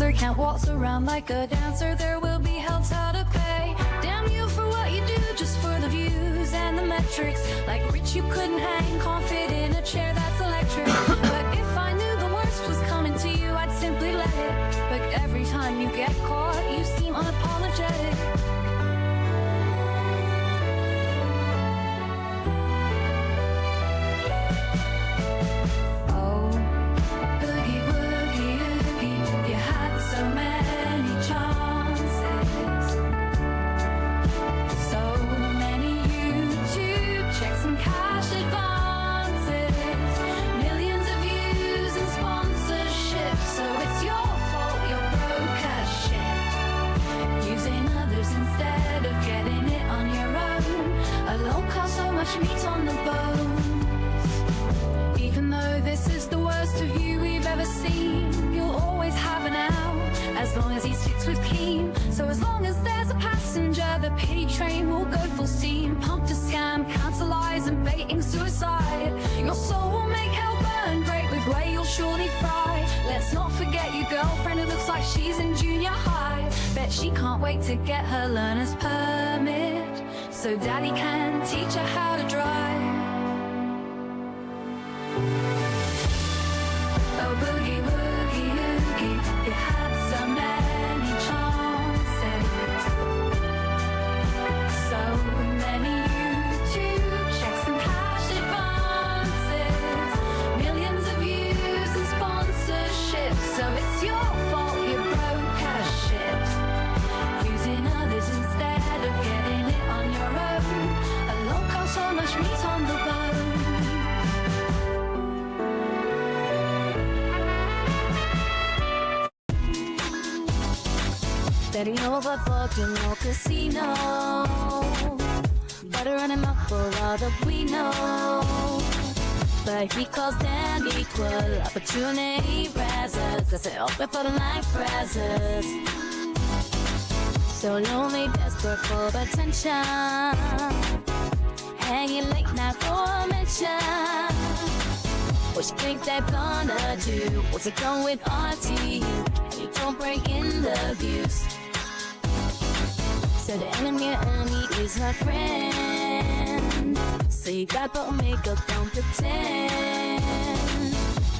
answer. Can't waltz around like a dancer. There will be hell to pay. Damn you for what you do, just for the views and the metrics. Like rich you couldn't hang, can't fit in a chair that's electric. But if I knew the worst was coming to you, I'd simply let it. But every time you get caught, you seem unapologetic. Meat on the bones. Even though this is the worst of you we've ever seen, you'll always have an out, as long as he sticks with Keen. So as long as there's a passenger, the pity train will go full steam. Pump to scam, cancel lies and baiting suicide. Your soul will make hell burn, break with way you'll surely fry. Let's not forget your girlfriend who looks like she's in junior high. Bet she can't wait to get her learner's permit, so daddy can teach her how to drive. Oh, boogie, woogie, oogie, you had so many chances. So many YouTube checks and cash advances. Millions of views and sponsorships. So it's your fault you broke as shit. Using others instead of getting it on your own. Alone costs so much meat on the bone. Betting over fucking no casino. Better run him up for all that we know. But he calls them equal opportunity razors. Cause they're open for the life razors. So lonely, desperate for attention. Hanging late night for mention. What you think they're gonna do? What's it going with RTU? And you don't break in the views. So the enemy is her friend. So you got to make up, don't pretend.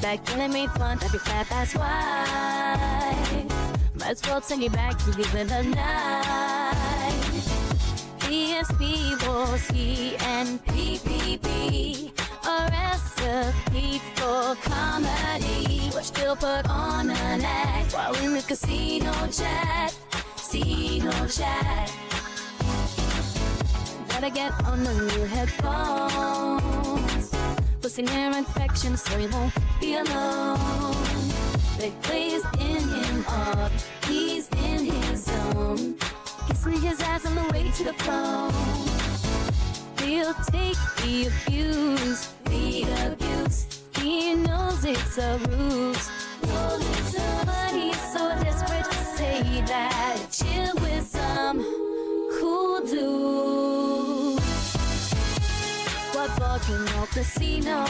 Back then it made fun of your fat ass wife. Might as well take it back to leave in the night. PSP was he and PPP. A recipe for comedy. But still put on an act while in the casino chat. Casino chat. Gotta get on the new headphones. Pussing ear infection so you won't be alone. They Glaze in him up, he's in his zone. Kissing his ass on the way to the throne. He'll take the abuse, the abuse. He knows it's a ruse. But he's so desperate to say that. Chill with some cool dude. What fucking no casino.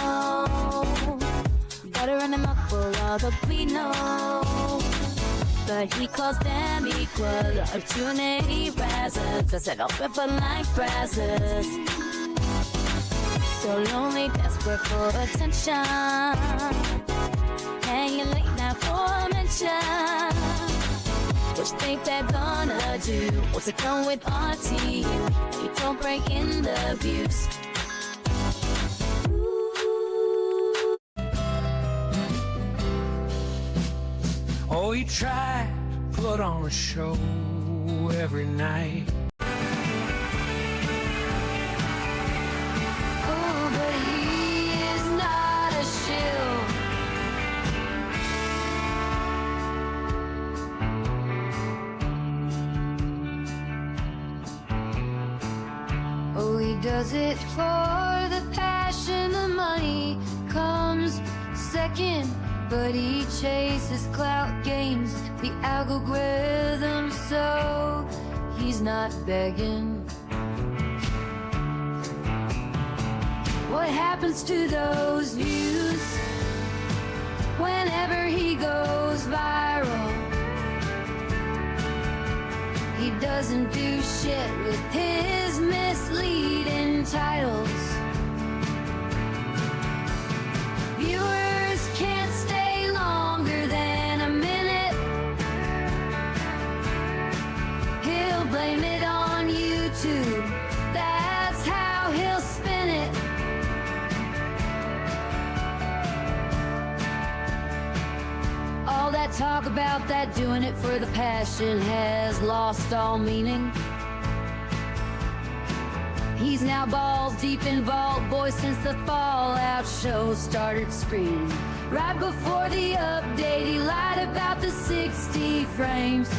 Gotta run him up for all that we know. But he calls them equal opportunity razors. Cause they're open for life razors. So lonely, desperate for attention. Hanging late now for mention. What you think they're gonna do? What's it come with RTU? You don't break in the views. Oh, he tried to put on a show every night. Oh, but he is not a shill. Oh, he does it for the passion. The money comes second. But he chases clout games, the algorithm, so he's not begging. What happens to those views whenever he goes viral? He doesn't do shit with his misleading titles. Viewers can't stay longer than a minute. He'll blame it on YouTube. That's how he'll spin it. All that talk about that doing it for the passion has lost all meaning. He's now balls deep in Vault Boy since the Fallout show started screening. Right before the update, he lied about the 60 frames.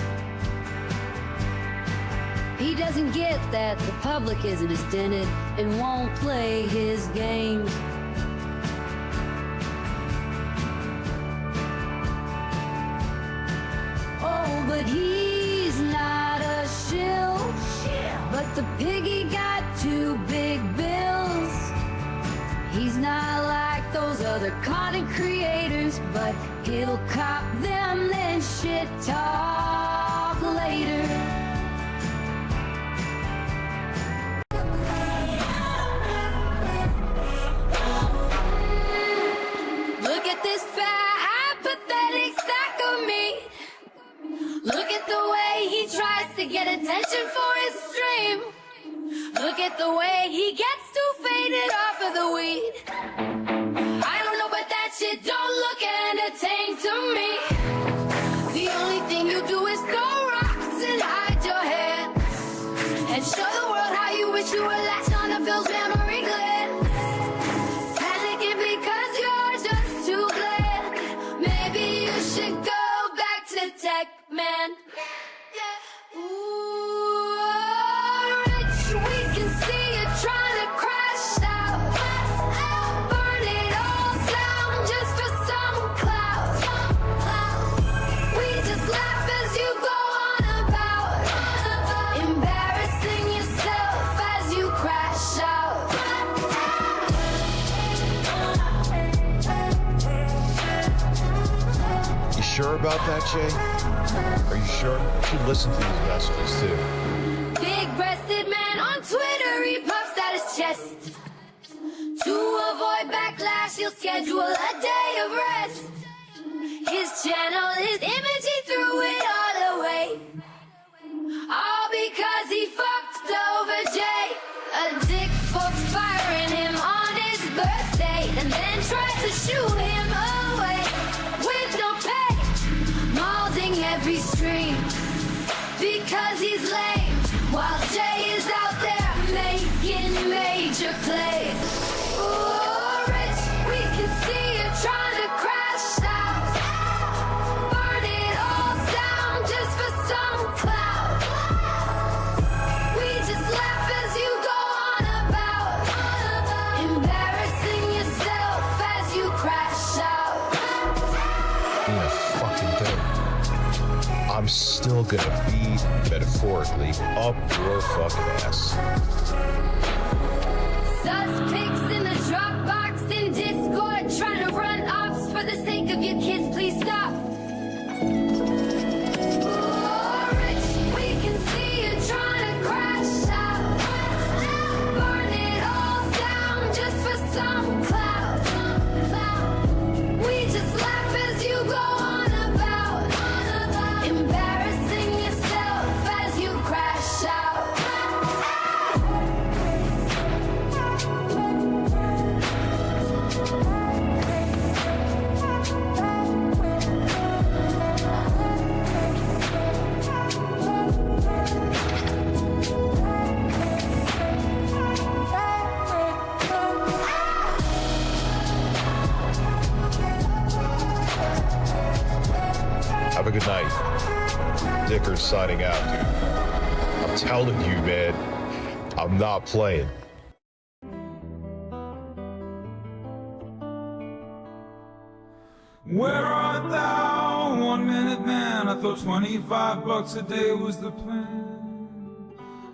He doesn't get that the public isn't as dented and won't play his games. Oh, but he's not a shill. But the piggy got 2 big bills. He's not like those other content creators, but he'll cop them, then shit talk later. Look at this fat, pathetic sack of meat. Look at the way he tries to get attention for his stream. Look at the way he gets too faded off of the weed. I don't know, but that shit don't look entertaining to me. The only thing you do is throw rocks and hide your hands and show the world how you wish you were latched on to Phil's memory glands. Panicking because you're just too glad. Maybe you should go back to Tech Man. Yeah. Ooh, Rich, we can see you trying to crash out. Burn it all down just for some clout. We just laugh as you go on about embarrassing yourself as you crash out. You sure about that, Jay? Are you sure? You should listen to these messages too. Big-breasted man on Twitter, he puffs at his chest. To avoid backlash, he'll schedule a day of rest. His channel, his image, he threw it all away. All because he fucked over Jay. A dick for firing him on his birthday, and then tried to shoo him away with no pay. Maulding every stream because he's lame, while Jay is out there making major plays. Ooh, Rich, we can see you trying to crash out. Burn it all down just for some clout. We just laugh as you go on about embarrassing yourself as you crash out. Being a fucking dope. I'm still gonna be, metaphorically, up your fucking ass. Sus pics in the Dropbox in Discord, trying to run ops for the sake of your kids. Please stop. Ooh, Rich, we can see you trying to crash out. Burn it all down just for some clout. We just laugh as you go on about embarrassing yourself as you crash out. Have a good night. Dickard signing out, dude. I'm telling you, man, I'm not playing. Where art thou, 1 minute man? I thought 25 bucks a day was the plan.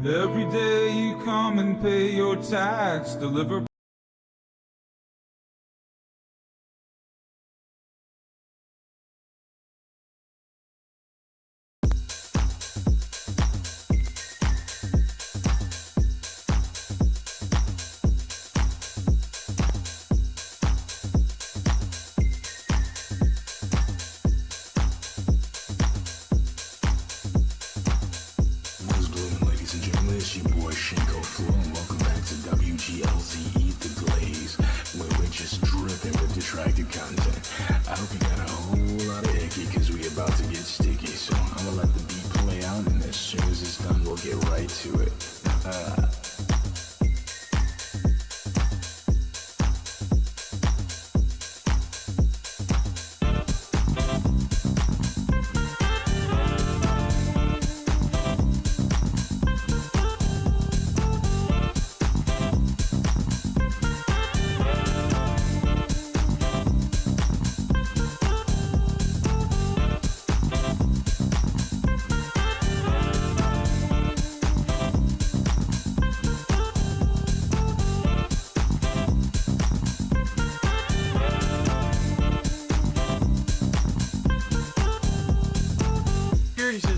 Every day you come and pay your tax, deliver soon as it's done, we'll get right to it.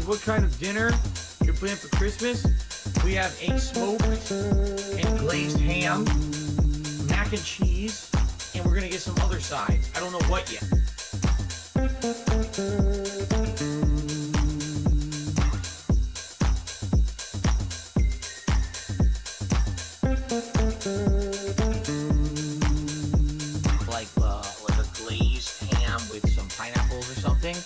What kind of dinner you're planning for Christmas? We have a smoked and glazed ham, mac and cheese, and we're gonna get some other sides. I don't know what yet. Like a glazed ham with some pineapples or something.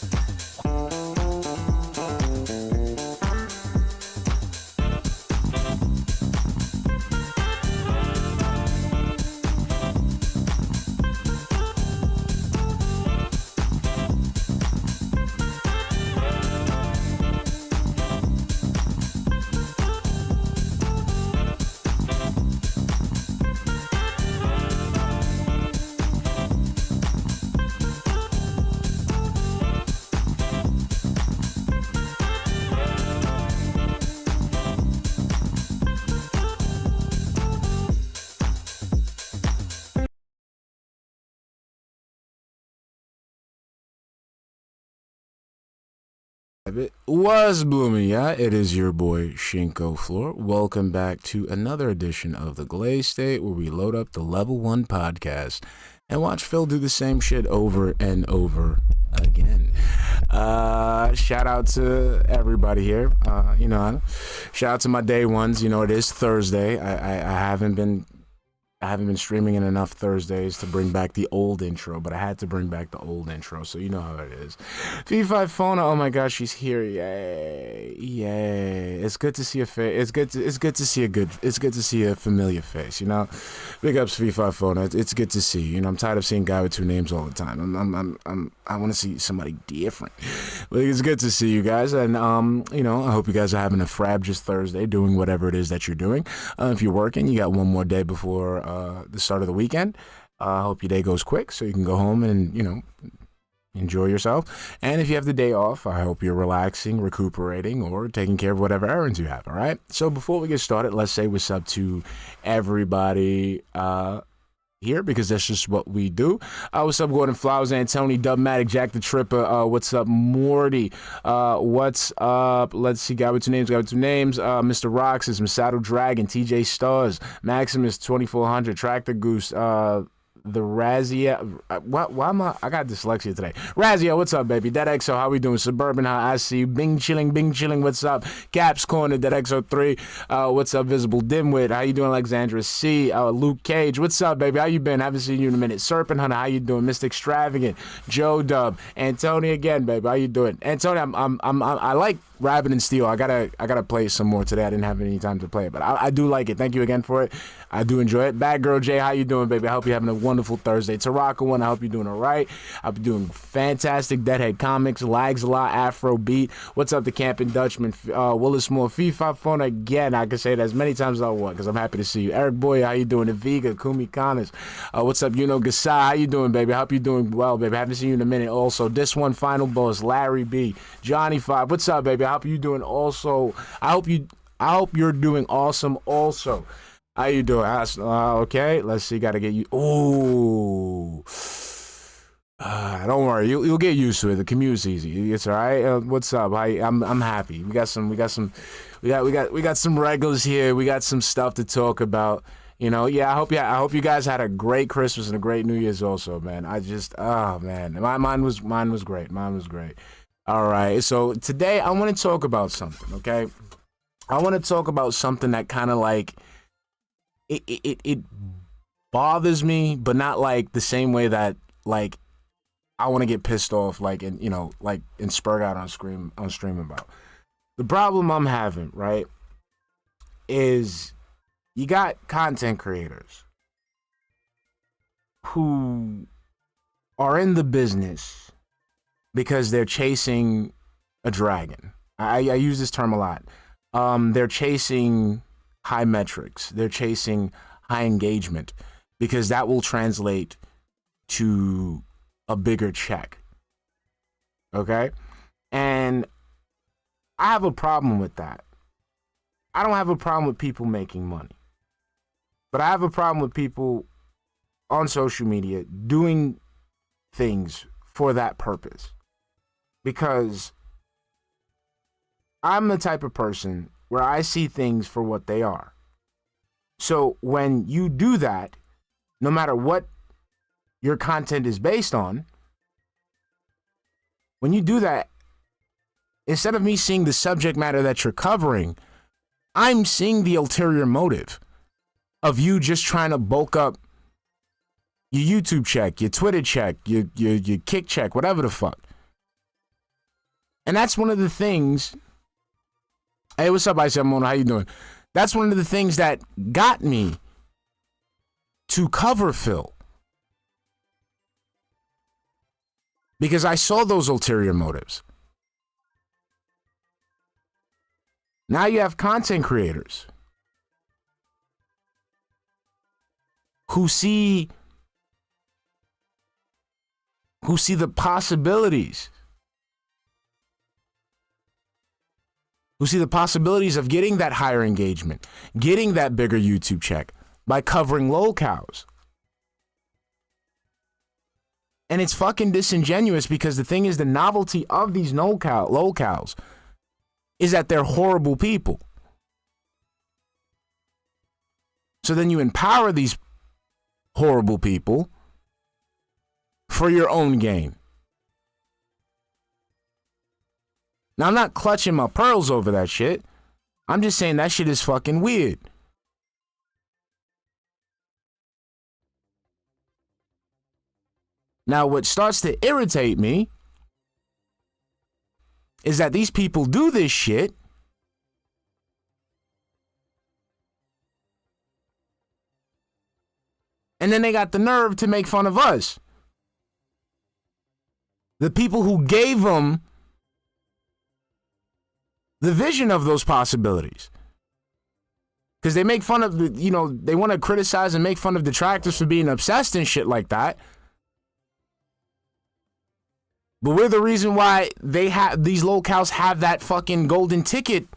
It was blooming, yeah. It is your boy Shinko Fleur. Welcome back to another edition of the Glaze State, where we load up the Level 1 podcast and watch Phil do the same shit over and over again. Shout out to everybody here. Shout out to my day ones. You know, it is Thursday. I haven't been streaming in enough Thursdays to bring back the old intro, but I had to bring back the old intro, so you know how it is. V5 Fauna, oh my gosh, she's here! Yay! It's good to see a face. It's good to see a familiar face. You know, big ups V5 Fauna. It's good to see. You know, I'm tired of seeing guy with two names all the time. I want to see somebody different. But it's good to see you guys, and I hope you guys are having a frabjous Thursday, doing whatever it is that you're doing. If you're working, you got one more day before the start of the weekend. I hope your day goes quick so you can go home and, enjoy yourself. And if you have the day off, I hope you're relaxing, recuperating, or taking care of whatever errands you have, all right? So before we get started, let's say what's up to everybody here, because that's just what we do. What's up, Gordon Flowers, Antony, Dubmatic, Jack the Tripper, what's up, Morty, what's up, let's see, got two names, Mr. Roxas, Masato Dragon, TJ Stars, Maximus 2400, Tractor Goose, the Razia, why am I got dyslexia today. Razia, what's up, baby? That XO, how we doing? Suburban, how I see you. Bing chilling, what's up? Caps Corner, that XO3, what's up, Visible Dimwit, how you doing? Alexandra C, Luke Cage, what's up, baby? How you been? Haven't seen you in a minute. Serpent Hunter, how you doing? Mr. Extravagant, Joe Dub, Antony again, baby, how you doing? Antony, I like Rabbit and Steel. I gotta play some more today. I didn't have any time to play it, but I do like it. Thank you again for it. I do enjoy it. Bad Girl J, how you doing, baby? I hope you're having a wonderful Thursday. Taraka One, I hope you're doing all right. I'll be doing fantastic. Deadhead Comics, Lags a Lot, Afro Beat. What's up, the Camping Dutchman? Willis Moore, FIFA Phone again. I can say that as many times as I want because I'm happy to see you. Eric Boy, how you doing? Aviga, Kumi Connors. What's up, Gasa? How you doing, baby? I hope you're doing well, baby. I haven't seen you in a minute. Also, this one, Final Boss, Larry B, Johnny 5. What's up, baby? I hope you're doing also. I hope you're doing awesome also. How you doing? Okay, let's see. Got to get you. Oh, don't worry. You'll get used to it. The commute's easy. It's all right. What's up? I'm happy. We got some regulars here. We got some stuff to talk about. I hope you guys had a great Christmas and a great New Year's also, man. Mine was great. Mine was great. All right. So today I want to talk about something. Okay, I want to talk about something that kind of like. It bothers me, but not like the same way that like I want to get pissed off, like and spurg out on stream about. The problem I'm having, right, is you got content creators who are in the business because they're chasing a dragon. I use this term a lot. They're chasing high metrics. They're chasing high engagement because that will translate to a bigger check. Okay? And I have a problem with that. I don't have a problem with people making money. But I have a problem with people on social media doing things for that purpose. Because I'm the type of person where I see things for what they are. So when you do that, no matter what your content is based on, when you do that, instead of me seeing the subject matter that you're covering, I'm seeing the ulterior motive of you just trying to bulk up your YouTube check, your Twitter check, your Kick check, whatever the fuck. And that's one of the things. Hey, what's up, Ice Mona? How you doing? That's one of the things that got me to cover Phil. Because I saw those ulterior motives. Now you have content creators who see the possibilities. Who see the possibilities of getting that higher engagement, getting that bigger YouTube check by covering lolcows. And it's fucking disingenuous because the thing is, the novelty of these lolcows is that they're horrible people. So then you empower these horrible people for your own gain. Now, I'm not clutching my pearls over that shit. I'm just saying that shit is fucking weird. Now, what starts to irritate me is that these people do this shit and then they got the nerve to make fun of us. The people who gave them the vision of those possibilities. Because they make fun of, they want to criticize and make fun of detractors for being obsessed and shit like that. But we're the reason why these locals have that fucking golden ticket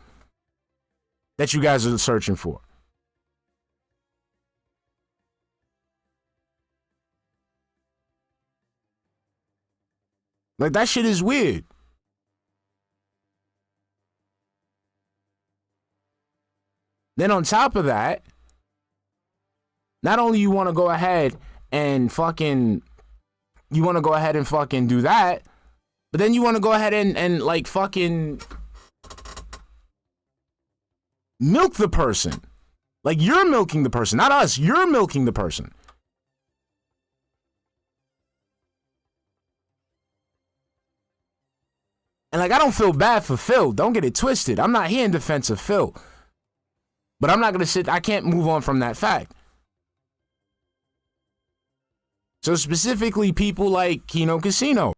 that you guys are searching for. Like, that shit is weird. Then on top of that, not only you want to go ahead and fucking do that, but then you want to go ahead and like fucking milk the person. Like, you're milking the person, not us. You're milking the person. And like, I don't feel bad for Phil. Don't get it twisted. I'm not here in defense of Phil. But I'm not going to I can't move on from that fact. So specifically people like Kino Casino.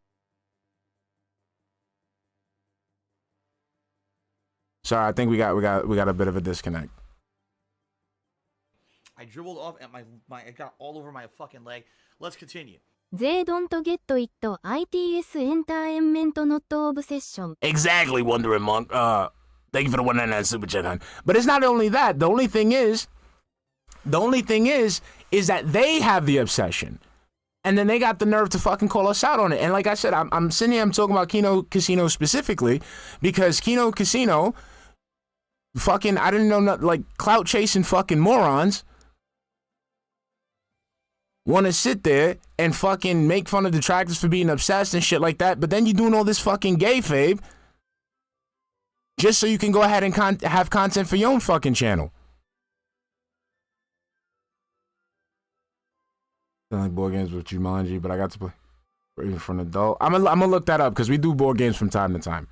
Sorry, I think we got a bit of a disconnect. I dribbled off at my it got all over my fucking leg. Let's continue. They don't get it ITS entertainment not obsession. Exactly, Wondering Monk. Thank you for the 199 super chat, hon. But it's not only that. The only thing is that they have the obsession. And then they got the nerve to fucking call us out on it. And like I said, I'm sitting here, I'm talking about Kino Casino specifically because Kino Casino, fucking, I didn't know, like, clout chasing fucking morons want to sit there and fucking make fun of detractors for being obsessed and shit like that. But then you're doing all this fucking kayfabe just so you can go ahead and have content for your own fucking channel. I like board games with Jumanji, but I got to play even for an adult. I'm gonna look that up because we do board games from time to time.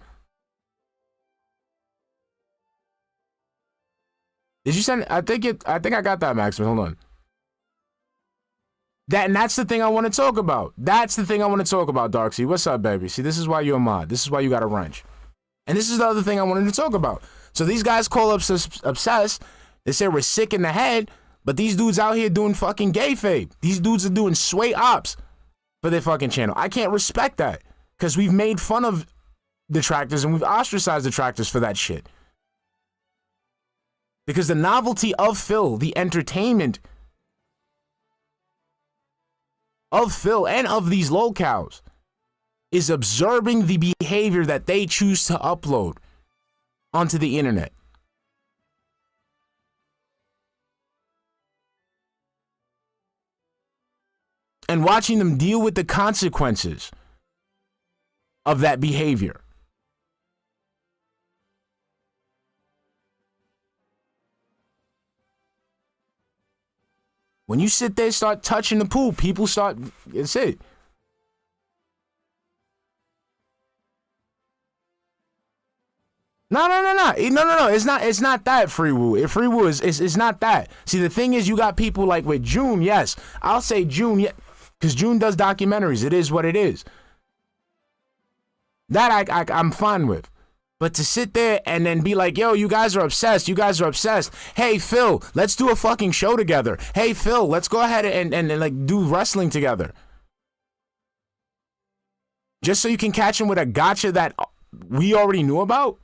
Did you send? I think I got that, Maximus. Hold on. That's the thing I want to talk about. That's the thing I want to talk about, Darksy. What's up, baby? See, this is why you're a mod. This is why you got a wrench. And this is the other thing I wanted to talk about. So these guys call up obsessed. They say we're sick in the head, but these dudes out here doing fucking kayfabe. These dudes are doing sway ops for their fucking channel. I can't respect that because we've made fun of detractors and we've ostracized detractors for that shit. Because the novelty of Phil, the entertainment of Phil and of these locals is observing the behavior that they choose to upload onto the internet. And watching them deal with the consequences of that behavior. When you sit there, start touching the pool, people start, it's it. No. It's not that, Free Woo. Free Woo is not that. See, the thing is, you got people like with June, yes. I'll say June, yeah, because June does documentaries. It is what it is. That I'm fine with. But to sit there and then be like, yo, you guys are obsessed. You guys are obsessed. Hey, Phil, let's do a fucking show together. Hey, Phil, let's go ahead and like do wrestling together. Just so you can catch him with a gotcha that we already knew about?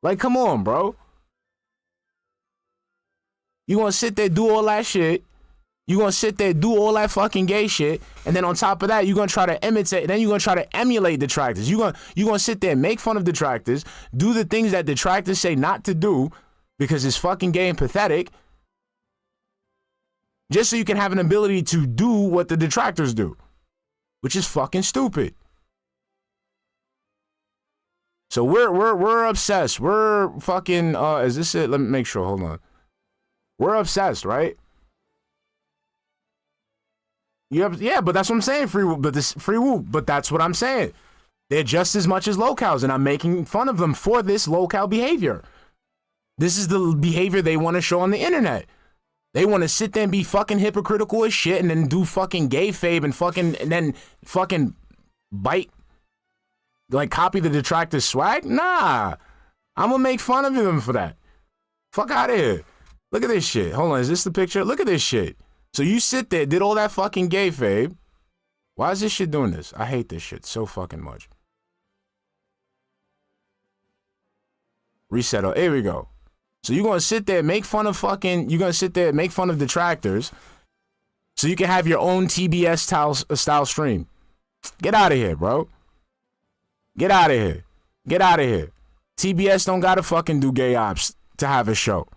Like, come on, bro. You gonna sit there, do all that shit. You gonna sit there, do all that fucking gay shit, and then on top of that, you gonna try to imitate, then you gonna try to emulate detractors. You gonna sit there and make fun of detractors, do the things that detractors say not to do, because it's fucking gay and pathetic, just so you can have an ability to do what the detractors do, which is fucking stupid. So we're obsessed. We're fucking, is this it? Let me make sure, hold on. We're obsessed, right? Yeah, but that's what I'm saying, Free Woo. But that's what I'm saying. They're just as much as locals, and I'm making fun of them for this local behavior. This is the behavior they want to show on the internet. They want to sit there and be fucking hypocritical as shit, and then do fucking kayfabe and then fucking bite, like copy the detractors swag. Nah, I'm gonna make fun of them for that. Fuck out of here. Look at this shit. Hold on, is this the picture? Look at this shit. So you sit there, did all that fucking kayfabe. Why is this shit doing this? I hate this shit so fucking much. Reset. Oh, here we go. So you're gonna sit there, make fun of detractors, so you can have your own TBS style stream. Get out of here, bro. Get out of here. Get out of here. TBS don't gotta fucking do gay ops to have a show.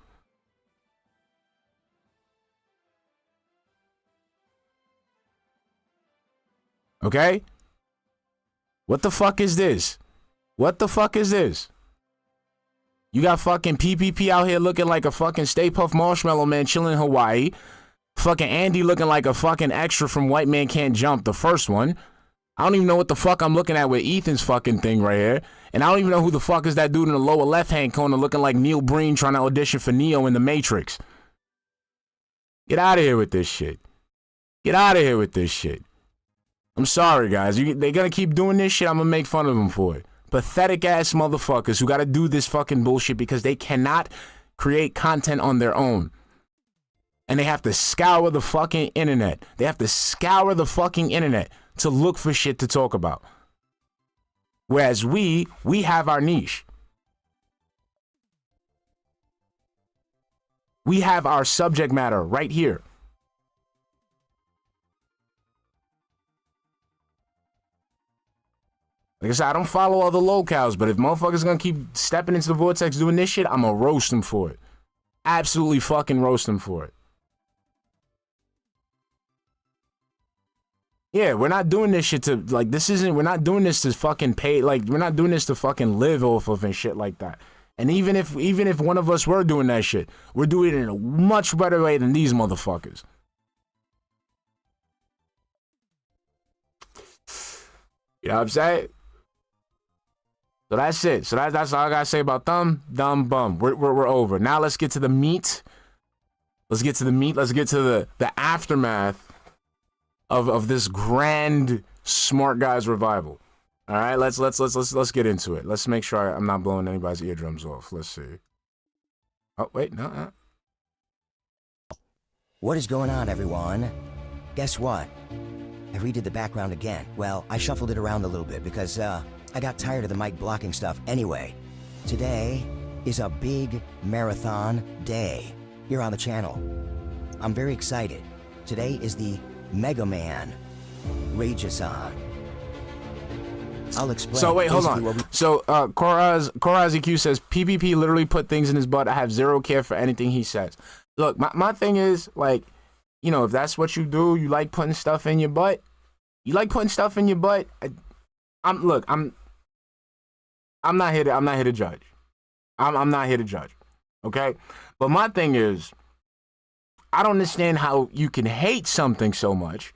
Okay? What the fuck is this? What the fuck is this? You got fucking PPP out here looking like a fucking Stay Puft Marshmallow Man chilling in Hawaii. Fucking Andy looking like a fucking extra from White Man Can't Jump, the first one. I don't even know what the fuck I'm looking at with Ethan's fucking thing right here. And I don't even know who the fuck is that dude in the lower left-hand corner looking like Neil Breen trying to audition for Neo in The Matrix. Get out of here with this shit. Get out of here with this shit. I'm sorry, guys. They're gonna keep doing this shit. I'm gonna make fun of them for it. Pathetic ass motherfuckers who gotta do this fucking bullshit because they cannot create content on their own. And they have to scour the fucking internet. They have to scour the fucking internet to look for shit to talk about. Whereas we have our niche. We have our subject matter right here. Like I said, I don't follow all the locals, but if motherfuckers gonna keep stepping into the vortex doing this shit, I'm gonna roast them for it. Absolutely fucking roast them for it. Yeah, we're not doing this shit to, like, we're not doing this to fucking pay, like, we're not doing this to fucking live off of and shit like that. And even if one of us were doing that shit, we're doing it in a much better way than these motherfuckers. You know what I'm saying? So that's it. So that's all I gotta say about them. Dumb bum. We're over. Now let's get to the meat. Let's get to the meat. Let's get to the aftermath of this grand Smart Guys revival. All right, let's get into it. Let's make sure I'm not blowing anybody's eardrums off. Let's see. Oh wait, no. What is going on, everyone? Guess what? I redid the background again. Well, I shuffled it around a little bit because I got tired of the mic blocking stuff anyway. Today is a big marathon day here on the channel. I'm very excited. Today is the Mega Man Rageathon. I'll explain. So wait, hold on. So Koraz EQ says PvP literally put things in his butt. I have zero care for anything he says. Look, my thing is, like, you know, if that's what you do, you like putting stuff in your butt. You like putting stuff in your butt. I'm not here to judge. I'm not here to judge. Okay? But my thing is, I don't understand how you can hate something so much.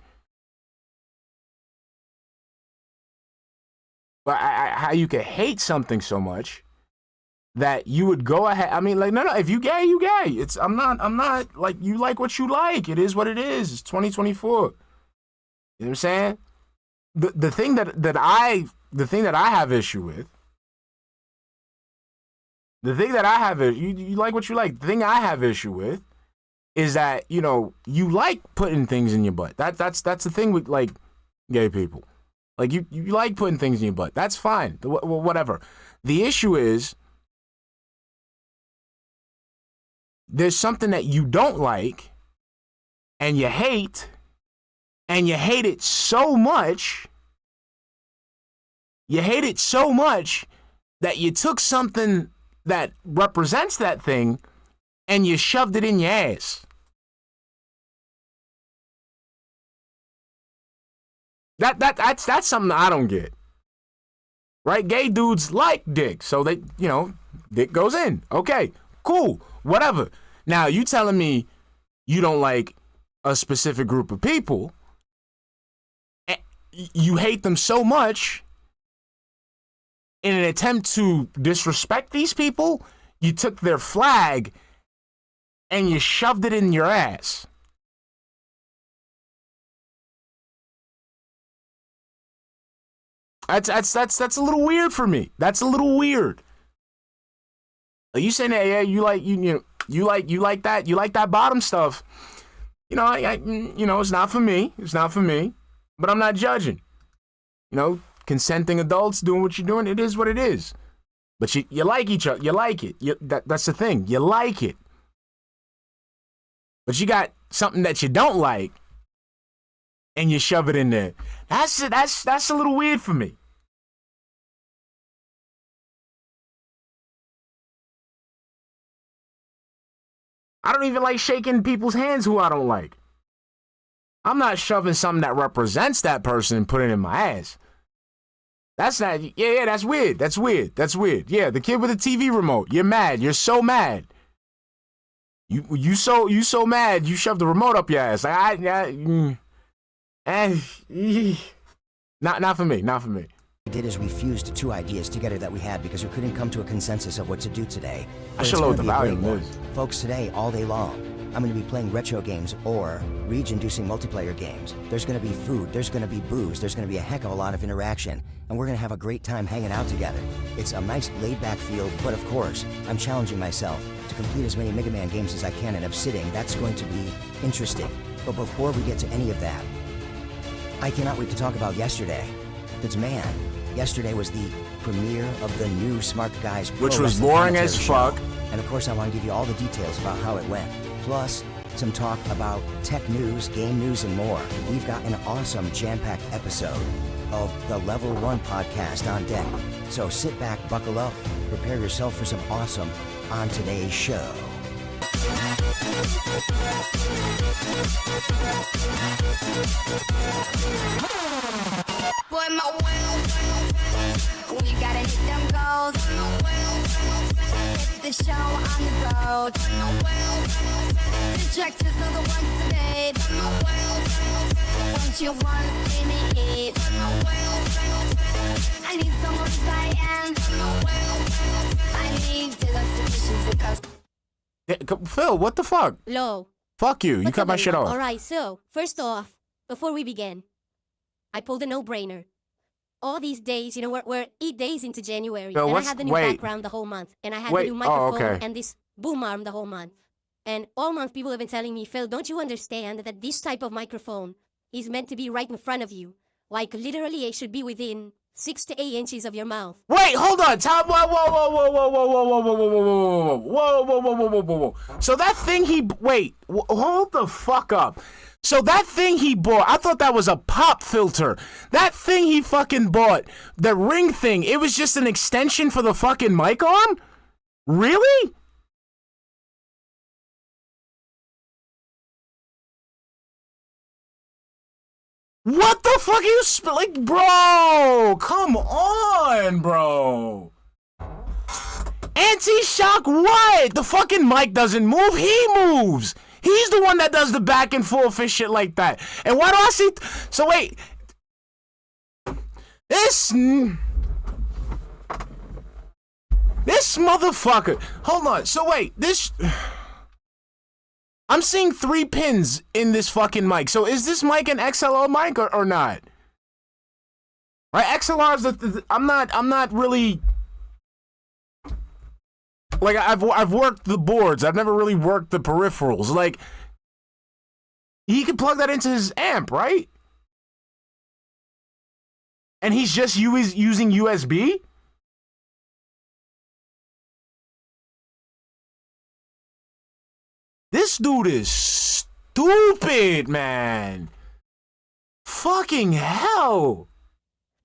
But how you can hate something so much that you would go ahead. I mean, like, no, if you gay, you gay. I'm not like, you like what you like. It is what it is. It's 2024. You know what I'm saying? The thing that I have issue with. The thing that I have is you like what you like. The thing I have issue with is that, you know, you like putting things in your butt. That's the thing with, like, gay people. Like, you like putting things in your butt. That's fine. Whatever. The issue is there's something that you don't like and you hate it so much. You hate it so much that you took something that represents that thing and you shoved it in your ass. That's something I don't get. Right? Gay dudes like dick, so they, you know, dick goes in. Okay, cool, whatever. Now, you telling me you don't like a specific group of people, you hate them so much, in an attempt to disrespect these people, you took their flag and you shoved it in your ass. That's a little weird for me. That's a little weird. Are you saying that? Yeah, you like that bottom stuff. You know, you know, it's not for me. It's not for me. But I'm not judging. You know, consenting adults doing what you're doing. It is what it is. But you like each other. You like it. That's the thing. You like it. But you got something that you don't like, and you shove it in there. That's a little weird for me. I don't even like shaking people's hands who I don't like. I'm not shoving something that represents that person and putting it in my ass. That's not, yeah, that's weird. That's weird. That's weird. Yeah, the kid with the TV remote. You're mad. You're so mad. You so mad. You shoved the remote up your ass. Not for me. Not for me. We did is we fused two ideas together that we had because we couldn't come to a consensus of what to do today. I should lower the volume. Folks, today, all day long, I'm going to be playing retro games or rage-inducing multiplayer games. There's going to be food, there's going to be booze, there's going to be a heck of a lot of interaction, and we're going to have a great time hanging out together. It's a nice laid-back feel, but of course, I'm challenging myself to complete as many Mega Man games as I can in a sitting. That's going to be interesting. But before we get to any of that, I cannot wait to talk about yesterday. Because, man, yesterday was the premiere of the new Smark Guys Pro which was Wrestling boring as Commentary fuck. Show. And of course, I want to give you all the details about how it went. Plus, some talk about tech news, game news, and more. We've got an awesome jam-packed episode of the Level 1 podcast on deck. So sit back, buckle up, prepare yourself for some awesome on today's show. Boy, my when you gotta hit them goals. Get the show on the road. The tractors are the ones to babe. Don't you wanna see me eat? I need someone to buy in. Phil, what the fuck? Low. Fuck you. You What's cut up, my shit everyone? off. Alright, so, first off, before we begin, I pulled a no-brainer. All these days, you know, we're 8 days into January, Yo, and I what's- had the new wait. background the whole month, and I had Wait, the new oh, microphone okay. and this boom arm the whole month. And all month, people have been telling me, Phil, don't you understand that this type of microphone is meant to be right in front of you? Like, literally, it should be within 6 to 8 inches of your mouth. Wait, hold on. Tom, whoa, whoa, whoa, whoa, whoa, whoa, whoa, whoa, whoa, whoa, whoa, whoa, whoa, whoa, whoa, whoa, whoa. So that thing hold the fuck up. So that thing he bought, I thought that was a pop filter. That thing he fucking bought, the ring thing, it was just an extension for the fucking mic arm? Really? What the fuck are you like, bro? Come on, bro. Anti-shock what? The fucking mic doesn't move, he moves. He's the one that does the back and forth and shit like that. And why do I see... So wait. This motherfucker. Hold on. So wait, this... I'm seeing 3 pins in this fucking mic. So is this mic an XLR mic or not? Right, XLR's I'm not really like I've worked the boards. I've never really worked the peripherals. Like he could plug that into his amp, right? And he's just using USB? This dude is stupid, man. Fucking hell.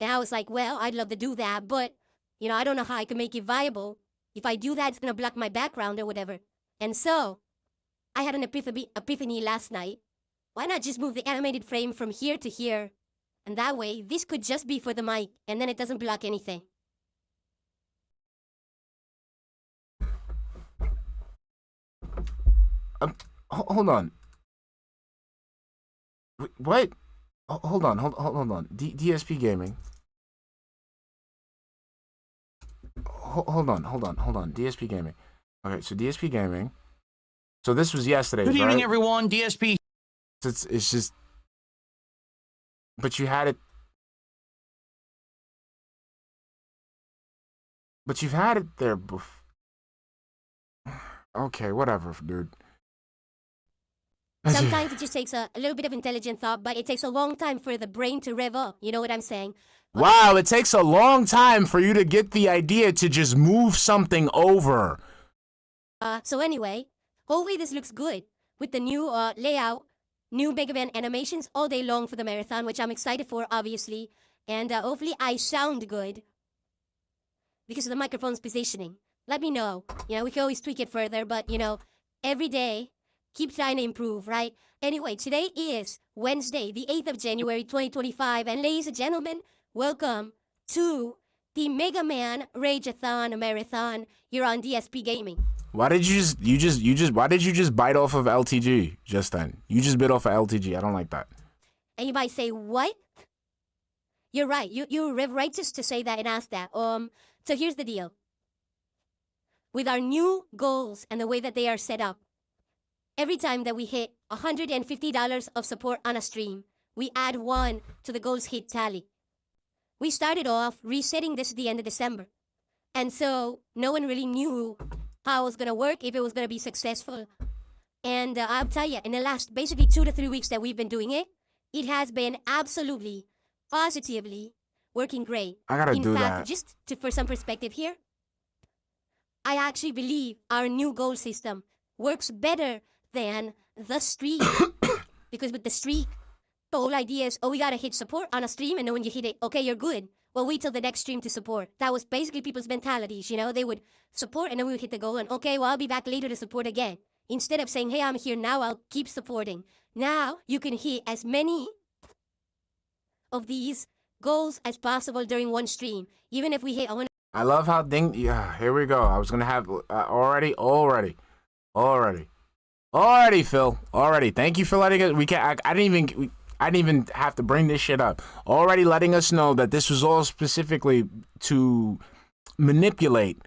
And I was like, well, I'd love to do that, but, you know, I don't know how I can make it viable. If I do that, it's going to block my background or whatever. And so, I had an epiphany last night. Why not just move the animated frame from here to here? And that way, this could just be for the mic, and then it doesn't block anything. Hold on. What? Hold on. DSP Gaming. Hold on. DSP Gaming. Okay, so DSP Gaming. So this was yesterday. Good evening, right? everyone. DSP. It's just. But you had it. But you've had it there before. Okay, whatever, dude. Sometimes it just takes a little bit of intelligent thought, but it takes a long time for the brain to rev up. You know what I'm saying? Wow, it takes a long time for you to get the idea to just move something over. So anyway, hopefully this looks good with the new layout, new Mega Man animations all day long for the marathon, which I'm excited for, obviously. And hopefully I sound good because of the microphone's positioning. Let me know. You know, we can always tweak it further, but, you know, every day, keep trying to improve, right? Anyway, today is Wednesday, the 8th of January, 2025. And ladies and gentlemen, welcome to the Mega Man Rage-a-thon Marathon here on DSP Gaming. Why did you just bite off of LTG just then? You just bit off of LTG. I don't like that. And you might say, what? You're right. You're right to say that and ask that. So here's the deal. With our new goals and the way that they are set up, every time that we hit $150 of support on a stream, we add 1 to the goals hit tally. We started off resetting this at the end of December. And so no one really knew how it was going to work, if it was going to be successful. And I'll tell you, in the last basically 2 to 3 weeks that we've been doing it, it has been absolutely, positively working great. I gotta do In fact, that. just for some perspective here, I actually believe our new goal system works better than the streak. Because with the streak, the whole idea is, oh, we gotta hit support on a stream, and then when you hit it, okay, you're good. Well, wait till the next stream to support. That was basically people's mentalities, you know? They would support, and then we would hit the goal, and okay, well, I'll be back later to support again. Instead of saying, hey, I'm here now, I'll keep supporting. Now, you can hit as many of these goals as possible during one stream. Even if we hit, I love how yeah, here we go. I was gonna have already, Phil. Already. Thank you for letting us. I didn't even have to bring this shit up. Already letting us know that this was all specifically to manipulate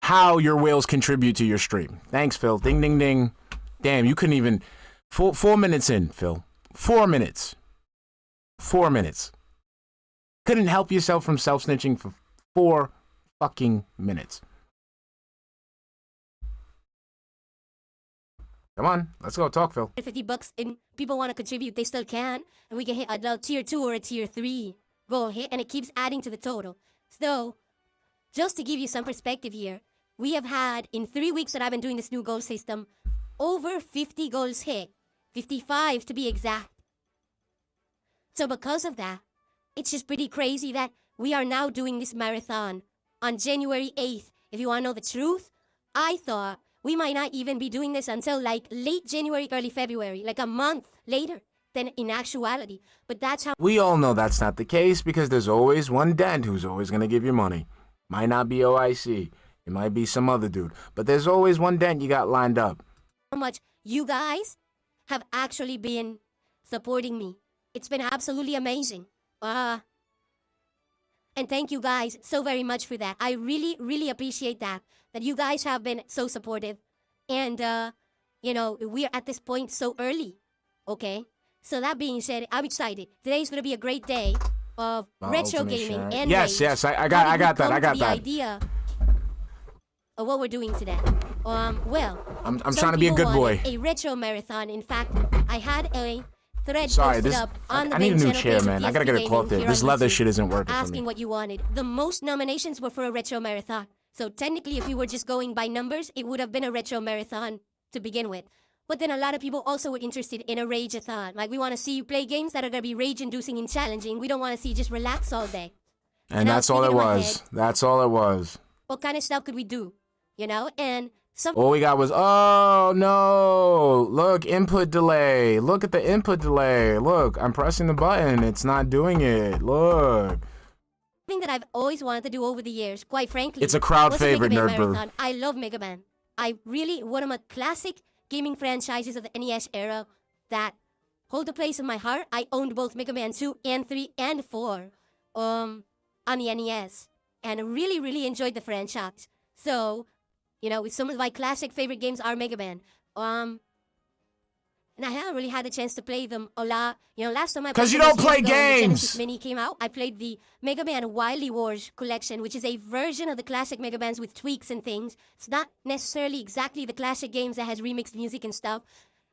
how your whales contribute to your stream. Thanks, Phil. Ding, ding, ding. Damn, you couldn't even... 4 minutes in, Phil. 4 minutes. 4 minutes. Couldn't help yourself from self-snitching for 4 fucking minutes. Come on, let's go talk, Phil. $50 and people want to contribute, they still can. And we can hit a tier 2 or a tier 3 goal hit, and it keeps adding to the total. So, just to give you some perspective here, we have had, in 3 weeks that I've been doing this new goal system, over 50 goals hit. 55 to be exact. So because of that, it's just pretty crazy that we are now doing this marathon on January 8th. If you want to know the truth, I thought we might not even be doing this until like late January, early February, like a month later than in actuality. But that's how... We all know that's not the case because there's always one dent who's always going to give you money. Might not be OIC. It might be some other dude. But there's always one dent you got lined up. How much you guys have actually been supporting me. It's been absolutely amazing. And thank you guys so very much for that. I really, really appreciate that you guys have been so supportive. And, you know, we're at this point so early, okay? So that being said, I'm excited. Today's going to be a great day of retro gaming and yes, rage. yes, I got that. The idea of what we're doing today. Well, I'm trying to be a good boy. A retro marathon. In fact, I had a thread Sorry, posted this up on the I need a main new channel chair, page of man. I gotta get a cloth there. dspgaming This here on leather YouTube, shit isn't working for asking me. what you wanted. The most nominations were for a retro marathon. So technically, if you were just going by numbers, it would have been a retro marathon to begin with. But then a lot of people also were interested in a rage-a-thon. Like, we want to see you play games that are going to be rage-inducing and challenging. We don't want to see you just relax all day. And that's all it was. That's all it was. What kind of stuff could we do? You know? And some... All we got was, oh, no. Look, input delay. Look at the input delay. Look, I'm pressing the button. It's not doing it. Look. Thing that I've always wanted to do over the years, quite frankly. It's a crowd was favorite, Mega Man Nerdbird. Marathon. I love Mega Man. I really, one of my classic gaming franchises of the NES era that hold a place in my heart. I owned both Mega Man 2 and 3 and 4 on the NES. And really, really enjoyed the franchise. So, you know, some of my classic favorite games are Mega Man. And I haven't really had a chance to play them a lot. You know, last time I played 'Cause you them don't was play years ago when the games! Genesis Mini came out. I played the Mega Man Wily Wars collection, which is a version of the classic Mega Mans with tweaks and things. It's not necessarily exactly the classic games that has remixed music and stuff.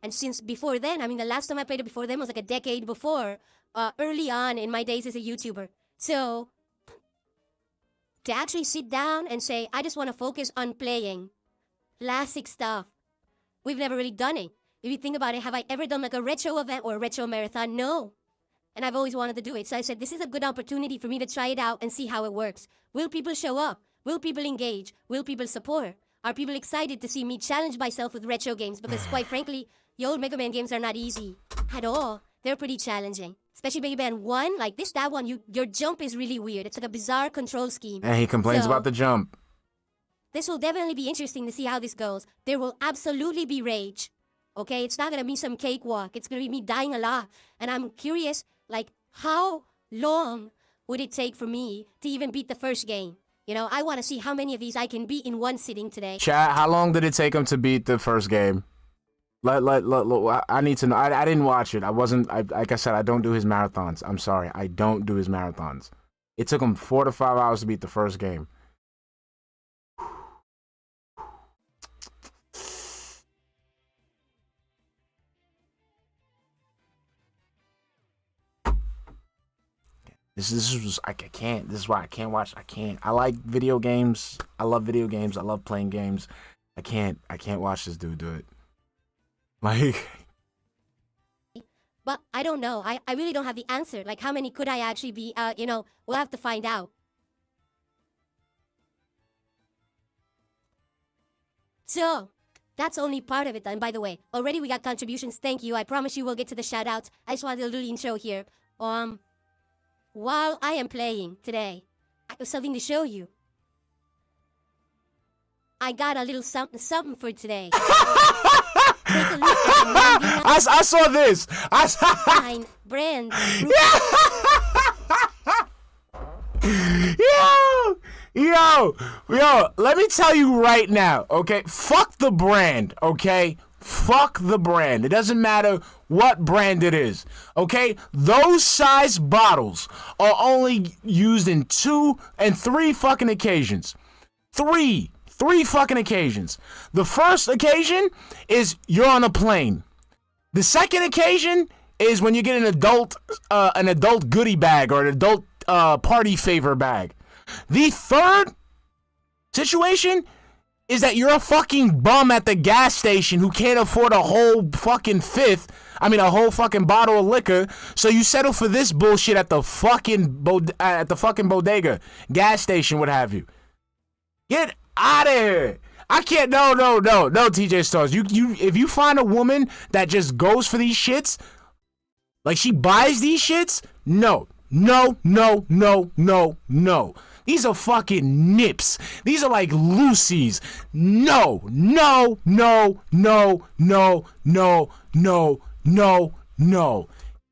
And since before then, I mean, the last time I played it before then was like a decade before, early on in my days as a YouTuber. So, to actually sit down and say, I just want to focus on playing classic stuff, we've never really done it. If you think about it, have I ever done like a retro event or a retro marathon? No. And I've always wanted to do it. So I said, this is a good opportunity for me to try it out and see how it works. Will people show up? Will people engage? Will people support? Are people excited to see me challenge myself with retro games? Because quite frankly, the old Mega Man games are not easy at all. They're pretty challenging. Especially Mega Man 1, like that one, your jump is really weird. It's like a bizarre control scheme. And he complains about the jump. This will definitely be interesting to see how this goes. There will absolutely be rage. Okay, it's not going to be some cakewalk. It's going to be me dying a lot. And I'm curious, like, how long would it take for me to even beat the first game? You know, I want to see how many of these I can beat in one sitting today. Chat, how long did it take him to beat the first game? I need to know. I didn't watch it. Like I said, I don't do his marathons. I'm sorry. I don't do his marathons. It took him 4 to 5 hours to beat the first game. This was I can't. This is why I can't watch. I can't. I like video games. I love video games. I love playing games. I can't watch this dude do it. Like, but I don't know. I really don't have the answer. Like, how many could I actually be? You know, we'll have to find out. So, that's only part of it. And by the way, already we got contributions. Thank you. I promise you we'll get to the shout-outs. I just wanted to do the intro here. While I am playing today, I have something to show you. I got a little something for today. Take a look at I saw this. I saw fine brand. Yo! Yo, let me tell you right now, okay? Fuck the brand, okay? Fuck the brand. It doesn't matter what brand it is, okay? Those size bottles are only used in 2 and 3 fucking occasions. Three fucking occasions. The first occasion is you're on a plane. The second occasion is when you get an adult goodie bag or an adult party favor bag. The third situation is that you're a fucking bum at the gas station who can't afford a whole fucking bottle of liquor, so you settle for this bullshit at the fucking bodega, gas station, what have you. Get out of here. I can't. No, TJ Stars. You. If you find a woman that just goes for these shits, like she buys these shits, no. These are fucking nips. These are like Lucy's. No.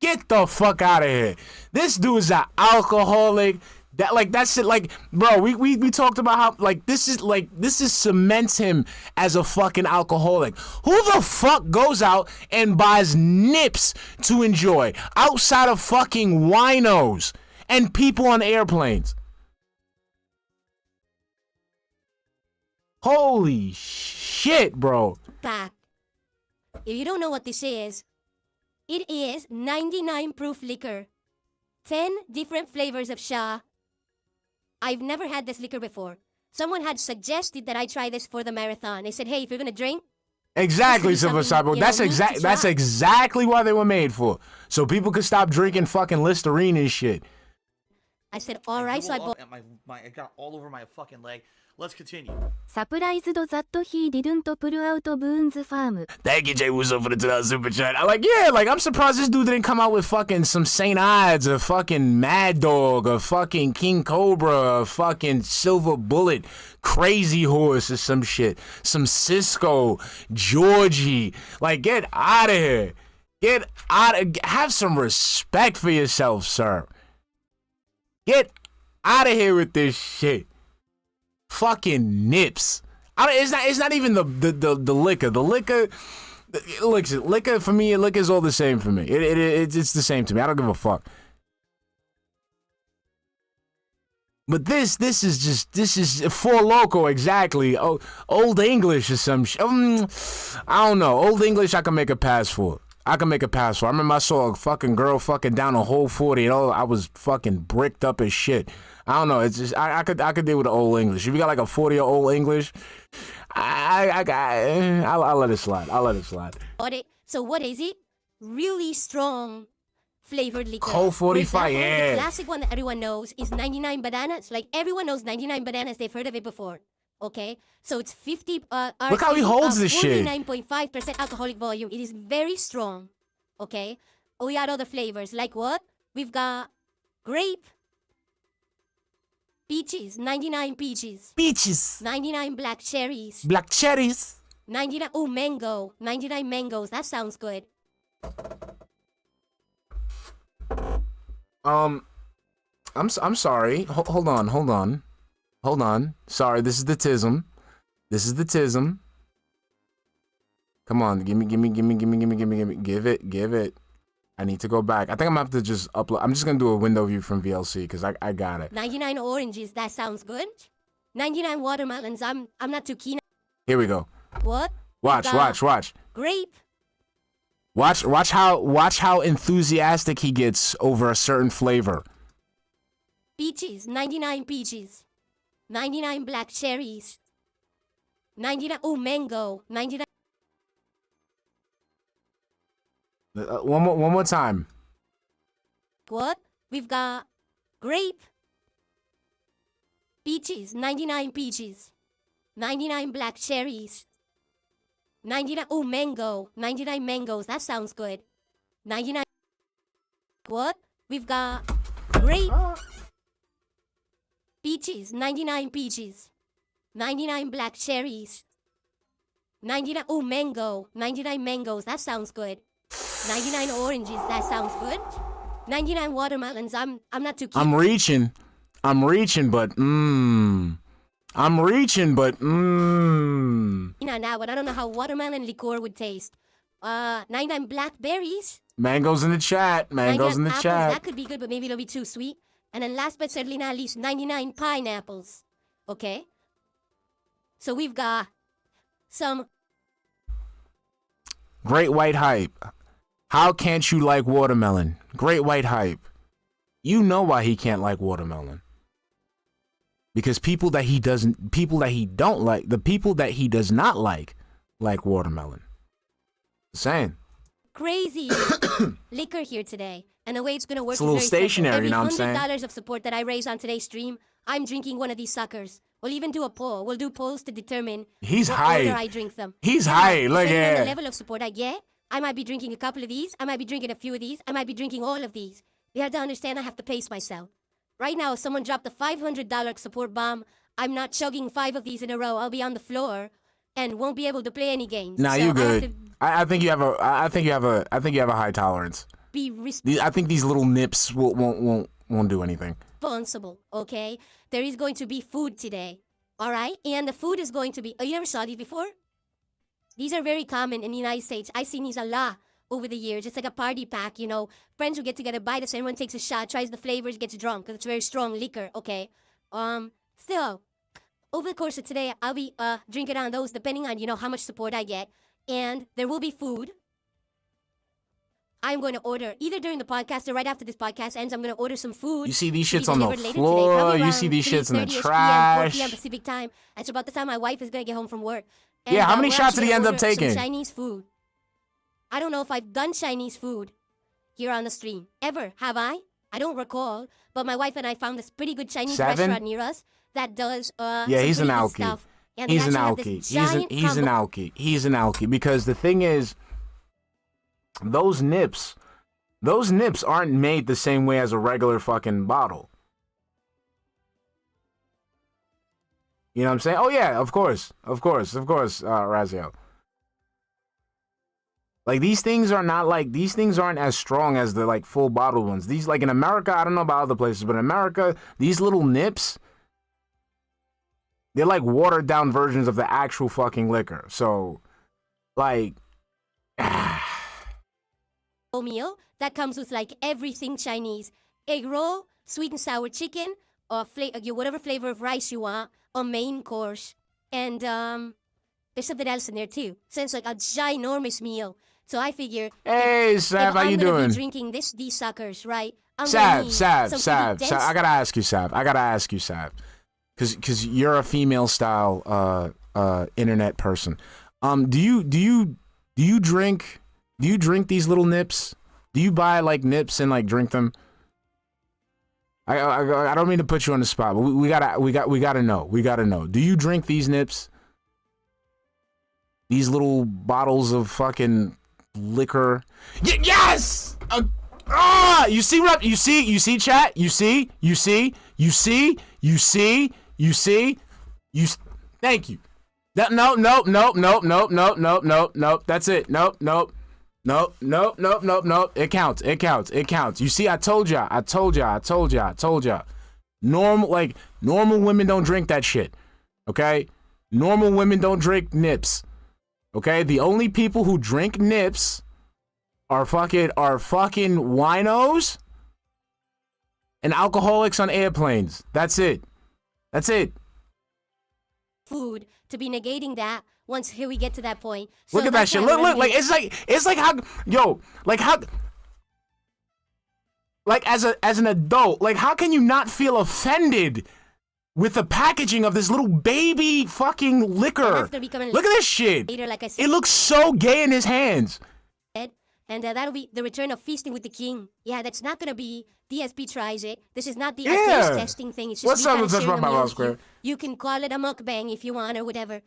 Get the fuck out of here. This dude is an alcoholic. That's it. Like, bro, we talked about how this is cements him as a fucking alcoholic. Who the fuck goes out and buys nips to enjoy outside of fucking winos and people on airplanes? Holy shit, bro. Back. If you don't know what this is, it is 99 proof liquor. 10 different flavors of sha. I've never had this liquor before. Someone had suggested that I try this for the marathon. They said, hey, if you're gonna drink. Exactly, Silver Cyborg. That's exactly what they were made for. So people could stop drinking fucking Listerine and shit. I said, all right, so I bought. I got all over my fucking leg. Let's continue. Surprised that he didn't pull out Boone's farm. Thank you, Jay Wusso, for the 2 super chat. I'm surprised this dude didn't come out with fucking some St. Ides, a fucking Mad Dog, a fucking King Cobra, a fucking Silver Bullet, Crazy Horse or some shit. Some Cisco, Georgie. Get out of here. Have some respect for yourself, sir. Get out of here with this shit. Fucking nips. It's not even the liquor. The liquor for me, liquor's all the same for me. It's the same to me. I don't give a fuck. But this is Four Loco, exactly. Oh, Old English or some shit. I don't know. Old English I can make a pass for. I remember I saw a fucking girl fucking down a Whole 40 and I was fucking bricked up as shit. I don't know. It's just I could deal with the Old English. If you got like a 40-year-old English, I'll let it slide. So what is it? Really strong flavored liquor. Cold 45, The classic one that everyone knows is 99 bananas. Like everyone knows 99 bananas. They've heard of it before. Okay, so it's 50. Look how he holds this shit. 49.5% alcoholic volume. It is very strong. Okay, we got other flavors like what? We've got grape. Peaches, 99 peaches. 99 black cherries. 99, mango. 99 mangoes. That sounds good. I'm sorry. Hold on. Sorry, this is the tism. Come on, give me. Give it. I need to go back. I think I'm gonna have to just upload. I'm just gonna do a window view from VLC because I got it. 99 oranges, that sounds good. 99 watermelons, I'm not too keen. Here we go. What? Watch. Grape. Watch how enthusiastic he gets over a certain flavor. Peaches, 99 peaches. 99 black cherries. 99, mango. 99. One more time. What? We've got grape. Peaches, 99 peaches. 99 black cherries. 99, mango. 99 mangoes, that sounds good. 99. What? We've got grape. Peaches, 99 peaches. 99 black cherries. 99, mango. 99 mangoes, that sounds good. 99 oranges, that sounds good. 99 watermelons, I'm not too keen. I'm reaching. I'm reaching, but I'm reaching, but Now, but I don't know how watermelon liqueur would taste. 99 blackberries. Mangoes in the chat. Mangoes in the apples, chat. That could be good, but maybe it'll be too sweet. And then last but certainly not least, 99 pineapples. Okay? So we've got some... Great White Hype. How can't you like watermelon? Great White Hype. You know why he can't like watermelon. Because people that he does not like watermelon. Saying. Crazy liquor here today. And the way it's going to work It's a little is very simple. stationary, you know what I'm saying? Every $100 of support that I raise on today's stream, I'm drinking one of these suckers. We'll even do a poll. We'll do polls to determine He's what high. order I drink them. He's high. Look Depending on the at level of support I get, I might be drinking a couple of these. I might be drinking a few of these. I might be drinking all of these. You have to understand I have to pace myself. Right now, if someone dropped a $500 support bomb, I'm not chugging 5 of these in a row. I'll be on the floor and won't be able to play any games. Nah, So you I have good. to I think you have a high tolerance. be I think these little nips won't do anything. responsible, okay? There is going to be food today, all right? And the food is going to be... Oh, you never saw these before? These are very common in the United States. I've seen these a lot over the years. It's like a party pack, you know. Friends will get together, buy this, everyone takes a shot, tries the flavors, gets drunk, because it's very strong liquor, okay? Still, over the course of today, I'll be drinking on those depending on, you know, how much support I get. And there will be food. I'm going to order, either during the podcast or right after this podcast ends, I'm going to order some food. You see these to be shits on the delivered later floor. today, probably You see around these shits in the 3:30-ish trash. 4 p.m. Pacific time. It's about the time my wife is going to get home from work. Yeah, how many we're shots did actually he end gonna up order taking? Some Chinese food. I don't know if I've done Chinese food here on the stream. Ever, have I? I don't recall. But my wife and I found this pretty good Chinese 7? restaurant near us that does Yeah, some he's an pretty good alky. stuff. And they He's an actually have this alky. giant He's an combo. alky. He's an alky. Because the thing is, those nips aren't made the same way as a regular fucking bottle. You know what I'm saying? Oh yeah, of course, Raziel. Like these things aren't as strong as the like full bottle ones. These, like in America, I don't know about other places, but in America, these little nips, they're like watered down versions of the actual fucking liquor. So, like, meal that comes with like everything Chinese. Egg roll, sweet and sour chicken, or whatever flavor of rice you want, a main course. And there's something else in there too. So it's like a ginormous meal. So I figure, hey, Sav, how you I'm gonna doing? be drinking these suckers, right? Sav, Sav. I gotta ask you, Sav. Cause you're a female style internet person. Do you drink these little nips? Do you buy like nips and like drink them? I don't mean to put you on the spot, but we gotta know. Do you drink these nips? These little bottles of fucking liquor. Yes. You see what? You see, chat. You see. Thank you. Nope. That's it. Nope. It counts. You see, I told ya. Normal women don't drink that shit. Okay? Normal women don't drink nips. Okay? The only people who drink nips are fucking winos and alcoholics on airplanes. That's it. Food to be negating that once here we get to that point. So Look at that that's shit. why Look, I'm like it's like how as an adult, like how can you not feel offended with the packaging of this little baby fucking liquor? after becoming Look at this shit. later, like I said. It looks so gay in his hands. And that'll be the return of Feasting with the King. Yeah, that's not gonna be DSP tries it. This is not the Yeah. taste testing thing. It's just What's me up kinda with Touch sharing My a meal Mouth with Square? you. You can call it a mukbang if you want or whatever.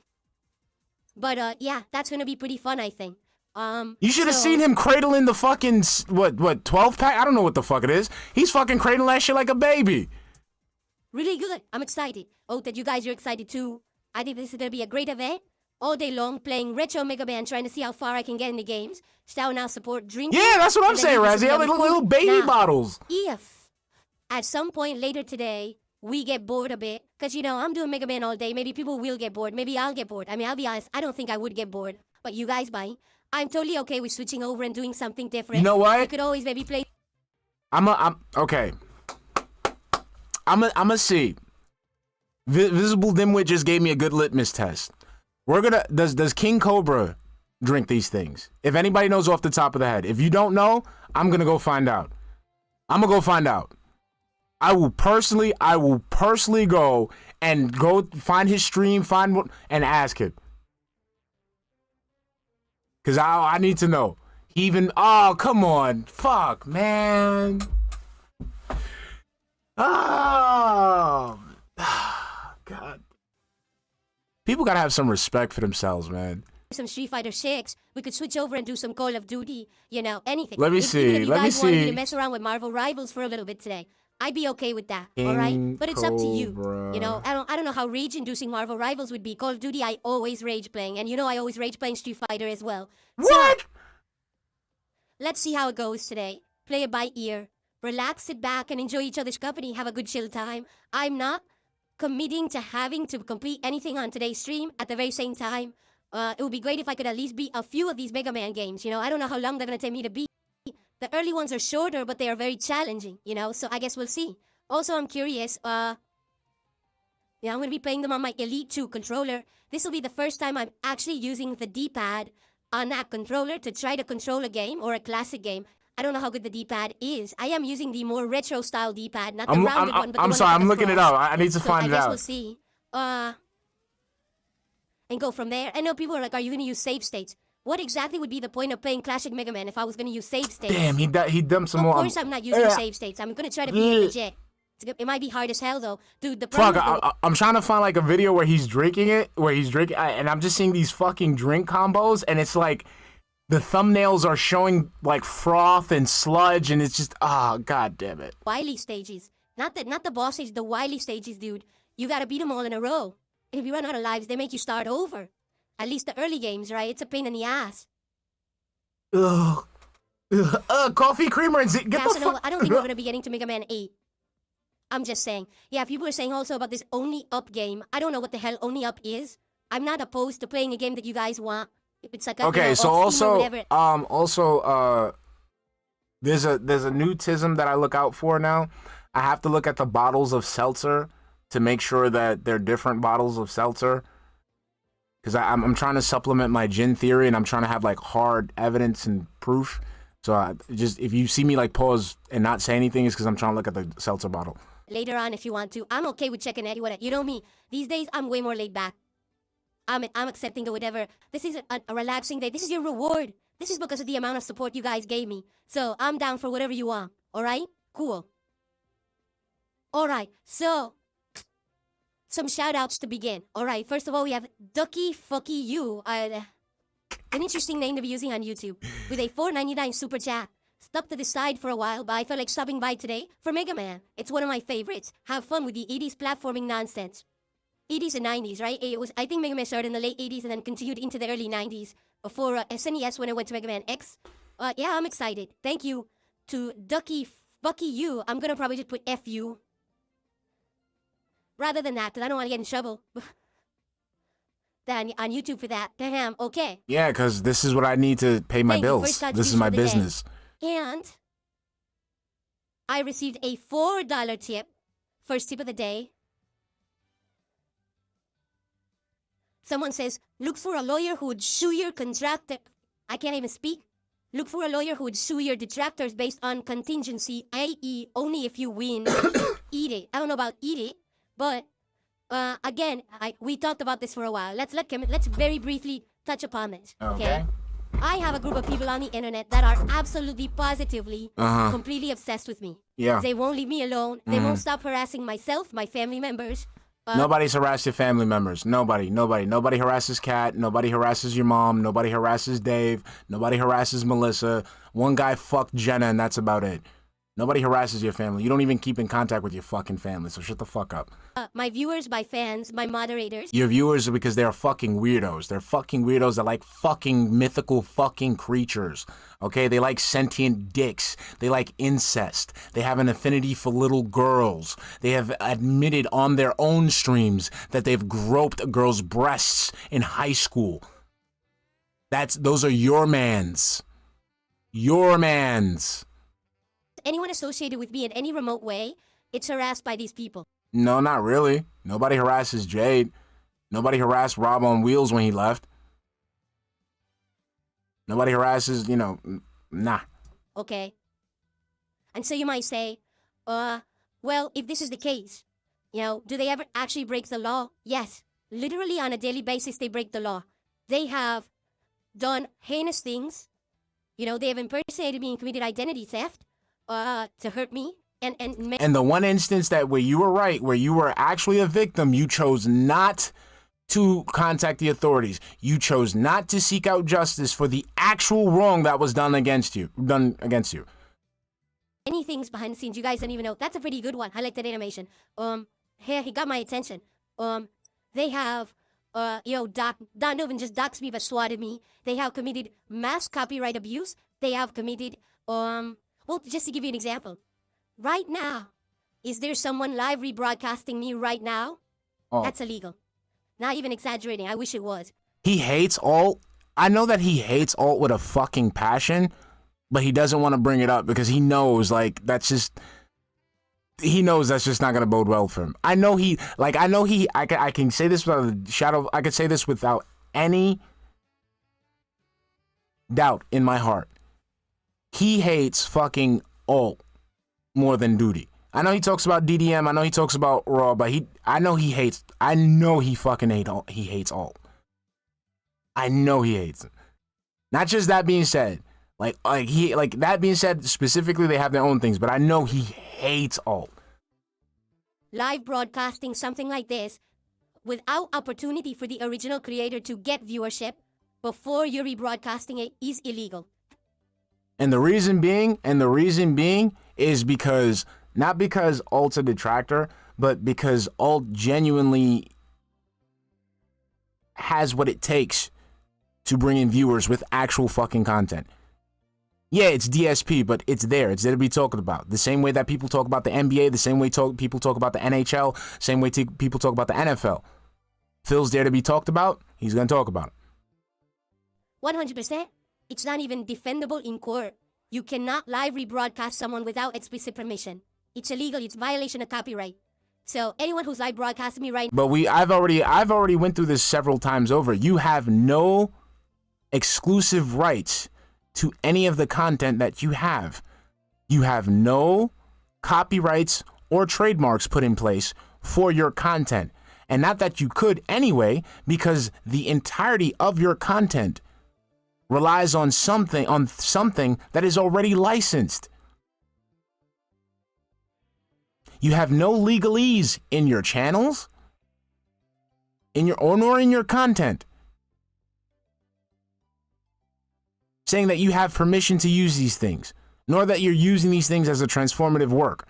But yeah, that's gonna be pretty fun, I think. You should have seen him cradling the fucking 12 pack. I don't know what the fuck it is. He's fucking cradling that shit like a baby. Really good. I'm excited. Oh, that you guys are excited too. I think this is gonna be a great event. All day long, playing retro Mega Man, trying to see how far I can get in the games. Style now support drinking. Yeah, that's what I'm and then saying, maybe some Razzie. Like yummy little food. baby Now, bottles. If at some point later today we get bored a bit. Because, you know, I'm doing Mega Man all day. Maybe people will get bored. Maybe I'll get bored. I mean, I'll be honest, I don't think I would get bored. But you guys might. I'm totally okay with switching over and doing something different. You know what? You could always maybe play. I'm okay. I'm a see. Visible Dimwit just gave me a good litmus test. Does King Cobra drink these things? If anybody knows off the top of the head. If you don't know, I'm gonna go find out. I'm gonna go find out. I will personally go and go find his stream, and ask him. Cause I need to know. Oh, come on. Fuck, man. Oh, God. People gotta have some respect for themselves, man. Some Street Fighter 6, we could switch over and do some Call of Duty, you know, anything. Let me Even see. if you Let me guys wanted me see. to mess around with Marvel Rivals for a little bit today, I'd be okay with that. King all right, but it's up to you. Cobra. You know, I don't know how rage-inducing Marvel Rivals would be. Call of Duty, I always rage playing, and you know I always rage playing Street Fighter as well. What? So, let's see how it goes today. Play it by ear. Relax, sit back, and enjoy each other's company. Have a good chill time. I'm not committing to having to complete anything on today's stream at the very same time. It would be great if I could at least beat a few of these Mega Man games. You know, I don't know how long they're going to take me to beat. The early ones are shorter, but they are very challenging, you know, so I guess we'll see. Also, I'm curious, I'm going to be playing them on my Elite 2 controller. This will be the first time I'm actually using the D-pad on that controller to try to control a game or a classic game. I don't know how good the D-pad is. I am using the more retro-style D-pad, not the rounded one, but the I'm one sorry, with the I'm looking it cross. up. I need to find it I guess out. we'll see. And go from there. I know people are like, are you going to use save states? What exactly would be the point of playing Classic Mega Man if I was going to use save states? Damn, he dumped some more. Of course I'm not using save states. I'm going to try to be legit. It might be hard as hell, though. Dude, the problem... Fuck, I'm trying to find, like, a video where he's drinking it, and I'm just seeing these fucking drink combos, and it's like, the thumbnails are showing, like, froth and sludge, and it's just, god damn it. Wily stages. Not the boss stage, the Wily stages, dude. You gotta beat them all in a row. If you run out of lives, they make you start over. At least the early games, right? It's a pain in the ass. Ugh. Coffee creamer and get the Casanova, fuck... I don't think we're gonna be getting to Mega Man 8. I'm just saying. Yeah, people are saying also about this Only Up game. I don't know what the hell Only Up is. I'm not opposed to playing a game that you guys want. If it's like a, Okay, you know, so off Steam or also, whatever. there's a new tism that I look out for now. I have to look at the bottles of seltzer to make sure that they're different bottles of seltzer. Because I'm trying to supplement my gin theory, and I'm trying to have, like, hard evidence and proof. So if you see me, like, pause and not say anything, it's because I'm trying to look at the seltzer bottle. Later on, if you want to. I'm okay with checking anyone. You know me. These days, I'm way more laid back. I'm accepting of whatever. This is a relaxing day. This is your reward. This is because of the amount of support you guys gave me. So I'm down for whatever you want. All right? Cool. All right. So, some shout-outs to begin. All right. First of all, we have Ducky Fucky You. An interesting name to be using on YouTube. With a $4.99 super chat. Stuck to the side for a while, but I felt like stopping by today for Mega Man. It's one of my favorites. Have fun with the 80s platforming nonsense. 80s and 90s, right? I think Mega Man started in the late 80s and then continued into the early 90s before SNES when it went to Mega Man X. Yeah, I'm excited. Thank you to Ducky Fucky You. I'm gonna probably just put FU. Rather than that, because I don't want to get in trouble. On YouTube for that. Damn, okay. Yeah, because this is what I need to pay my bills. This is my business. And I received a $4 tip. First tip of the day. Someone says, look for a lawyer who would sue your contractor. I can't even speak. Look for a lawyer who would sue your detractors based on contingency, i.e. only if you win. Eat it. I don't know about eat it, but again, we talked about this for a while. Let's very briefly touch upon this. Okay? I have a group of people on the internet that are absolutely positively completely obsessed with me. Yeah. They won't leave me alone. They won't stop harassing myself, my family members. Nobody's harassed your family members. Nobody harasses Kat. Nobody harasses your mom. Nobody harasses Dave. Nobody harasses Melissa. One guy fucked Jenna, and that's about it. Nobody harasses your family. You don't even keep in contact with your fucking family, so shut the fuck up. My viewers, my fans, my moderators. Your viewers are because they're fucking weirdos. They're fucking weirdos that like fucking mythical fucking creatures. Okay? They like sentient dicks. They like incest. They have an affinity for little girls. They have admitted on their own streams that they've groped a girl's breasts in high school. Those are your mans. Your mans. Anyone associated with me in any remote way, it's harassed by these people. No, not really. Nobody harasses Jade. Nobody harassed Rob on Wheels when he left. Nobody harasses, nah. Okay. And so you might say, well, if this is the case, do they ever actually break the law? Yes. Literally on a daily basis, they break the law. They have done heinous things. They have impersonated me and committed identity theft. To hurt me and the one instance where you were right, where you were actually a victim, you chose not to contact the authorities. You chose not to seek out justice for the actual wrong that was done against you. Many things behind the scenes you guys don't even know. That's a pretty good one. I like that animation. He got my attention. They have not even just doxed me but swatted me. They have committed mass copyright abuse. They have committed well, just to give you an example, right now, is there someone live rebroadcasting me right now? Oh. That's illegal. Not even exaggerating. I wish it was. He hates alt. I know that he hates alt with a fucking passion, but he doesn't want to bring it up because he knows, he knows that's just not going to bode well for him. I can say this without a shadow. I could say this without any doubt in my heart. He hates fucking alt more than duty. I know he talks about DDM. I know he talks about Raw, but I know he fucking hates alt. He hates alt. I know he hates it. Not just that being said, that being said, specifically they have their own things, but I know he hates alt. Live broadcasting something like this without opportunity for the original creator to get viewership before you're rebroadcasting it is illegal. And the reason being is because, not because alt's a detractor, but because alt genuinely has what it takes to bring in viewers with actual fucking content. Yeah, it's DSP, but it's there. It's there to be talked about. The same way that people talk about the NBA, the same way people talk about the NHL, same way people talk about the NFL. Phil's there to be talked about. He's going to talk about it. 100%. It's not even defendable in court. You cannot live rebroadcast someone without explicit permission. It's illegal. It's violation of copyright. So anyone who's live broadcasting me right now. But I've already went through this several times over. You have no exclusive rights to any of the content that you have. You have no copyrights or trademarks put in place for your content. And not that you could anyway, because the entirety of your content relies on something that is already licensed. You have no legalese in your channels, nor in your content, saying that you have permission to use these things, nor that you're using these things as a transformative work.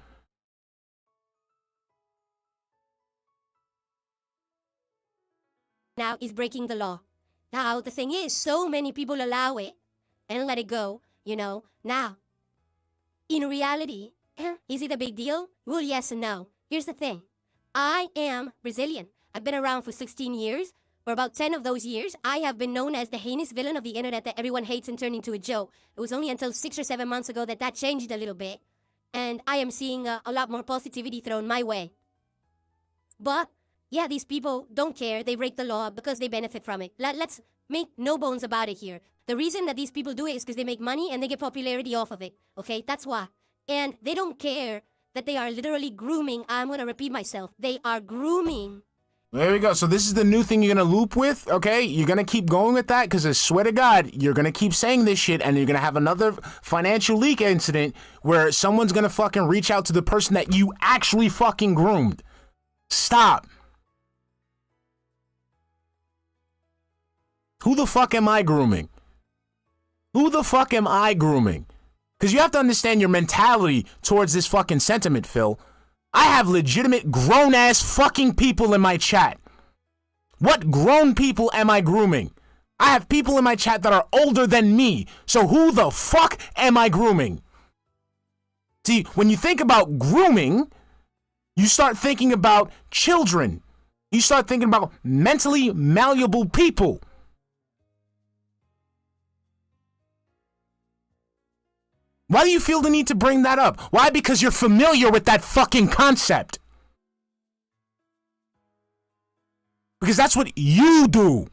Now is breaking the law. Now, the thing is, so many people allow it and let it go, Now, in reality, is it a big deal? Well, yes and no. Here's the thing. I am Brazilian. I've been around for 16 years. For about 10 of those years, I have been known as the heinous villain of the internet that everyone hates and turned into a joke. It was only until 6 or 7 months ago that changed a little bit. And I am seeing a lot more positivity thrown my way. But yeah, these people don't care. They break the law because they benefit from it. Let's make no bones about it here. The reason that these people do it is because they make money and they get popularity off of it. Okay, that's why. And they don't care that they are literally grooming. I'm going to repeat myself. They are grooming. There we go. So this is the new thing you're going to loop with, okay? You're going to keep going with that because I swear to God, you're going to keep saying this shit and you're going to have another financial leak incident where someone's going to fucking reach out to the person that you actually fucking groomed. Stop. Who the fuck am I grooming? Who the fuck am I grooming? Because you have to understand your mentality towards this fucking sentiment, Phil. I have legitimate grown-ass fucking people in my chat. What grown people am I grooming? I have people in my chat that are older than me. So who the fuck am I grooming? See, when you think about grooming, you start thinking about children. You start thinking about mentally malleable people. Why do you feel the need to bring that up? Why? Because you're familiar with that fucking concept. Because that's what you do.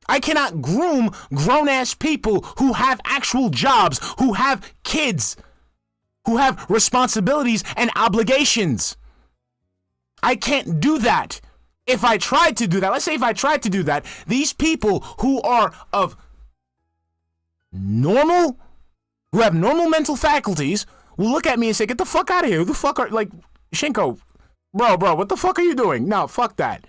I cannot groom grown-ass people who have actual jobs, who have kids, who have responsibilities and obligations. I can't do that. If I tried to do that, let's say if I tried to do that, these people who are of normal, who have normal mental faculties, will look at me and say, get the fuck out of here. Who the fuck are, like, Shinko, bro, what the fuck are you doing? No, fuck that.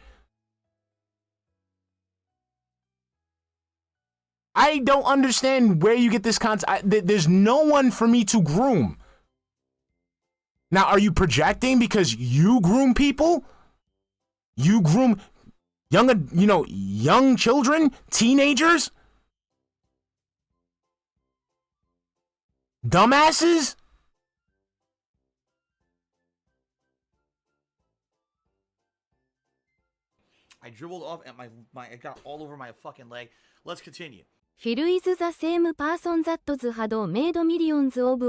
I don't understand where you get this concept. There's no one for me to groom. Now, are you projecting because you groom people? You groom young children, teenagers, dumbasses? I dribbled off and it got all over my fucking leg. Let's continue. Phil is the same person that had made millions of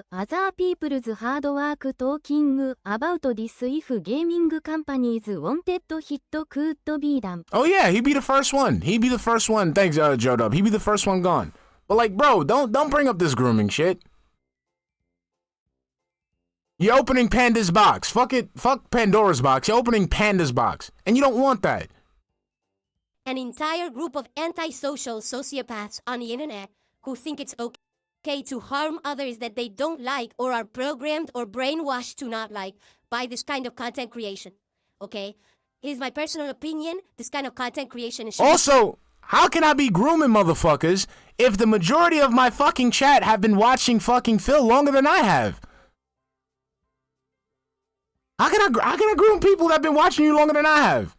other people's hard work talking about this if gaming companies wanted hit could be done. Oh yeah, he'd be the first one. He'd be the first one. Thanks, Joe Dub. He'd be the first one gone. But like, bro, don't bring up this grooming shit. You're opening Panda's box. Fuck it. Fuck Pandora's box. You're opening Panda's box. And you don't want that. An entire group of antisocial sociopaths on the internet who think it's okay to harm others that they don't like or are programmed or brainwashed to not like by this kind of content creation. Okay? It is my personal opinion, this kind of content creation is... Also, how can I be grooming motherfuckers if the majority of my fucking chat have been watching fucking Phil longer than I have? How can I groom people that have been watching you longer than I have?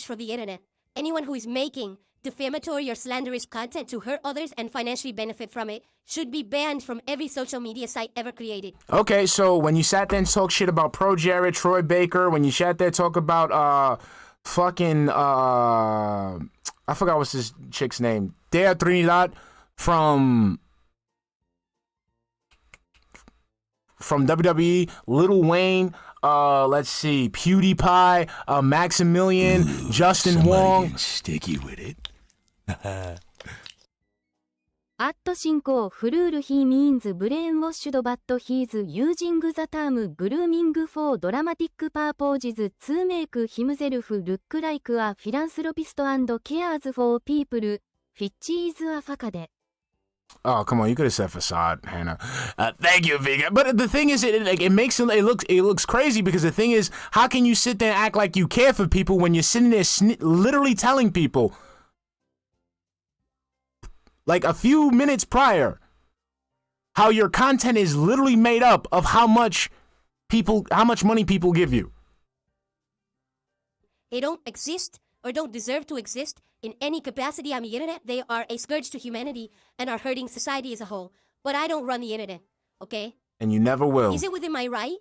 For the internet. Anyone who is making defamatory or slanderous content to hurt others and financially benefit from it should be banned from every social media site ever created. Okay, so when you sat there and talk shit about Pro Jared, Troy Baker, when you sat there talk about fucking I forgot what's this chick's name, Dea Trinidad from WWE, Lil Wayne, let's see, PewDiePie, Maximilian, Justin Wong. Sticky with it. At Shinko Fleur he means brainwashed but he's using the term grooming for dramatic purposes to make himself look like a philanthropist and cares for people, which is a facade. Oh, come on, you could have said facade, Hannah. Thank you, Vega. But the thing is, it makes it looks crazy because the thing is, how can you sit there and act like you care for people when you're sitting there literally telling people, like a few minutes prior, how your content is literally made up of how much money people give you. They don't exist or don't deserve to exist in any capacity on the internet. They are a scourge to humanity and are hurting society as a whole. But I don't run the internet, okay? And you never will. Is it within my right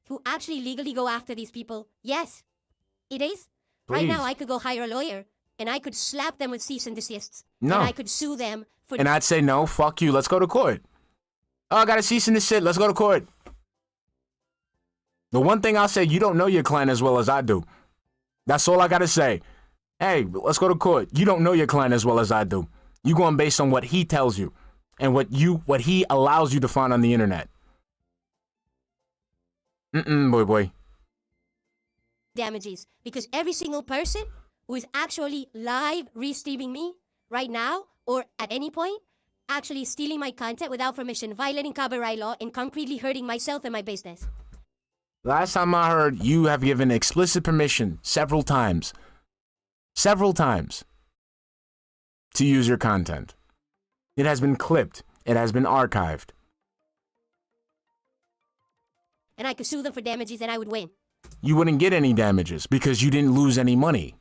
to actually legally go after these people? Yes, it is. Please. Right now, I could go hire a lawyer and I could slap them with cease and desists. No. And I could sue them for... And I'd say, no, fuck you, let's go to court. Oh, I got a cease and desist, let's go to court. The one thing I'll say, you don't know your client as well as I do. That's all I gotta say. Hey, let's go to court. You don't know your client as well as I do. You going based on what he tells you and what he allows you to find on the internet. Boy. Damages. Because every single person who is actually live re-streaming me right now or at any point, actually stealing my content without permission, violating copyright law, and concretely hurting myself and my business. Last time I heard, you have given explicit permission several times to use your content. It has been clipped. It has been archived. And I could sue them for damages and I would win. You wouldn't get any damages because you didn't lose any money.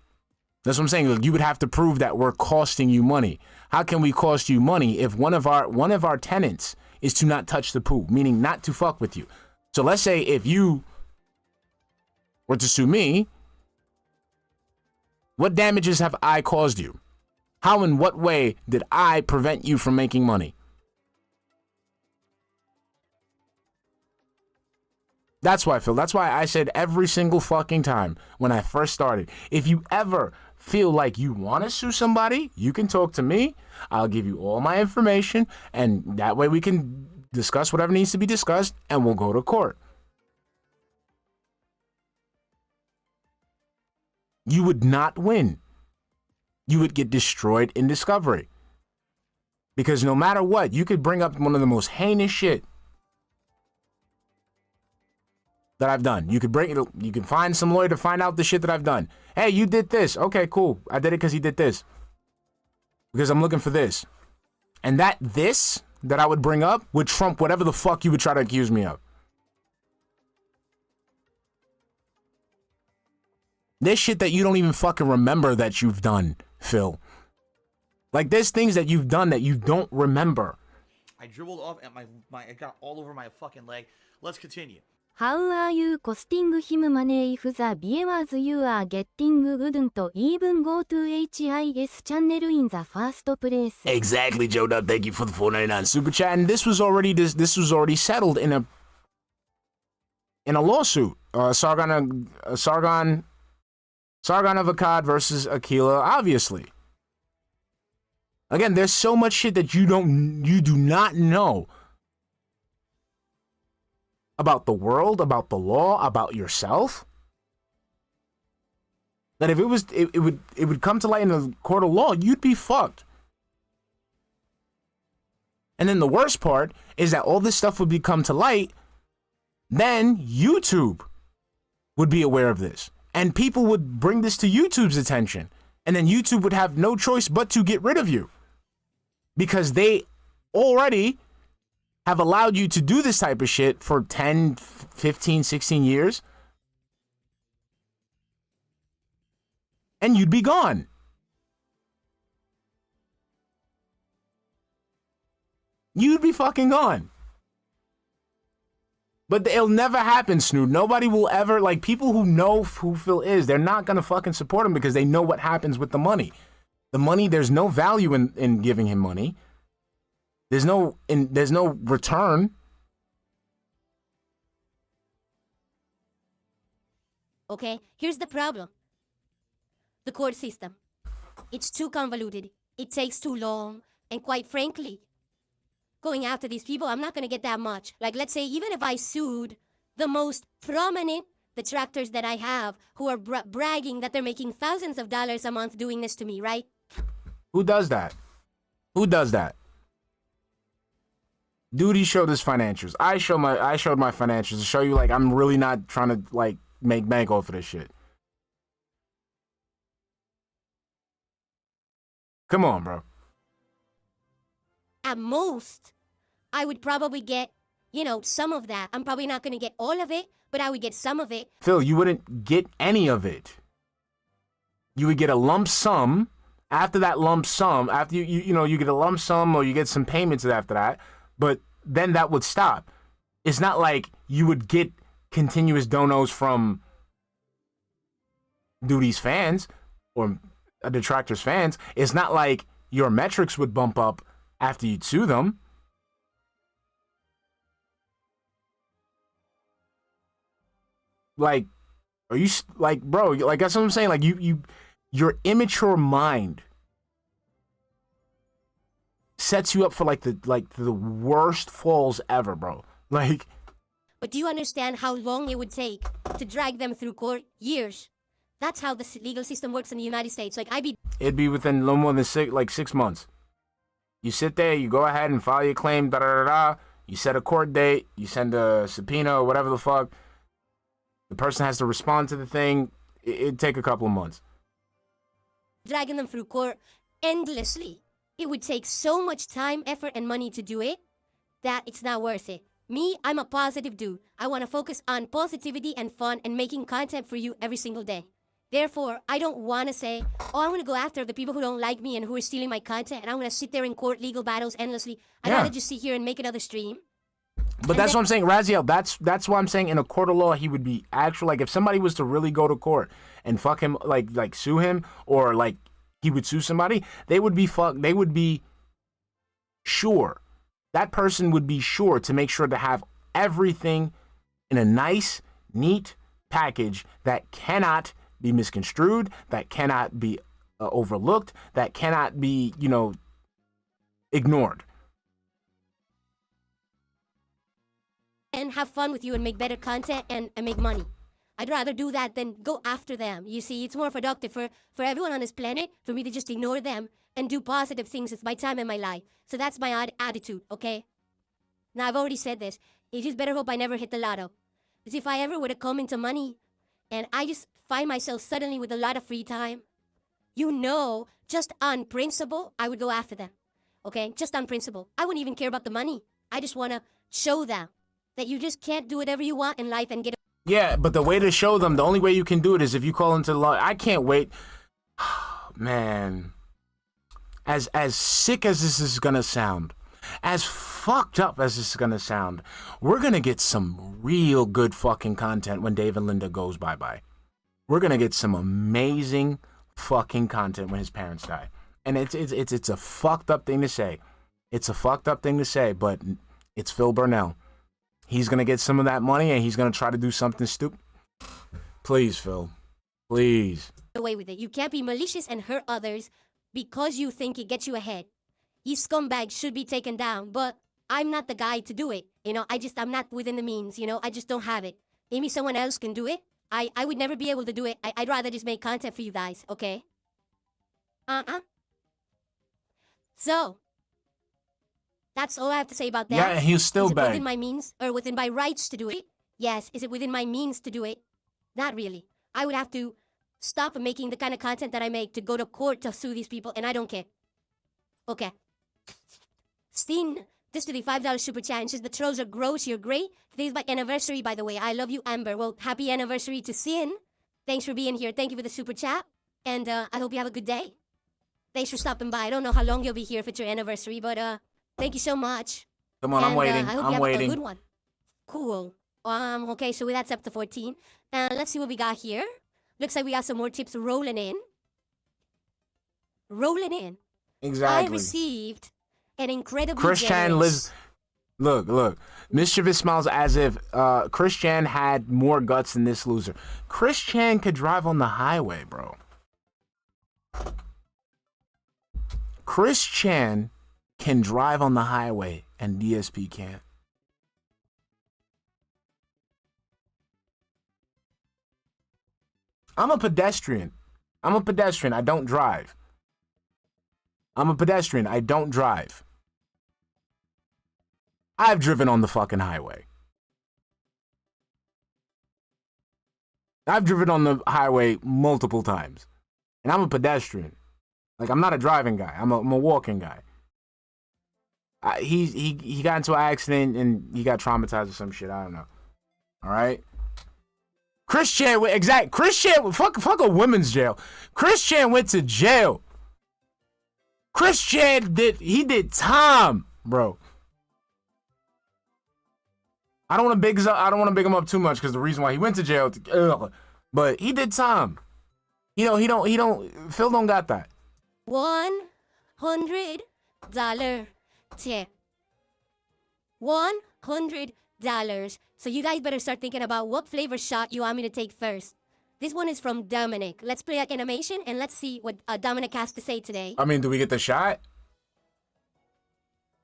That's what I'm saying. You would have to prove that we're costing you money. How can we cost you money if one of our tenants is to not touch the poo, meaning not to fuck with you? So let's say if you were to sue me, what damages have I caused you? How in what way did I prevent you from making money? That's why, Phil. That's why I said every single fucking time when I first started, if you ever feel like you want to sue somebody, you can talk to me. I'll give you all my information, and that way we can discuss whatever needs to be discussed, and we'll go to court. You would not win. You would get destroyed in discovery. Because no matter what, you could bring up one of the most heinous shit that I've done. You can find some lawyer to find out the shit that I've done. Hey, you did this. Okay, cool. I did it because he did this. Because I'm looking for this. And this that I would bring up would trump whatever the fuck you would try to accuse me of. There's shit that you don't even fucking remember that you've done, Phil. Like, there's things that you've done that you don't remember. I dribbled off and it got all over my fucking leg. Let's continue. How are you costing him money if the viewers you are getting wouldn't even go to HIS channel in the first place? Exactly, Joe Dub. Thank you for the $4.99 super chat. And this was already settled in a lawsuit. Sargon of Akkad versus Aquila, obviously. Again, there's so much shit that you do not know about the world, about the law, about yourself. That if it would come to light in a court of law, you'd be fucked. And then the worst part is that all this stuff would come to light, then YouTube would be aware of this. And people would bring this to YouTube's attention. And then YouTube would have no choice but to get rid of you. Because they already have allowed you to do this type of shit for 10, 15, 16 years. And you'd be gone. You'd be fucking gone. But it'll never happen, Snood. Nobody will ever, like, people who know who Phil is, they're not going to fucking support him because they know what happens with the money. The money, there's no value in giving him money. There's no return. Okay, here's the problem. The court system. It's too convoluted. It takes too long. And quite frankly, going after these people, I'm not going to get that much. Like, let's say, even if I sued the most prominent detractors that I have who are bragging that they're making thousands of dollars a month doing this to me, right? Who does that? Who does that? Duty showed his financials. I showed my financials to show you, like, I'm really not trying to, like, make bank off of this shit. Come on, bro. At most, I would probably get, some of that. I'm probably not going to get all of it, but I would get some of it. Phil, you wouldn't get any of it. You would get a lump sum. After that lump sum, after you get a lump sum or you get some payments after that, but then that would stop. It's not like you would get continuous donos from Duty's fans or a detractor's fans. It's not like your metrics would bump up after you'd sue them. Like, are you like, bro? Like, that's what I'm saying. Like, your immature mind sets you up for the worst falls ever, bro. Like. But do you understand how long it would take to drag them through court? Years. That's how the legal system works in the United States. Like, it'd be within no more than 6 months. You sit there, you go ahead and file your claim, da da da da. You set a court date, you send a subpoena or whatever the fuck. The person has to respond to the thing. It'd take a couple of months. Dragging them through court endlessly. It would take so much time, effort, and money to do it that it's not worth it. Me, I'm a positive dude. I want to focus on positivity and fun and making content for you every single day. Therefore, I don't want to say, oh, I'm going to go after the people who don't like me and who are stealing my content, and I'm going to sit there in court legal battles endlessly. I'd rather just sit here and make another stream. But that's what I'm saying, Raziel. That's why I'm saying in a court of law, he would be actual. Like, if somebody was to really go to court and fuck him, like sue him, or like he would sue somebody, they would be They would be sure. That person would be sure to make sure to have everything in a nice, neat package that cannot be misconstrued, that cannot be overlooked, that cannot be, ignored. And have fun with you and make better content and make money. I'd rather do that than go after them. You see, it's more productive for everyone on this planet for me to just ignore them and do positive things with my time and my life. So that's my attitude, okay? Now, I've already said this. You just better hope I never hit the lotto. Because if I ever were to come into money and I just find myself suddenly with a lot of free time, just on principle, I would go after them, okay? Just on principle. I wouldn't even care about the money. I just want to show them that you just can't do whatever you want in life and get. Yeah, but the way to show them, the only way you can do it is if you call into the law. I can't wait. Man. As sick as this is going to sound, as fucked up as this is going to sound, we're going to get some real good fucking content when Dave and Linda goes bye-bye. We're going to get some amazing fucking content when his parents die. And it's a fucked up thing to say. It's a fucked up thing to say, but it's Phil Burnell. He's going to get some of that money and he's going to try to do something stupid. Please, Phil. Please. Away with it. You can't be malicious and hurt others because you think it gets you ahead. You scumbags should be taken down, but I'm not the guy to do it. I'm not within the means, I just don't have it. Maybe someone else can do it. I would never be able to do it. I'd rather just make content for you guys, okay? So, that's all I have to say about that. Yeah, he's still bad. Within my means or within my rights to do it? Yes. Is it within my means to do it? Not really. I would have to stop making the kind of content that I make to go to court to sue these people, and I don't care. Okay. Steen, this to the $5 super chat and says the trolls are gross, you're great. Today's my anniversary, by the way. I love you, Amber. Well, happy anniversary to Sin. Thanks for being here. Thank you for the super chat. And I hope you have a good day. Thanks for stopping by. I don't know how long you'll be here if it's your anniversary, but thank you so much. Come on, I'm waiting. I hope I'm you have waiting. a good one. Cool. Okay, so that's up to 14. Let's see what we got here. Looks like we got some more tips rolling in. Exactly. I received an incredibly Chris Chan lives. Look. Mischievous smiles as if Chris Chan had more guts than this loser. Chris Chan could drive on the highway, bro. Chris Chan can drive on the highway and DSP can't. I'm a pedestrian. I don't drive. I'm a pedestrian. I don't drive. I've driven on the fucking highway. I've driven on the highway multiple times. And I'm a pedestrian. Like, I'm not a driving guy. I'm a walking guy. He got into an accident and he got traumatized or some shit. I don't know. All right? Chris Chan, fuck a women's jail. Chris Chan went to jail. Chris Chan did time, bro. I don't want to big him up too much because the reason why he went to jail, but he did time. Phil don't got that. $100 tip. $100. So you guys better start thinking about what flavor shot you want me to take first. This one is from Dominic. Let's play like animation and let's see what Dominic has to say today. I mean, do we get the shot?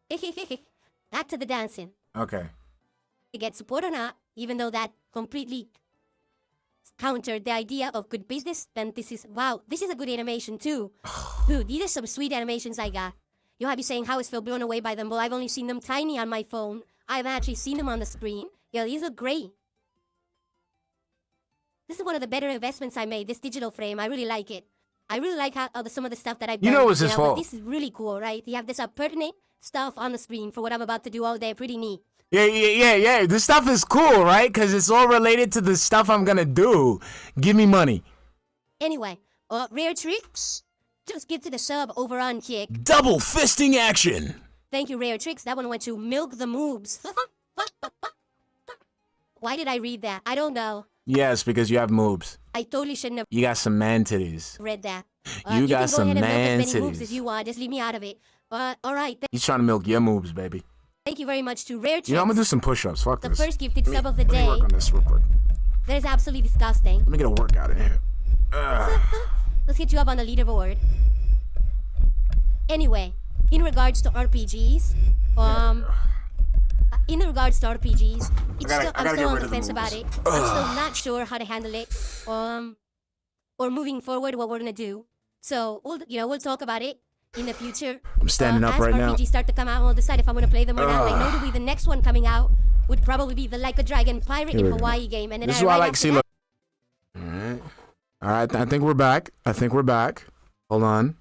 Back to the dancing. Okay. You get support or not, even though that completely countered the idea of good business, then this is a good animation too. Dude, these are some sweet animations I got. You'll have you saying, how is Phil blown away by them? Well, I've only seen them tiny on my phone. I've actually seen them on the screen. Yeah, these are great. This is one of the better investments I made, this digital frame. I really like it. I really like how some of the stuff that I've done. You know it's his fault. But this is really cool, right? You have this pertinent stuff on the screen for what I'm about to do all day. Pretty neat. Yeah. This stuff is cool, right? Because it's all related to the stuff I'm going to do. Give me money. Anyway, rare tricks. Just get to the sub over on Kick. Double fisting action. Thank you, Rare Tricks. That one went to Milk the Moobs. Why did I read that? I don't know. Yes, because you have moobs. I totally shouldn't have You got some man titties. read that. You got some can go ahead man and milk as many moobs titties. as you want. Just leave me out of it. But all right. He's trying to milk your moobs, baby. Thank you very much to Rare Tricks. You know, I'm going to do some push-ups. Fuck the this. first gifted sub of the Let me day. work on this real quick. That is absolutely disgusting. Let me get a workout in here. Let's get you up on the leaderboard. Anyway, in regards to RPGs, I'm still on the fence about it. I'm still not sure how to handle it. Or moving forward, what we're gonna do. So we'll talk about it in the future. I'm standing up right now. As RPGs start to come out, we'll decide if I'm gonna play them or not. Like notably, the next one coming out would probably be the Like a Dragon Pirate in Hawaii game, and then This is why I like CeeLo. All right, I think we're back. Hold on.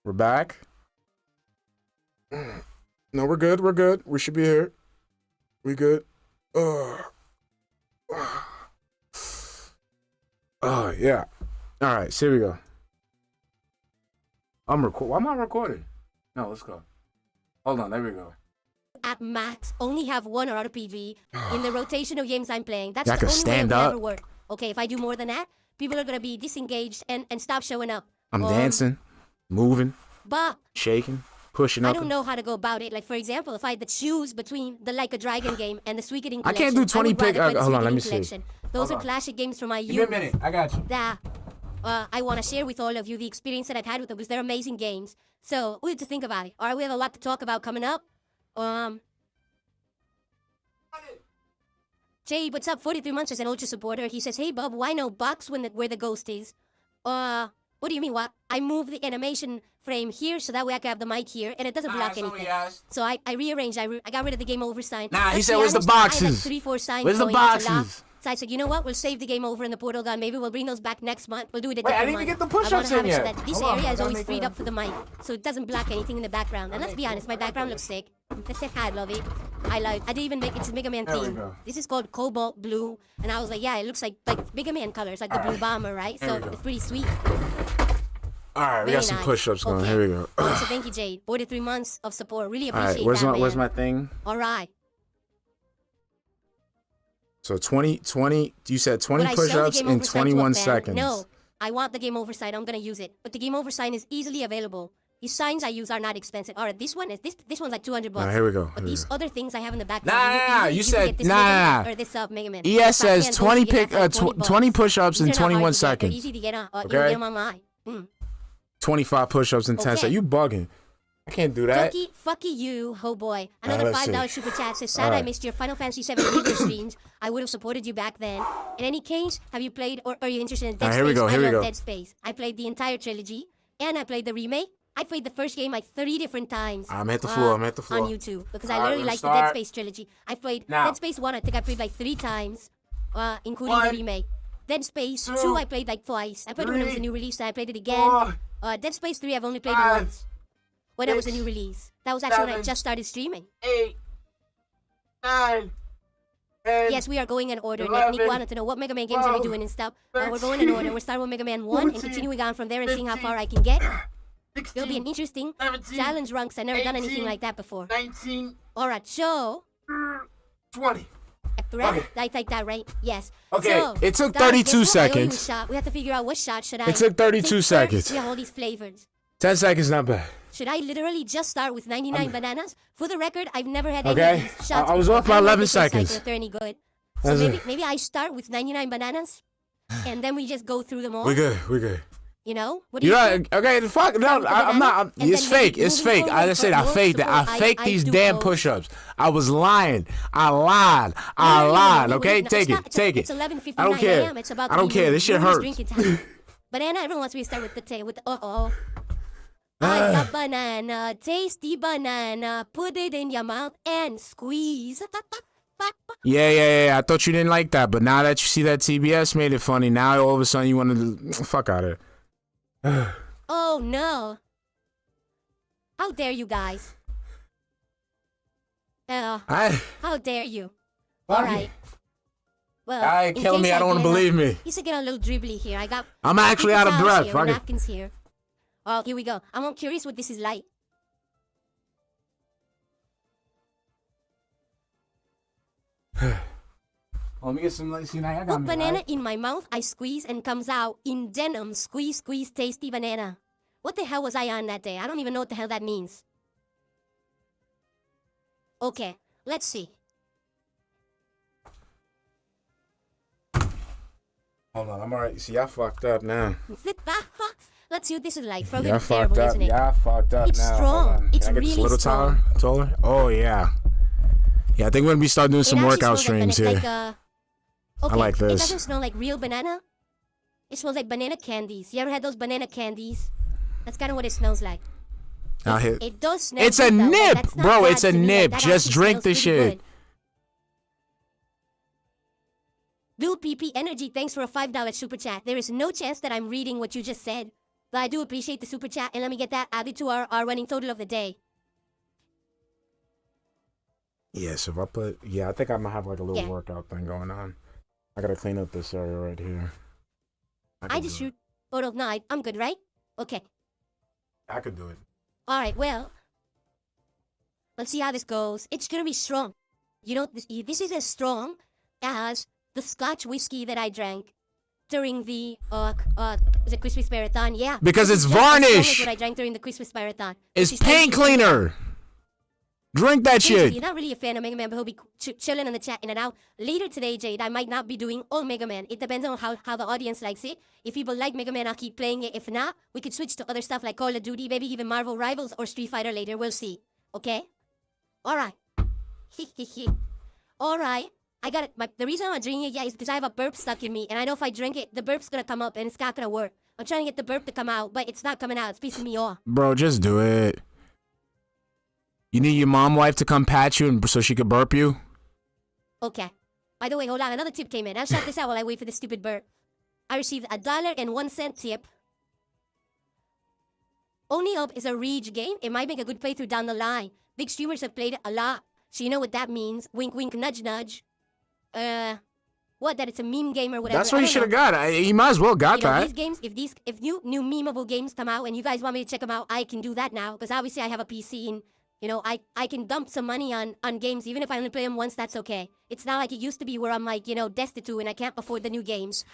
We're back. No, we're good. We should be here. We good. Oh, yeah. All right, so here we go. Why am I recording? No, let's go. Hold on, there we go. At max, only have one RPG in the rotation of games I'm playing. That's I the can only stand way it'll up. ever work. Okay, if I do more than that, people are gonna be disengaged and stop showing up. I'm dancing, moving, But shaking, pushing I up. don't know how to go about it. Like, for example, if I had to choose between the Like a Dragon game and the Suikoden collection, I can't do 20 would rather pick. play the Hold on, let Suikoden me see. collection. Those Hold are on. classic games from my Give me a youth minute. I got you. that I want to share with all of you the experience that I've had with them because they're amazing games. So we have to think about it. All right, we have a lot to talk about coming up. Jay, what's up? 43 months as an Ultra supporter. He says, "Hey, Bub, why no box where the ghost is?" What do you mean? What? I moved the animation frame here so that way I can have the mic here and it doesn't block anything. So I rearranged. I got rid of the game over sign. Nah, he Let's said, be "Where's the honest, I had boxes? like 3-4 signs Where's the going, it's a lot. boxes?" So I said, you know what? We'll save the game over in the portal gun. Maybe we'll bring those back next month. We'll do it a Wait, I different didn't even month. get the push-ups I wanna in have it yet. so that this Hold on, area I is gotta always make freed that. up for the mic, so it doesn't block anything in the background. And let's be honest, my background looks sick. I love it. I didn't even make it's a Mega Man There we theme. go. This is called Cobalt Blue, and I was like, yeah, it looks like Mega Man colors, like the Blue Bomber, right? There So we go. it's pretty sweet. All right, we Very got some nice. push-ups going. Okay. Here we go. So thank you, Jade. 43 months of support. Really All appreciate right, that, man. where's my thing? All right. So 20. You said 20 Would I sell the push-ups game in over sign to a 21 fan? seconds. No, I want the game over sign. I'm gonna use it, but the game over sign is easily available. These signs I use are not expensive. All right, this one's like $200. All right, here we go. But Here we these go. other things I have in the back. Nah, you said- get this nah, Mega Man nah. Or this Mega Man. ES If I says can, 20 those you get pick, for like 20 $20. push-ups in These are not 21 hard to get. They're seconds. easy to get on. Okay. You'll get them on my. 25 push-ups in 10 Okay. seconds. You bugging. I can't do that. Fucky you, oh boy. Another let's see. $5 super chat says, sad All I right. missed your Final Fantasy 7 review streams. I would have supported you back then. In any case, have you played or are you interested in Dead All right, Space? here we go, here I we love go. Dead Space. I played the entire trilogy and I played the remake. I played the first game like 3 different times. I'm at the floor, I'm at the floor. On YouTube because I All right, literally let's like the Dead start. Space trilogy. I played Now. Dead Space 1, I think I played like 3 times, including One, the remake. Dead Space 2, two, I played like twice. I played it when it was a three, new release, and I played it again. four, Dead Space 3, I've only played it five, once. When it was a six, new release. That was actually when I seven, just started streaming. 8, 9, 10. Yes, we are going in order. Nick 11, wanted to know what Mega Man games are we 12, doing and stuff. We're going in order. We're starting with Mega Man 1 and 14, continuing on from there and seeing how 15, far I can get. 16, It'll be an interesting 17, challenge run because I've never done anything 18, like that before. 19, Alright, so... 20. Right? Okay. I take that right? Yes. Okay, So, it took guys, 32 guess what? I only seconds. use shot. We have to figure out what shot should I It took 32 take first? seconds. We have all these flavors. 10 seconds, not bad. Should I literally just start with 99 bananas? For the record, I've never had Okay. any of these shots. I was before. off by don't know 11 if they taste like seconds. if they're any good. So That's maybe I start with 99 bananas, and then we just go through them all. We good. You know? What do You you know, think? okay, the fuck, no, Start with the I'm not, banana, and it's then maybe fake, it's moving fake. forward I said for I more faked it. support, I faked I these do damn both. push-ups. I was lying. I lied, No, okay? no, Take it's it. It's 11:59 I don't care. a.m. It's about I don't care. This shit hurts. Banana, everyone wants me to start with the I got banana, tasty banana, put it in your mouth and squeeze. Yeah. I thought you didn't like that, but now that you see that TBS made it funny, now all of a sudden you want to fuck out of it. Oh no! How dare you guys? How dare you? All right. Well, Alright, killing me. I don't want to believe me. You should get a little dribbly here. I'm actually out of breath. Here, napkins here. Oh, here we go. I'm curious what this is like. Let me get some. Let's see. Now I got Put me, banana right? in my mouth. I squeeze and comes out in denim. Squeeze, tasty banana. What the hell was I on that day? I don't even know what the hell that means. Okay, let's see. Hold on, I'm alright. See, I fucked up now. Let's see what this is like. Yeah, I fucked up. Yeah, I fucked up it's now. Strong. It's Can I get really this little strong. taller? Oh yeah. Yeah, I think when we start doing some workout streams here. Okay, I like this. It doesn't smell like real banana. It smells like banana candies. You ever had those banana candies? That's kind of what it smells like. It does smell. It's a good, nip, though, bro. It's a nip. That Just actually drink the smells shit. good. Bill PP Energy, thanks for a $5 super chat. There is no chance that I'm reading what you just said, but I do appreciate the super chat, and let me get that added to our running total of the day. Yeah, so if I put, I think I'm gonna have like a little workout thing going on. I gotta clean up this area right here. I just shoot photo of night. I'm good, right? Okay. I could do it. All right, well, let's see how this goes. It's gonna be strong. You know, this is as strong as the Scotch whiskey that I drank during the was it Christmas marathon? Yeah. Because it's As strong varnish. as what I drank during the Christmas marathon. It's paint cleaner. Drink that Jade, shit. you're not really a fan of Mega Man, but he'll be chilling in the chat in and out. Later today, Jade, I might not be doing all Mega Man. It depends on how the audience likes it. If people like Mega Man, I'll keep playing it. If not, we could switch to other stuff like Call of Duty, maybe even Marvel Rivals or Street Fighter later. We'll see. Okay? All right. All right. I got it. The reason I'm drinking it is because I have a burp stuck in me, and I know if I drink it, the burp's gonna come up, and it's not gonna work. I'm trying to get the burp to come out, but it's not coming out. It's pissing me off. Bro, just do it. You need your mom wife to come pat you so she could burp you? Okay. By the way, hold on. Another tip came in. I'll shout this out while I wait for the stupid burp. I received $1.01 tip. Only Up is a rage game. It might make a good playthrough down the line. Big streamers have played it a lot, so you know what that means. Wink, wink, nudge, nudge. What? That it's a meme game or whatever. That's what you should have got. He might as well got that. These games, if new memeable games come out and you guys want me to check them out, I can do that now because obviously I have a PC and I can dump some money on games even if I only play them once. That's okay. It's not like it used to be where I'm like destitute and I can't afford the new games.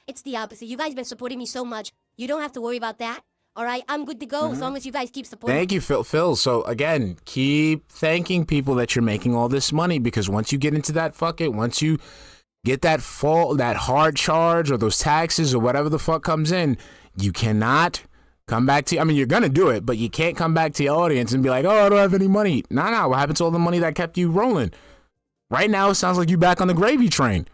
It's the opposite. You guys been supporting me so much. You don't have to worry about that. All right, I'm good to go as long as you guys keep supporting. Thank you, Phil. So again, keep thanking people that you're making all this money because once you get into that once you get that hard charge or those taxes or whatever the fuck comes in, you cannot come back to. I mean, you're gonna do it, but you can't come back to your audience and be like, "Oh, I don't have any money." Nah. What happened to all the money that kept you rolling? Right now, it sounds like you back on the gravy train.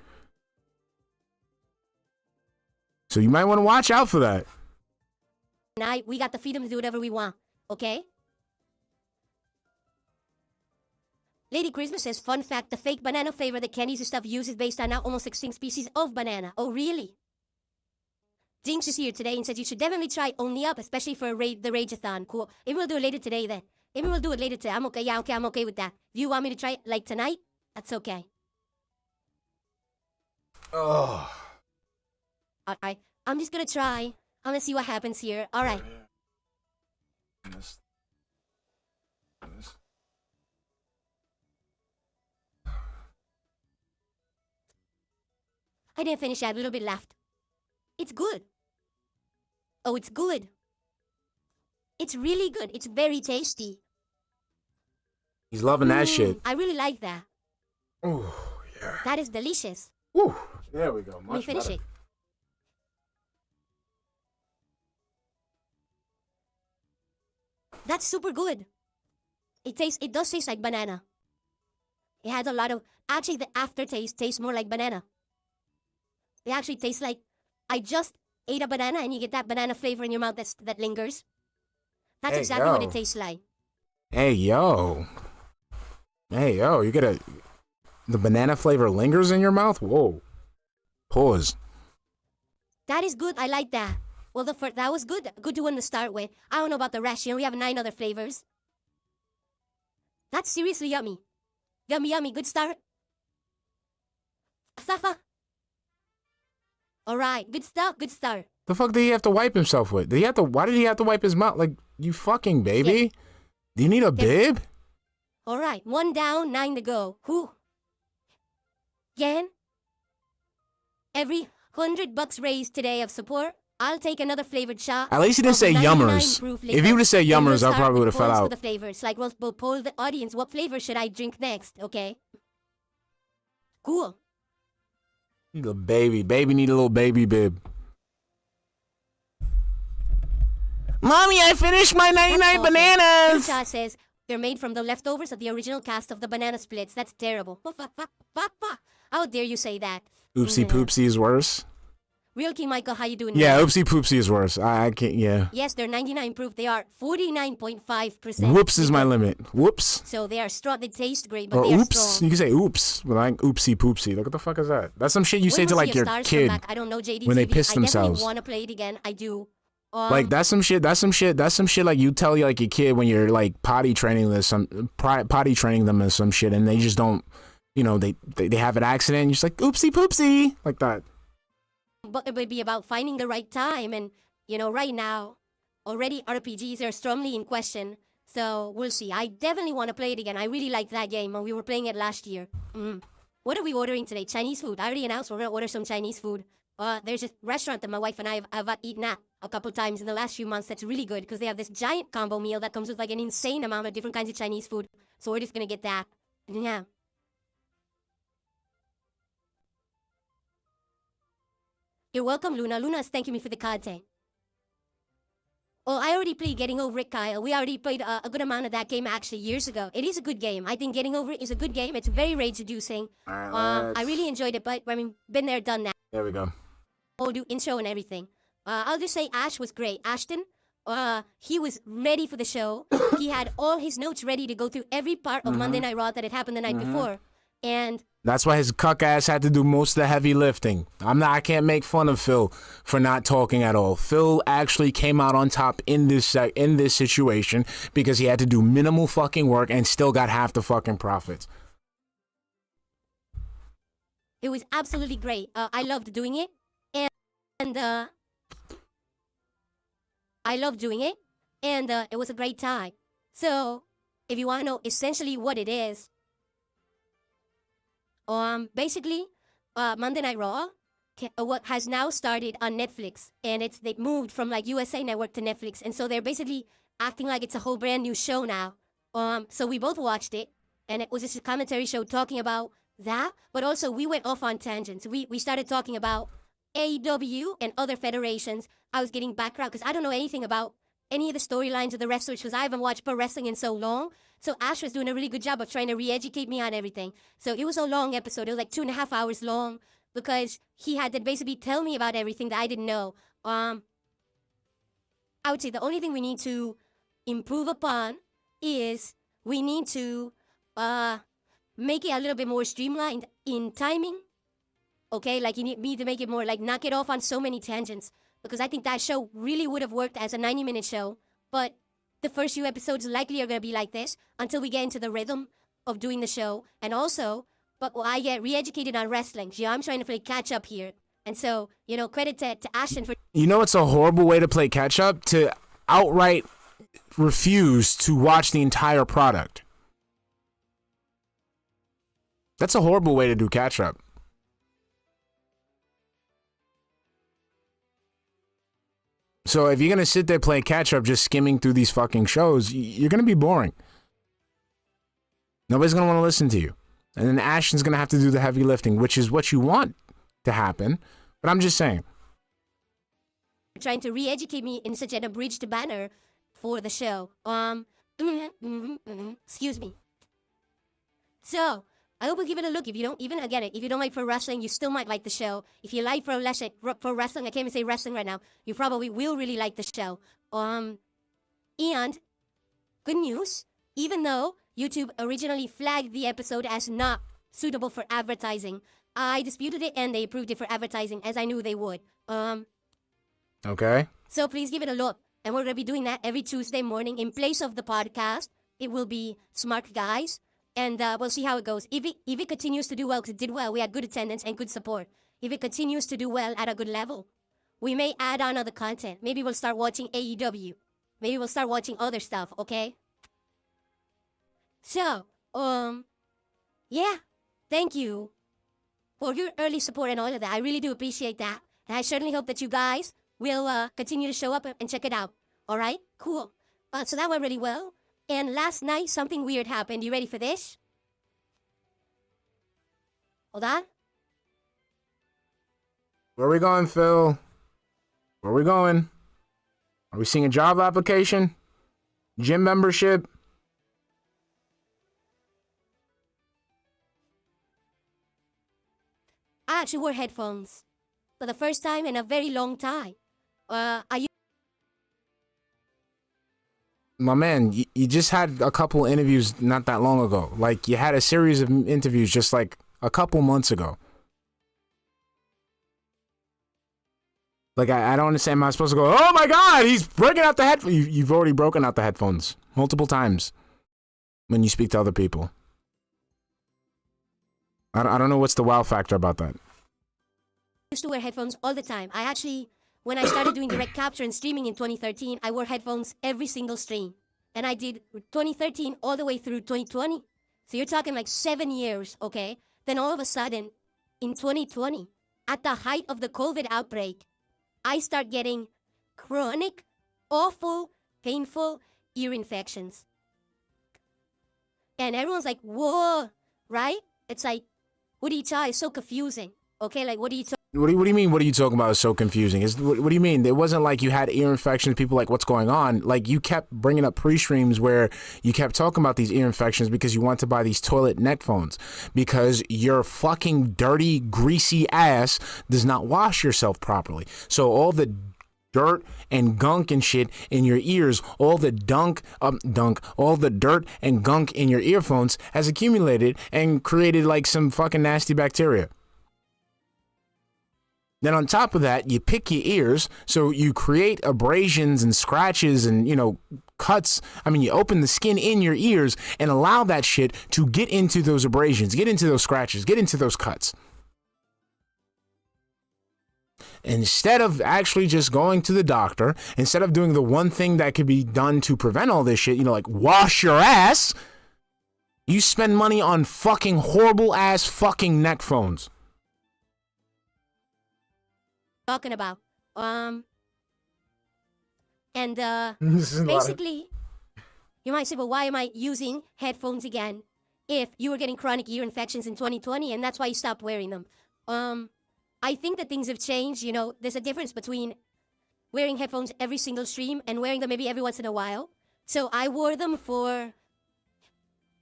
So you might want to watch out for that. We got the freedom to do whatever we want, okay? Lady Christmas says, fun fact, the fake banana flavor that candies and stuff use is based on now almost extinct species of banana. Oh, really? Jinx is here today and says you should definitely try Only Up, especially for the Rageathon. Cool. Maybe we'll do it later today then. Maybe we'll do it later today. I'm okay. Yeah, okay, I'm okay with that. If you want me to try it like tonight, that's okay. Oh. All right. I'm just gonna try. I'm gonna see what happens here. All right. I didn't finish. I had a little bit left. It's good. Oh, it's good. It's really good. It's very tasty. He's loving that shit. I really like that. Oh, yeah. That is delicious. Woo. There we go. Let me finish it. That's super good. It does taste like banana. It has a lot of, actually the aftertaste tastes more like banana. It actually tastes like, I just ate a banana and you get that banana flavor in your mouth that lingers. That's exactly what it tastes like. Hey, yo, you gotta, The banana flavor lingers in your mouth? Whoa. Pause. That is good. I like that. Well, that was good. Good one to start with. I don't know about the rest. You know, we have 9 other flavors. That's seriously yummy. Yummy, yummy. Good start. Safa. All right. Good stuff. Good start. The fuck did he have to wipe himself with? Why did he have to wipe his mouth? Like, you fucking baby? Yeah. Do you need a bib? All right. 1 down, 9 to go. Who? Again? Every $100 raised today of support, I'll take another flavored shot. At least he didn't say yummers. If he would have said yummers, I probably would have fell out. The flavors. Like, we'll poll the audience. What flavor should I drink next? Okay. Cool. Need a baby. Baby need a little baby bib. Mommy, I finished my 99 bananas! Lucha says, they're made from the leftovers of the original cast of the banana splits. That's terrible. How dare you say that? Oopsie poopsie is worse. Real King Michael, how you doing? Yeah, oopsie poopsie is worse. I can't, yeah. Yes, they're 99 proof. They are 49.5%. Whoops is my limit. Whoops. So they are strong. They taste great, but Or they are oops. strong. You can say oops, but like oopsie poopsie. Like, what the fuck is that? That's some shit you say to like your kid I don't know, JD when they TV. piss I themselves. definitely want to play it again. I do. Like that's some shit like you tell like your kid when you're like potty training them and some shit, and they just don't, you know, they have an accident and you're just like oopsie poopsie like that. But it would be about finding the right time, and you know, right now already RPGs are strongly in question, so we'll see. I definitely want to play it again. I really like that game, and we were playing it last year. What are we ordering today? Chinese food. I already announced we're gonna order some Chinese food. There's a restaurant that my wife and I have eaten at a couple times in the last few months that's really good because they have this giant combo meal that comes with like an insane amount of different kinds of Chinese food. So we're just gonna get that. Yeah. You're welcome, Luna. Luna's thanking me for the content. Oh, I already played Getting Over It, Kyle. We already played a good amount of that game actually years ago. It is a good game. I think Getting Over It is a good game. It's very rage-reducing. I really enjoyed it, but I mean, been there, done that. There we go. We'll do intro and everything. I'll just say Ash was great. Ashton, he was ready for the show. He had all his notes ready to go through every part of Monday Night Raw that had happened the night before. And that's why his cuck ass had to do most of the heavy lifting. I can't make fun of Phil for not talking at all. Phil actually came out on top in this situation because he had to do minimal fucking work and still got half the fucking profits. it was absolutely great. I loved doing it. And I loved doing it. And it was a great time. So, if you want to know essentially what it is, basically, Monday Night Raw what has now started on Netflix, and they moved from like USA Network to Netflix, and so they're basically acting like it's a whole brand new show now. So we both watched it, and it was just a commentary show talking about that, but also we went off on tangents. We started talking about AEW and other federations. I was getting background because I don't know anything about any of the storylines of the wrestlers because I haven't watched pro wrestling in so long. So Ash was doing a really good job of trying to re-educate me on everything. So it was a long episode. It was like 2.5 hours long because he had to basically tell me about everything that I didn't know. I would say the only thing we need to improve upon is we need to make it a little bit more streamlined in timing. Okay, like you need me to make it more, like knock it off on so many tangents. Because I think that show really would have worked as a 90-minute show. But the first few episodes likely are going to be like this until we get into the rhythm of doing the show. And also, but I get re-educated on wrestling. You know, I'm trying to play catch-up here. And so, you know, credit to Ashton for... You know it's a horrible way to play catch-up? To outright refuse to watch the entire product. That's a horrible way to do catch-up. So if you're going to sit there playing catch-up just skimming through these fucking shows, you're going to be boring. Nobody's going to want to listen to you. And then Ashton's going to have to do the heavy lifting, which is what you want to happen. But I'm just saying. Trying to re-educate me in such an abridged manner for the show. Excuse me. So, I hope you'll give it a look. If you don't, even again, if you don't like pro wrestling, you still might like the show. If you like pro wrestling, I can't even say wrestling right now. You probably will really like the show. And good news, even though YouTube originally flagged the episode as not suitable for advertising. I disputed it and they approved it for advertising, as I knew they would. Okay. So please give it a look. And we're going to be doing that every Tuesday morning. In place of the podcast, it will be Smark Guys. And we'll see how it goes. If it continues to do well, because it did well, we had good attendance and good support. If it continues to do well at a good level, we may add on other content. Maybe we'll start watching AEW. Maybe we'll start watching other stuff, okay? So, yeah. Thank you for your early support and all of that. I really do appreciate that. And I certainly hope that you guys will continue to show up and check it out. All right? Cool. So that went really well. And last night, something weird happened. You ready for this? Hold on. Where we going, Phil? Where we going? Are we seeing a job application? Gym membership? I actually wore headphones for the first time in a very long time. My man, you just had a couple interviews not that long ago. Like, you had a series of interviews just like a couple months ago. Like, I don't understand. Am I supposed to go, oh my God, he's breaking out the headphones? You've already broken out the headphones multiple times when you speak to other people. I don't know what's the wow factor about that. Used to wear headphones all the time. I actually, when I started doing direct capture and streaming in 2013, I wore headphones every single stream. And I did 2013 all the way through 2020. So you're talking like 7 years, okay? Then all of a sudden, in 2020, at the height of the COVID outbreak, I start getting chronic, awful, painful ear infections. And everyone's like, whoa, right? It's like, what do you tell? It's so confusing. Okay, like, what do you tell? What do you mean? What are you talking about? Is so confusing. What do you mean? It wasn't like you had ear infections. People like, what's going on? Like, you kept bringing up pre-streams where you kept talking about these ear infections because you want to buy these toilet neck phones because your fucking dirty, greasy ass does not wash yourself properly. So all the dirt and gunk and shit in your ears, all the all the dirt and gunk in your earphones has accumulated and created like some fucking nasty bacteria. Then on top of that, you pick your ears, so you create abrasions and scratches and, cuts. I mean, you open the skin in your ears and allow that shit to get into those abrasions, get into those scratches, get into those cuts. Instead of actually just going to the doctor, instead of doing the one thing that could be done to prevent all this shit, like wash your ass, you spend money on fucking horrible ass fucking neck phones. Talking about. Basically, you might say, well, why am I using headphones again if you were getting chronic ear infections in 2020 and that's why you stopped wearing them? I think that things have changed. There's a difference between wearing headphones every single stream and wearing them maybe every once in a while. So I wore them for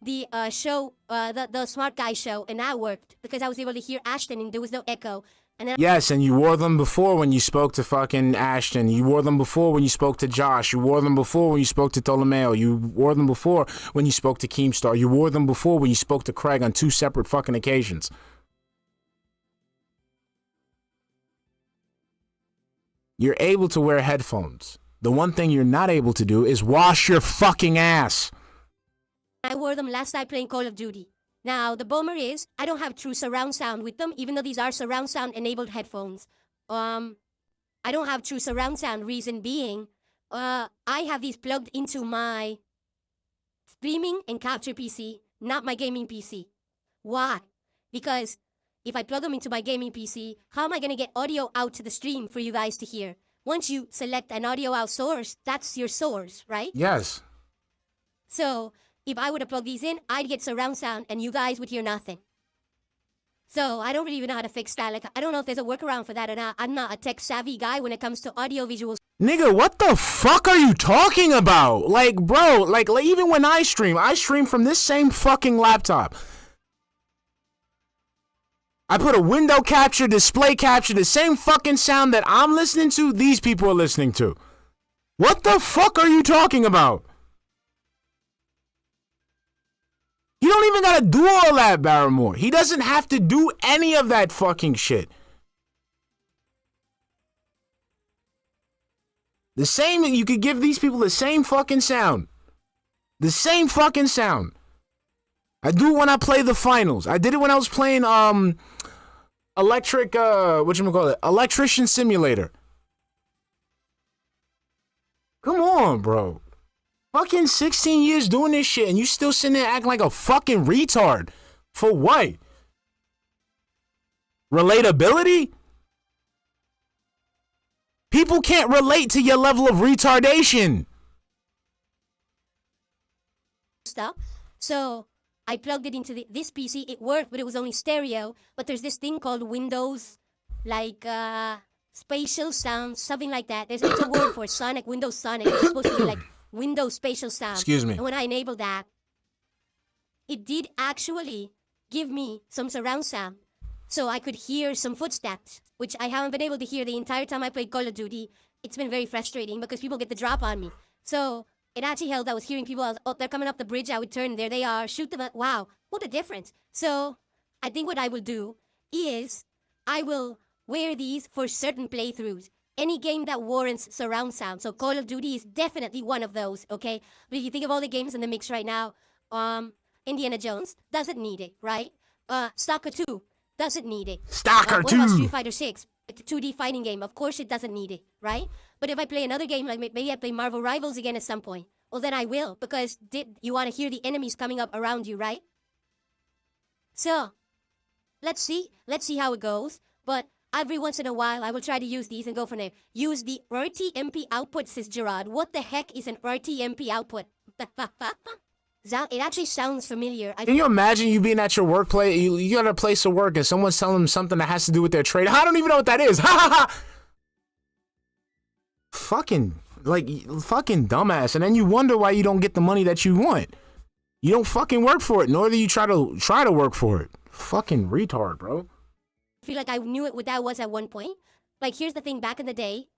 the show, the Smart Guy show, and that worked because I was able to hear Ashton and there was no echo. Yes, and you wore them before when you spoke to fucking Ashton. You wore them before when you spoke to Josh. You wore them before when you spoke to Ptolemaeo. You wore them before when you spoke to Keemstar. You wore them before when you spoke to Craig on 2 separate fucking occasions. You're able to wear headphones. The one thing you're not able to do is wash your fucking ass. I wore them last night playing Call of Duty. Now, the bummer is, I don't have true surround sound with them, even though these are surround sound enabled headphones. I don't have true surround sound, reason being, I have these plugged into my streaming and capture PC, not my gaming PC. Why? Because if I plug them into my gaming PC, how am I going to get audio out to the stream for you guys to hear? Once you select an audio out source, that's your source, right? Yes. So, if I were to plug these in, I'd get surround sound and you guys would hear nothing. So I don't really even know how to fix that. Like, I don't know if there's a workaround for that or not. I'm not a tech savvy guy when it comes to audio visuals. Nigga, what the fuck are you talking about? Like, bro, like even when I stream from this same fucking laptop. I put a window capture, display capture, the same fucking sound that I'm listening to, these people are listening to. What the fuck are you talking about? He don't even gotta do all that, Barrymore. He doesn't have to do any of that fucking shit. The same, you could give these people the same fucking sound. The same fucking sound. I do it when I play the finals. I did it when I was playing Electrician Simulator. Come on, bro. Fucking 16 years doing this shit and you still sitting there acting like a fucking retard. For what? Relatability? People can't relate to your level of retardation. Stuff. So I plugged it into this PC. It worked, but it was only stereo. But there's this thing called Windows, like spatial sound, something like that. It's a word for Sonic, Windows Sonic. It's supposed to be like Windows spatial sound. Excuse me. And when I enabled that, it did actually give me some surround sound. So I could hear some footsteps, which I haven't been able to hear the entire time I played Call of Duty. It's been very frustrating because people get the drop on me. So it actually helped. I was hearing people, they're coming up the bridge. I would turn, there they are, shoot them. Wow, what a difference. So I think what I will do is I will wear these for certain playthroughs. Any game that warrants surround sound. So Call of Duty is definitely one of those, okay? But if you think of all the games in the mix right now, Indiana Jones doesn't need it, right? Stalker 2 doesn't need it. Stalker What 2. about Street Fighter 6? It's a 2D fighting game. Of course it doesn't need it, right? But if I play another game, like maybe I play Marvel Rivals again at some point, well then I will, because you want to hear the enemies coming up around you, right? So, let's see how it goes. But every once in a while, I will try to use these and go from there. Use the RTMP output, says Gerard. What the heck is an RTMP output? It actually sounds familiar. Can you imagine you being at your workplace, you got a place of work and someone's telling them something that has to do with their trade? I don't even know what that is. Ha ha ha! Fucking dumbass. And then you wonder why you don't get the money that you want. You don't fucking work for it, nor do you try to work for it. Fucking retard, bro. I feel like I knew what that was at one point. Like, here's the thing. Back in the day,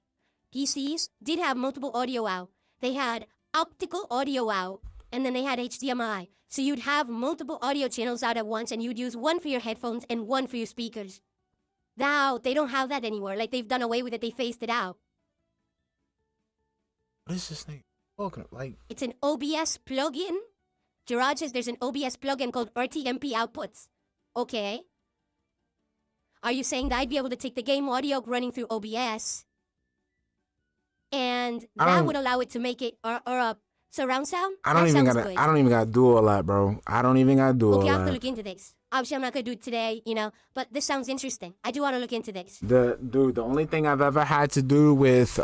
PCs did have multiple audio out. They had optical audio out, and then they had HDMI. So you'd have multiple audio channels out at once, and you'd use one for your headphones and one for your speakers. Now, they don't have that anymore. Like, they've done away with it. They phased it out. What is this thing? Like, it's an OBS plugin. Gerard says there's an OBS plugin called RTMP Outputs. Okay. Are you saying that I'd be able to take the game audio running through OBS, and that would allow it to make it or surround sound? I don't even gotta do all that, bro. I don't even gotta do all that. Okay, I have to look into this. Obviously, I'm not gonna do it today, but this sounds interesting. I do want to look into this. The only thing I've ever had to do with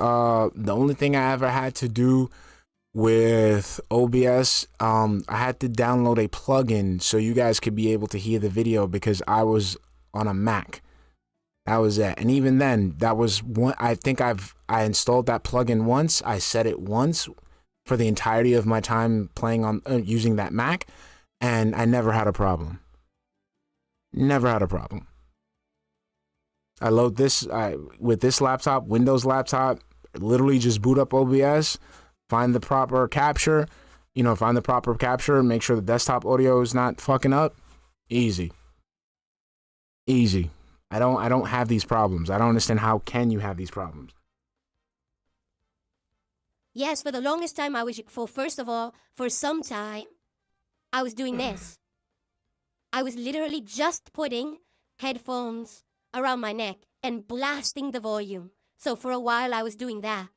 OBS, I had to download a plugin so you guys could be able to hear the video because I was on a Mac. That was it. And even then, that was one. I think I installed that plugin once. I set it once for the entirety of my time playing on using that Mac, and I never had a problem. Never had a problem. I load this with this laptop, Windows laptop, literally just boot up OBS, find the proper capture, make sure the desktop audio is not fucking up. Easy. Easy. I don't have these problems. I don't understand how can you have these problems. Yes, for the longest time first of all, for some time, I was doing this. I was literally just putting headphones around my neck and blasting the volume. So for a while I was doing that.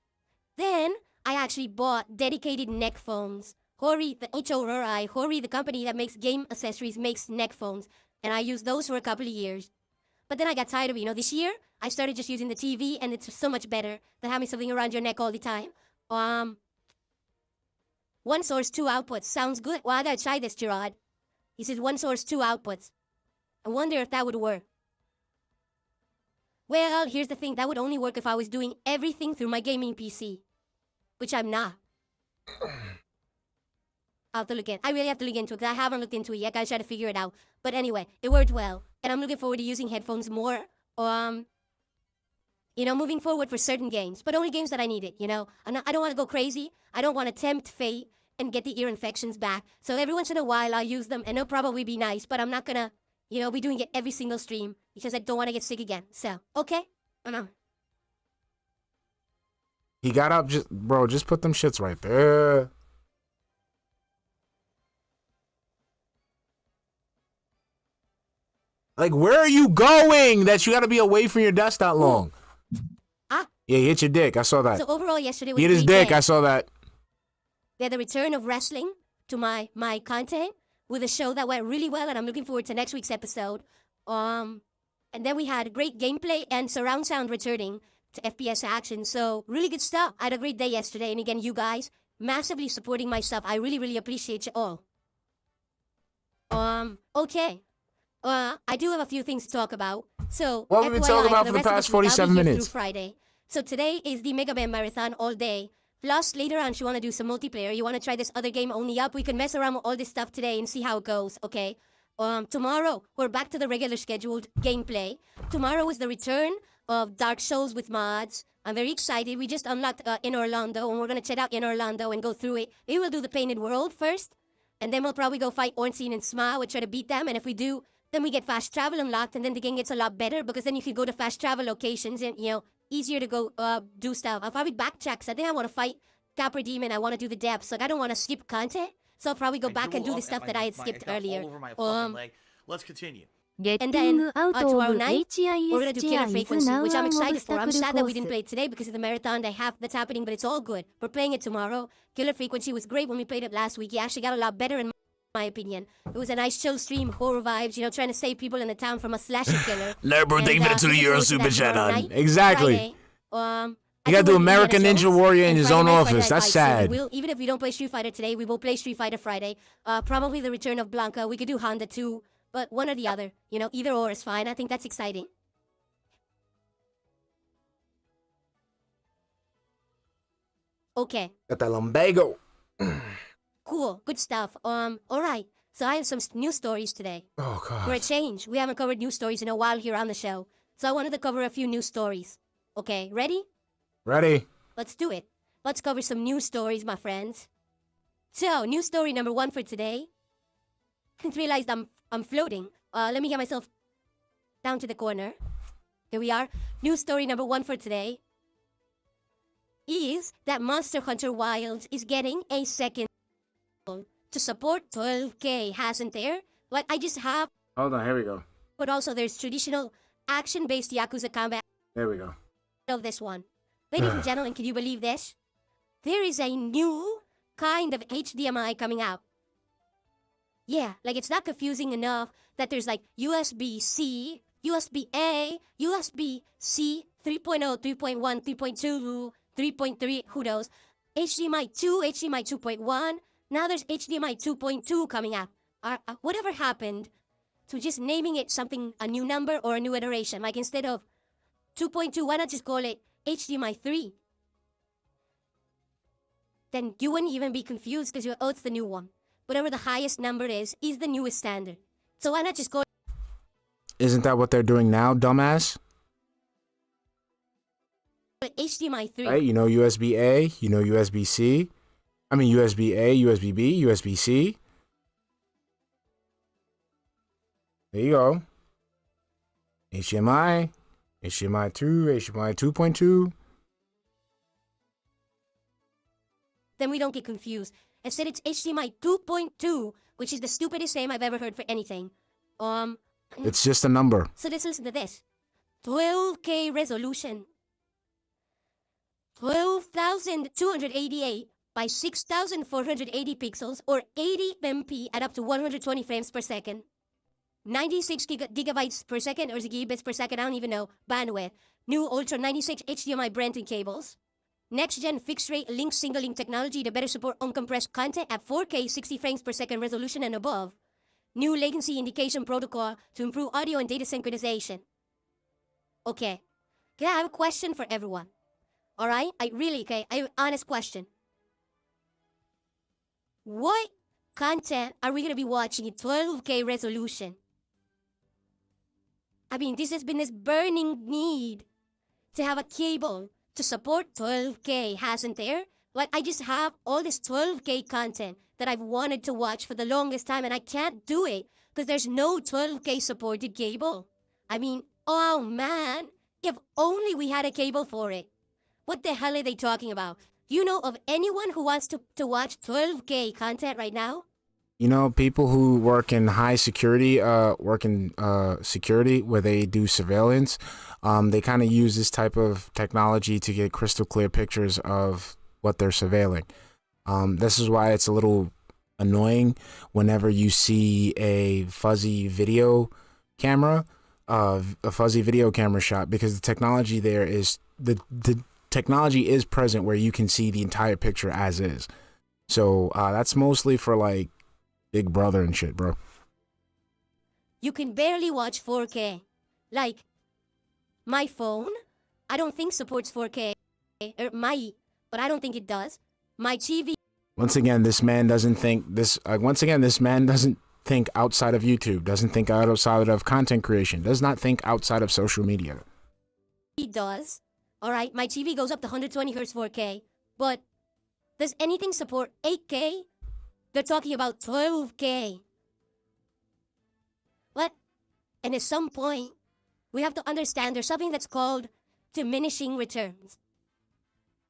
Then I actually bought dedicated neck phones. Hori, the company that makes game accessories, makes neck phones. And I used those for a couple of years. But then I got tired of it. This year, I started just using the TV, and it's so much better than having something around your neck all the time. One source, two outputs. Sounds good. Well, I gotta try this, Gerard. He says one source, two outputs. I wonder if that would work. Well, here's the thing. That would only work if I was doing everything through my gaming PC, which I'm not. I'll have to look in. I really have to look into it because I haven't looked into it yet. I gotta try to figure it out. But anyway, it worked well. And I'm looking forward to using headphones more. Moving forward for certain games. But only games that I needed, And I don't want to go crazy. I don't want to tempt fate and get the ear infections back. So every once in a while, I'll use them, and it'll probably be nice, but I'm not gonna, be doing it every single stream because I don't want to get sick again. So, okay? He got up, just put them shits right there. Like, where are you going that you got to be away from your desk that long? Yeah, he hit your dick. I saw that. So overall, yesterday was He hit his dick. I saw that. We had the return of wrestling to my content with a show that went really well, and I'm looking forward to next week's episode. And then we had great gameplay and surround sound returning to FPS action. So really good stuff. I had a great day yesterday, and again, you guys massively supporting my stuff. I really, really appreciate you all. Okay. I do have a few things to talk about. So what have we been talking about for the past 47 minutes? Through Friday. So today is the Mega Man Marathon all day. Plus, later on, you want to do some multiplayer. You want to try this other game only up. We can mess around with all this stuff today and see how it goes, okay? Tomorrow, we're back to the regular scheduled gameplay. Tomorrow is the return of Dark Souls with mods. I'm very excited. We just unlocked in Orlando, and we're going to check out in Orlando and go through it. Maybe we'll do the Painted World first, and then we'll probably go fight Ornstein and Sma. We'll try to beat them, and if we do, then we get fast travel unlocked, and then the game gets a lot better because then you can go to fast travel locations and, easier to go do stuff. I'll probably backtrack because I think I want to fight Copper Demon. I want to do the depths. Like, I don't want to skip content, so I'll probably go back and do the stuff that I had skipped earlier. Let's continue. And then tomorrow night, we're going to do Killer Frequency, which I'm excited for. I'm sad that we didn't play it today because of the marathon that's happening, but it's all good. We're playing it tomorrow. Killer Frequency was great when we played it last week. He actually got a lot better in my opinion. It was a nice chill stream, horror vibes, trying to save people in the town from a slasher killer. Never thank you for the €2 super chat on. Exactly. Friday, you gotta do American Ninja Warrior in his own office. That's sad. Even if we don't play Street Fighter today, we will play Street Fighter Friday. Probably the return of Blanca. We could do Honda too, but one or the other. Either or is fine. I think that's exciting. Okay. Got that lumbago. Cool. Good stuff. All right. So I have some new stories today. Oh, God. For a change, we haven't covered news stories in a while here on the show. So I wanted to cover a few news stories. Okay, ready? Ready. Let's do it. Let's cover some news stories, my friends. So, news story number 1 for today. I just realized I'm floating. Let me get myself down to the corner. Here we are. News story number 1 for today is that Monster Hunter Wilds is getting a second to support 12K, hasn't there? Like, I just have... Hold on, here we go. But also, there's traditional action-based Yakuza combat. There we go. Of this one. Ladies and gentlemen, can you believe this? There is a new kind of HDMI coming out. Yeah, like it's not confusing enough that there's like USB-C, USB-A, USB-C, 3.0, 3.1, 3.2, 3.3, who knows? HDMI 2, HDMI 2.1, now there's HDMI 2.2 coming out. Whatever happened to just naming it something, a new number or a new iteration? Like instead of 2.2, why not just call it HDMI 3? Then you wouldn't even be confused because it's the new one. Whatever the highest number is the newest standard. So why not just call Isn't that what they're doing now, dumbass? it HDMI 3? Right, USB-A, USB-C. I mean USB-A, USB-B, USB-C. There you go. HDMI, HDMI 2, HDMI 2.2. Then we don't get confused. Instead, it's HDMI 2.2, which is the stupidest name I've ever heard for anything. It's just a number. So let's listen to this. 12K resolution. 12,288 by 6,480 pixels, or 80 MP at up to 120 frames per second. 96 gigabytes per second, or gigabits per second, I don't even know. Bandwidth. New Ultra 96 HDMI Brenton cables. Next-gen fixed-rate link signaling technology to better support uncompressed content at 4K 60 frames per second resolution and above. New latency indication protocol to improve audio and data synchronization. Okay. I have a question for everyone. Alright? I have an honest question. What content are we going to be watching in 12K resolution? I mean, this has been this burning need to have a cable to support 12K, hasn't there? Like, I just have all this 12K content that I've wanted to watch for the longest time, and I can't do it because there's no 12K supported cable. I mean, oh man, if only we had a cable for it. What the hell are they talking about? Do you know of anyone who wants to watch 12K content right now? You know, people who work in high security, security where they do surveillance, they kind of use this type of technology to get crystal clear pictures of what they're surveilling. This is why it's a little annoying whenever you see a fuzzy video camera, a fuzzy video camera shot, because the technology there is the technology is present where you can see the entire picture as is. So that's mostly for like Big Brother and shit, bro. You can barely watch 4K. Like, my phone, I don't think supports 4K. But I don't think it does. My TV. Once again, this man doesn't think this man doesn't think outside of YouTube, doesn't think outside of content creation, does not think outside of social media. He does. All right, my TV goes up to 120 hertz 4K, but does anything support 8K? They're talking about 12K. What? And at some point, we have to understand there's something that's called diminishing returns.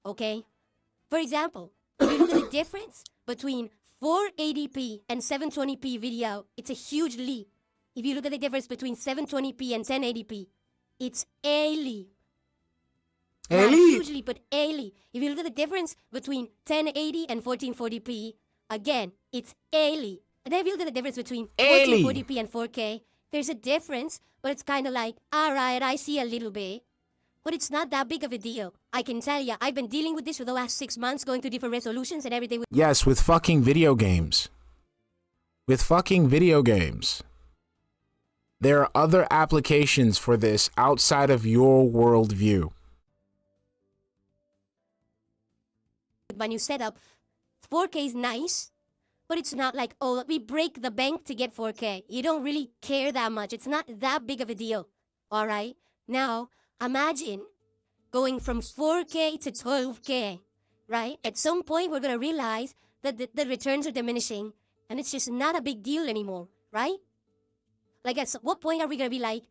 Okay? For example, if you look at the difference between 480p and 720p video, it's a huge leap. If you look at the difference between 720p and 1080p, it's a leap. Not a huge leap, but a leap. If you look at the difference between 1080 and 1440p, again, it's a leap. And then if you look at the difference between 1440p and 4K, there's a difference, but it's kind of like, all right, I see a little bit. But it's not that big of a deal. I can tell you, I've been dealing with this for the last 6 months, going through different resolutions and everything. Yes, with fucking video games. With fucking video games. There are other applications for this outside of your worldview. My new setup, 4K is nice, but it's not like, oh, let me break the bank to get 4K. You don't really care that much. It's not that big of a deal. All right? Now, imagine going from 4K to 12K, right? At some point, we're going to realize that the returns are diminishing, and it's just not a big deal anymore, right? Like, at what point are we going to be like,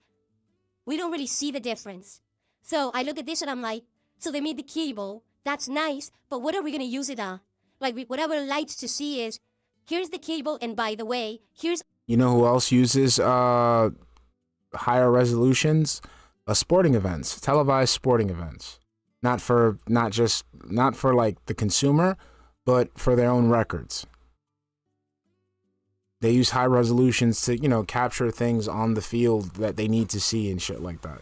we don't really see the difference? So I look at this and I'm like, so they made the cable. That's nice, but what are we going to use it on? Like, what I would like to see is, here's the cable, and by the way, here's... You know who else uses higher resolutions? Sporting events, televised sporting events. Not for like the consumer, but for their own records. They use high resolutions to, you know, capture things on the field that they need to see and shit like that.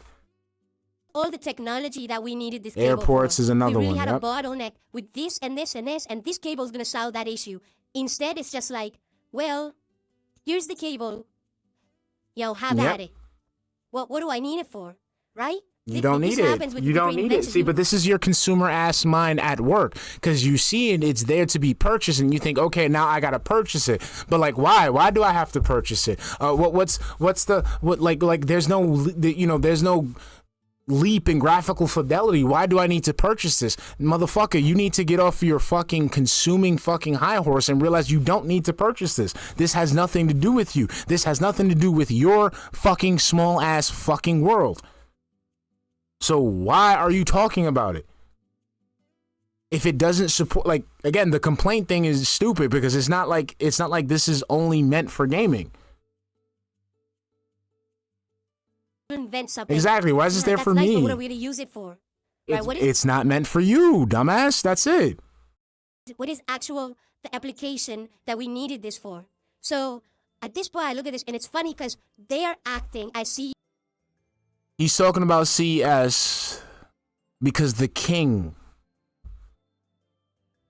All the technology that we needed this cable Airports for. is another we really one. had Yep. a bottleneck with this and this and this, and this cable is going to solve that issue. Instead, it's just like, well, here's the cable. Yo, have at it. What do I need it for? Right? You don't need it. You don't need it. See, but this is your consumer ass mind at work, because you see it, it's there to be purchased, and you think, okay, now I gotta purchase it. But like, why? Why do I have to purchase it? There's no, you know, there's no leap in graphical fidelity. Why do I need to purchase this? Motherfucker, you need to get off your fucking consuming fucking high horse and realize you don't need to purchase this. This has nothing to do with you. This has nothing to do with your fucking small ass fucking world. So why are you talking about it? If it doesn't support, like, again, the complaint thing is stupid, because it's not like this is only meant for gaming. Invent something. Exactly. Why is this there for nice, me? But what are we going to use it for? Right? It's not meant for you, dumbass. That's it. What is the application that we needed this for? So at this point, I look at this, and it's funny because they are acting as CES. He's talking about CES because the king,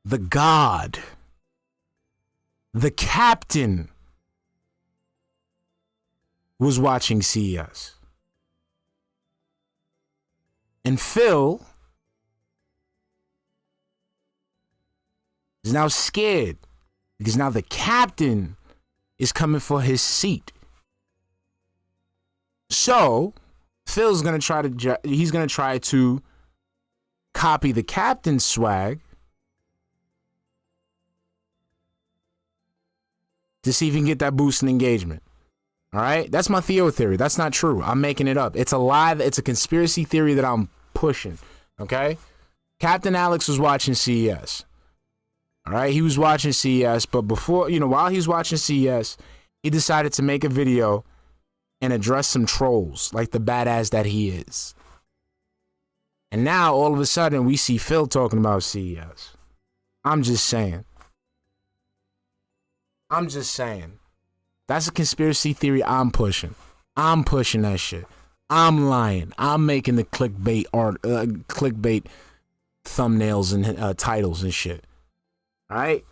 the god, the captain was watching CES. And Phil is now scared because now the captain is coming for his seat. So Phil's gonna try to copy the captain's swag to see if he can get that boost in engagement. All right? That's my Theo theory. That's not true. I'm making it up. It's a lie. It's a conspiracy theory that I'm pushing. Okay? Captain Alex was watching CES. All right? He was watching CES, but before, while he was watching CES, he decided to make a video and address some trolls like the badass that he is. And now, all of a sudden, we see Phil talking about CES. I'm just saying. That's a conspiracy theory I'm pushing. I'm pushing that shit. I'm lying. I'm making the clickbait thumbnails and titles and shit. All right?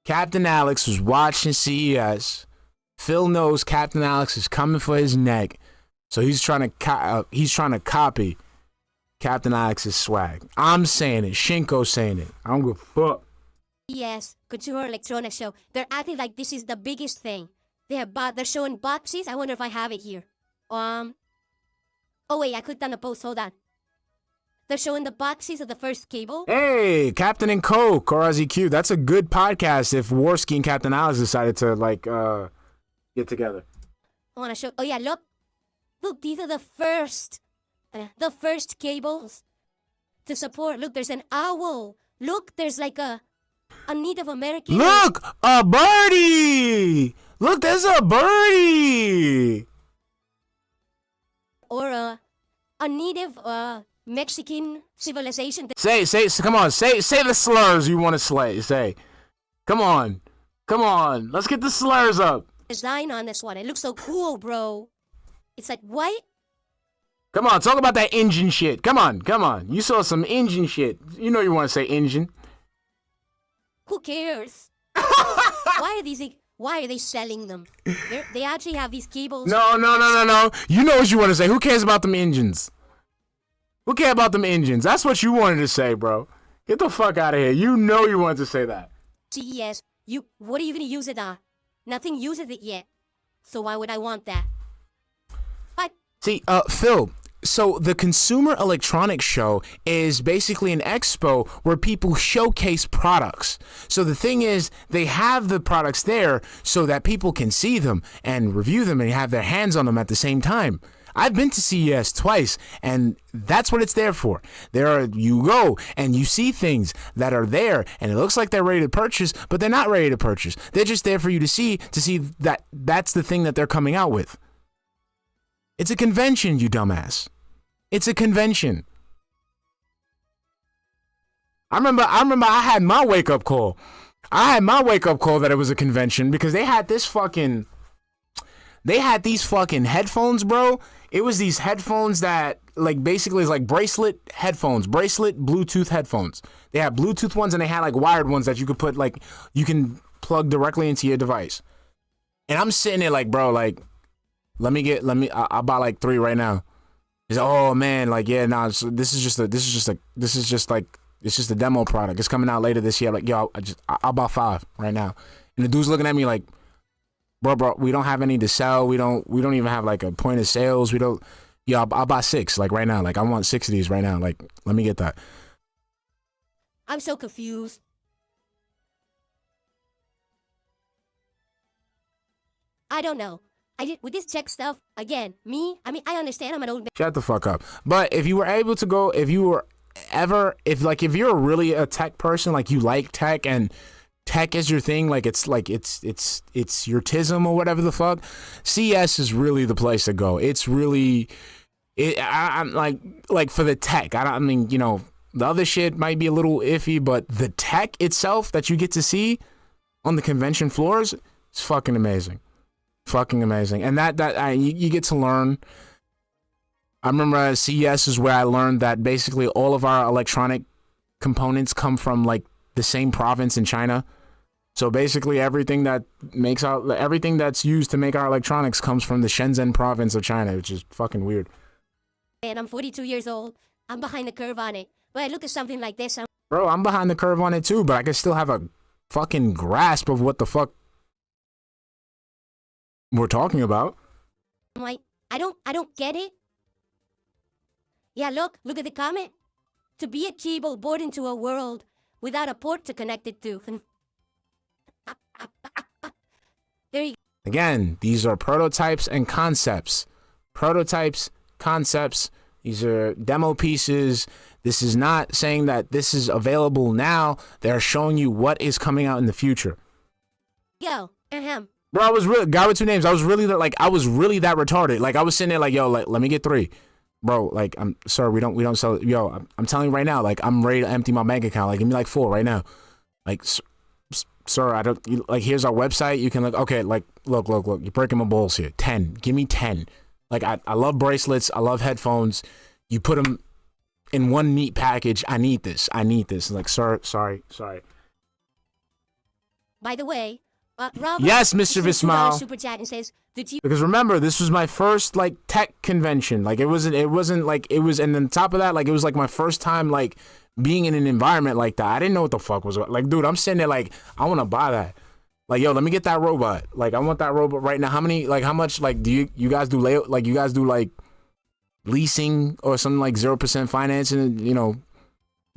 Captain Alex was watching CES. Phil knows Captain Alex is coming for his neck, so he's trying to copy Captain Alex's swag. I'm saying it. Shinko's saying it. I don't give a fuck. Yes, Consumer Electronics Show. They're acting like this is the biggest thing. They're showing boxes. I wonder if I have it here. Oh wait, I clicked on the post. Hold on. They're showing the boxes of the first cable. Hey, Captain and Coke, or RZQ. That's a good podcast if Warski and Captain Alex decided to get together. I want to show. Oh yeah, look. Look, these are the first cables to support. Look, there's an owl. Look, there's like a Native American. Look, a birdie. Look, there's a birdie. Or a native Mexican civilization. Say, come on, say the slurs you want to say. Come on, let's get the slurs up. Design on this one. It looks so cool, bro. It's like white. Come on, talk about that engine shit. Come on. You saw some engine shit. You know you want to say engine. Who cares? Why are they selling them? They actually have these cables. No. You know what you want to say. Who cares about them engines? Who cares about them engines? That's what you wanted to say, bro. Get the fuck out of here. You know you wanted to say that. CES. What are you going to use it on? Nothing uses it yet. So why would I want that? But see, Phil, so the Consumer Electronics Show is basically an expo where people showcase products. So the thing is, they have the products there so that people can see them and review them and have their hands on them at the same time. I've been to CES twice, and that's what it's there for. You go and you see things that are there, and it looks like they're ready to purchase, but they're not ready to purchase. They're just there for you to see that that's the thing that they're coming out with. It's a convention, you dumbass. It's a convention. I remember I had my wake-up call. That it was a convention because they had these fucking headphones, bro. It was these headphones that basically is like bracelet Bluetooth headphones. They had Bluetooth ones and they had wired ones that you could put you can plug directly into your device. And I'm sitting there bro, I'll buy 3 right now. He's like, oh man, this is just a demo product. It's coming out later this year. I'm like, yo, I'll buy 5 right now. And the dude's looking at me like, bro, we don't have any to sell. We don't even have a point of sales. I'll buy 6 right now. I want 6 of these right now. Let me get that. I'm so confused. I don't know. With this tech stuff, again, I understand I'm an old man. Shut the fuck up. But if you were able to go, if you're really a tech person, you like tech and tech is your thing, it's your tism or whatever the fuck, CES is really the place to go. It's really, I'm for the tech. The other shit might be a little iffy, but the tech itself that you get to see on the convention floors is fucking amazing. Fucking amazing. And you get to learn. I remember CES is where I learned that basically all of our electronic components come from the same province in China. So basically everything that's used to make our electronics comes from the Shenzhen province of China, which is fucking weird. And I'm 42 years old. I'm behind the curve on it. But I look at something like this. Bro, I'm behind the curve on it too, but I can still have a fucking grasp of what the fuck we're talking about. I'm like, I don't get it. Yeah, look at the comment. To be a cable bored into a world without a port to connect it to. Again, these are prototypes and concepts. Prototypes, concepts, these are demo pieces. This is not saying that this is available now. They're showing you what is coming out in the future. Yo, ahem. Bro, I was really, guy with two names. I was really that retarded. Like, I was sitting there like, yo, like, let me get 3. Bro, like, sir, we don't sell it. Yo, I'm telling you right now, like, I'm ready to empty my bank account. Like, give me like 4 right now. Like, sir, I don't, like, here's our website. You can look, okay, like, look, you're breaking my balls here. 10, give me 10. Like, I love bracelets. I love headphones. You put them in one neat package. I need this. Like, sir, sorry. By the way, Robert, yes, mischievous smile. super chat and says, because remember, this was my first like tech convention. Like, it wasn't like it was, and then on top of that, like, it was like my first time like being in an environment like that. I didn't know what the fuck was like, dude. I'm sitting there like, I want to buy that. Like, yo, let me get that robot. Like, I want that robot right now. How much like do you guys do you guys do like leasing or something, like 0% financing, you know,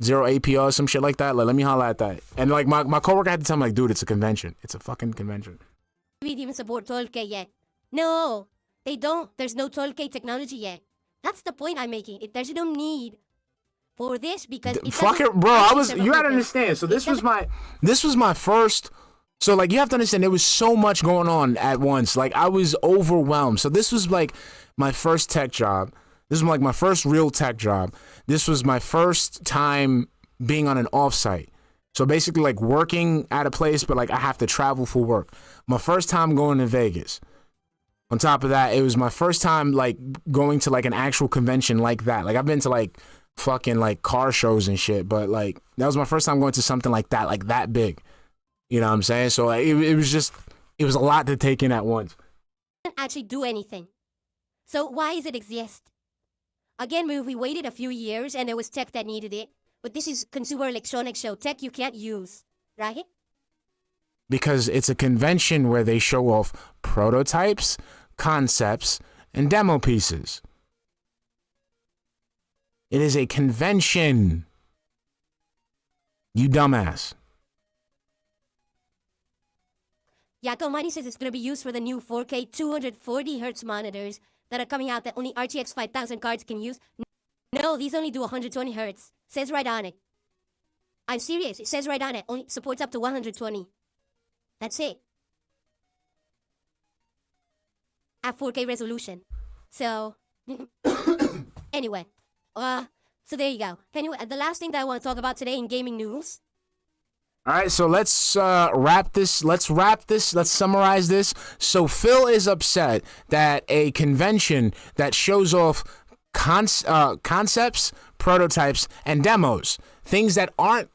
0 APR or some shit like that? Like, let me holler at that. And like my coworker had to tell me, like, dude, it's a convention. It's a fucking convention. we even support 12K yet. No, they don't. There's no 12K technology yet. That's the point I'm making. There's no need for this because fuck it, bro. You gotta understand. So this was my first. So like, you have to understand, there was so much going on at once. Like, I was overwhelmed. So this was like my first tech job. This was like my first real tech job. This was my first time being on an offsite. So basically like working at a place, but like I have to travel for work. My first time going to Vegas. On top of that, it was my first time like going to like an actual convention like that. Like, I've been to like fucking like car shows and shit, but like that was my first time going to something like that big. You know what I'm saying? So like, it was a lot to take in at once. Doesn't actually do anything. So why does it exist? Again, we waited a few years and there was tech that needed it. But this is consumer electronics show. Tech you can't use, right? Because it's a convention where they show off prototypes, concepts, and demo pieces. It is a convention. You dumbass. Yakko Money says it's going to be used for the new 4K 240 Hz monitors that are coming out that only RTX 5000 cards can use. No, these only do 120 Hz. Says right on it. I'm serious. It says right on it. Only supports up to 120. That's it. At 4K resolution. So, anyway. So there you go. Anyway, the last thing that I want to talk about today in gaming news. All right, so let's wrap this. Let's summarize this. So Phil is upset that a convention that shows off concepts, prototypes, and demos, things that aren't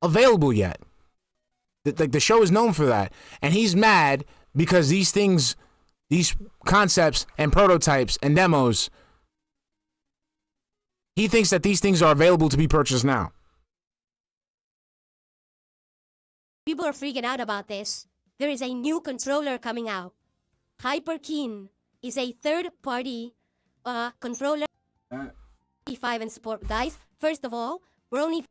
available yet. The show is known for that, and he's mad because these things, these concepts and prototypes and demos, he thinks that these things are available to be purchased now. People are freaking out about this. There is a new controller coming out. Hyperkeen is a third-party controller. 5 and support. Guys, first of all, we're only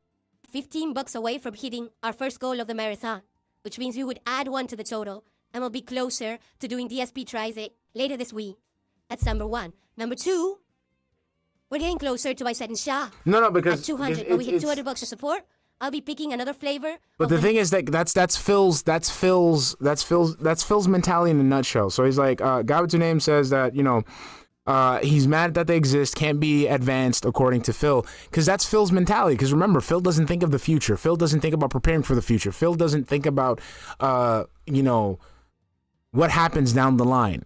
$15 away from hitting our first goal of the marathon, which means we would add 1 to the total, and we'll be closer to doing DSP Tries It later this week. That's number 1. Number 2, we're getting closer to I said in Shah. No, because at 200, when we hit $200 of support, I'll be picking another flavor. But the thing is that that's Phil's mentality in a nutshell. So he's like, guy with two names says that, you know, he's mad that they exist, can't be advanced according to Phil, because that's Phil's mentality. Because remember, Phil doesn't think of the future. Phil doesn't think about preparing for the future. Phil doesn't think about, you know, what happens down the line.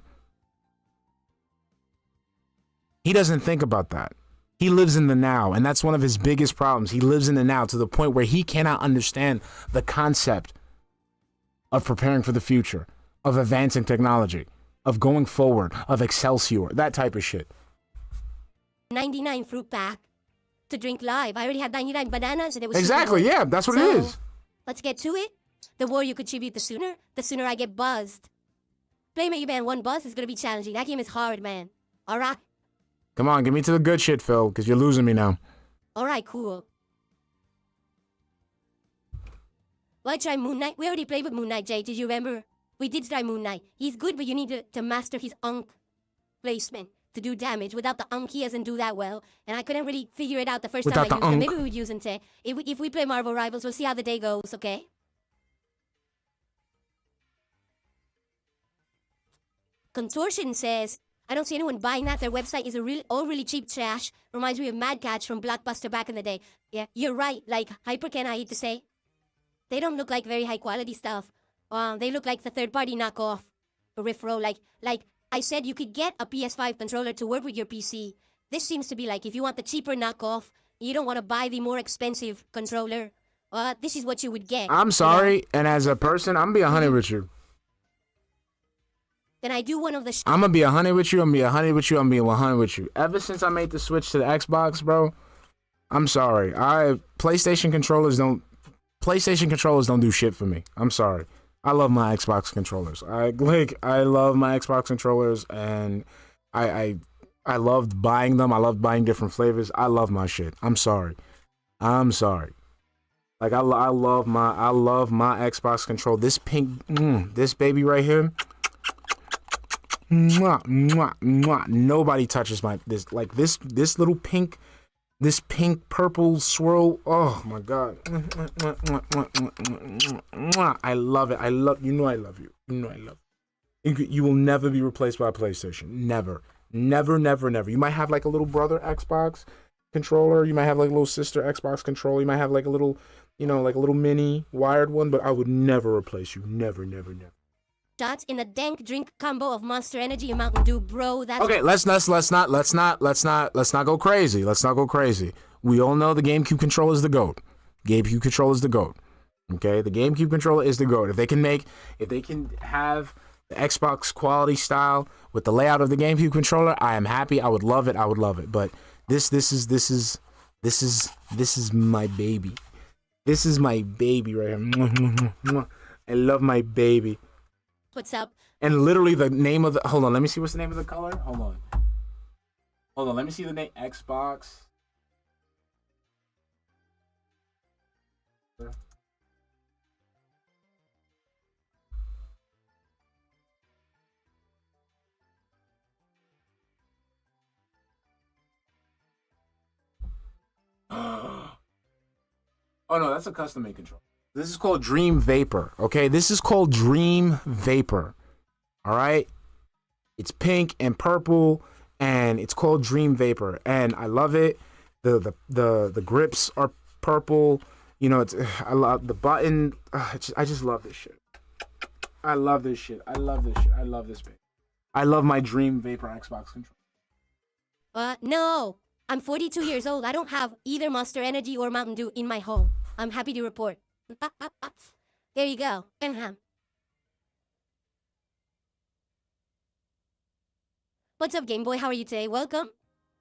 He doesn't think about that. He lives in the now, and that's one of his biggest problems. He lives in the now to the point where he cannot understand the concept of preparing for the future, of advancing technology, of going forward, of Excelsior, that type of shit. 99 fruit pack to drink live. I already had 99 bananas and it was exactly, yeah, that's what it is. Let's get to it. The more you contribute, the sooner I get buzzed. Playmate Man 1 buzz is going to be challenging. That game is hard, man. All right. Come on, get me to the good shit, Phil, because you're losing me now. All right, cool. Why try Moon Knight? We already played with Moon Knight, Jay. Did you remember? we did try Moon Knight. He's good, but you need to master his unk placement to do damage. Without the unk, he doesn't do that well. And I couldn't really figure it out the first time I used him. Maybe we would use him today. If we play Marvel Rivals, we'll see how the day goes, okay? Contortion says, I don't see anyone buying that. Their website is all really cheap trash. Reminds me of Mad Catch from Blockbuster back in the day. Yeah, you're right. Like, Hypercan, I hate to say. They don't look like very high quality stuff. They look like the third-party knockoff. Peripheral, like I said, you could get a PS5 controller to work with your PC. This seems to be like, if you want the cheaper knockoff, you don't want to buy the more expensive controller, this is what you would get. I'm sorry, and as a person, I'm gonna be 100 with you. Then I do one of the I'm gonna be 100 with you, I'm gonna be 100 with you, I'm gonna be 100 with you. Ever since I made the switch to the Xbox, bro, I'm sorry. PlayStation controllers don't do shit for me. I'm sorry. I love my Xbox controllers. I love my Xbox controllers, and I loved buying them. I loved buying different flavors. I love my shit. I'm sorry. Like I love my Xbox control. This pink, this baby right here. Mwah, mwah, mwah. Nobody touches this little pink. This pink purple swirl, oh my god. I love it. I love you. I love you. You will never be replaced by a PlayStation. Never. You might have like a little brother Xbox controller. You might have like a little sister Xbox controller. You might have like a little, like a little mini wired one, but I would never replace you. Never. shots in a dank drink combo of Monster Energy and Mountain Dew, bro. That's okay. Let's not go crazy. We all know the GameCube controller is the GOAT. Okay, the GameCube controller is the GOAT. If they can have the Xbox quality style with the layout of the GameCube controller, I am happy. I would love it. But this is my baby. This is my baby right here. I love my baby. What's up? And literally the name of the... Hold on, let me see what's the name of the color. Hold on, let me see the name. Xbox. Oh no, that's a custom made control. This is called Dream Vapor. Okay, this is called Dream Vapor. All right, it's pink and purple, and it's called Dream Vapor, and I love it. The grips are purple. You know, I love the button. I just love this shit. I love this shit. I love this baby. I love my Dream Vapor Xbox controller. No. I'm 42 years old. I don't have either Monster Energy or Mountain Dew in my home. I'm happy to report. There you go. What's up, Game Boy? How are you today? Welcome.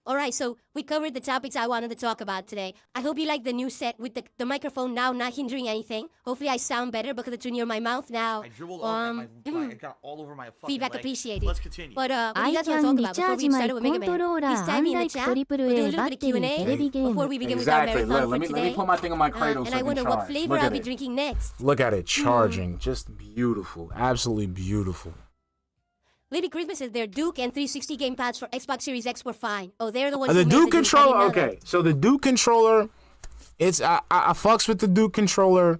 Alright, so we covered the topics I wanted to talk about today. I hope you like the new set with the microphone now not hindering anything. Hopefully I sound better because it's near my mouth now. I dribbled all I got all over my fucking feedback leg. appreciated. Let's continue. But what do I you guys want to can talk about before we recharge start my with Mega Man? controller Please type me in the unlike chat. We'll do a AAA little bit of Q&A battery game. before we begin Exactly. with our marathon Let for me today. put my thing on my cradle And so I it wonder can what charge. flavor Look I'll at be it. drinking next. Look at it charging. Just beautiful. Absolutely beautiful. Lady Christmas says their Duke and 360 gamepads for Xbox Series X were fine. Oh, they're the ones The who made Duke Duke. controller, I didn't know okay. So the Duke controller, I fucks with the Duke controller.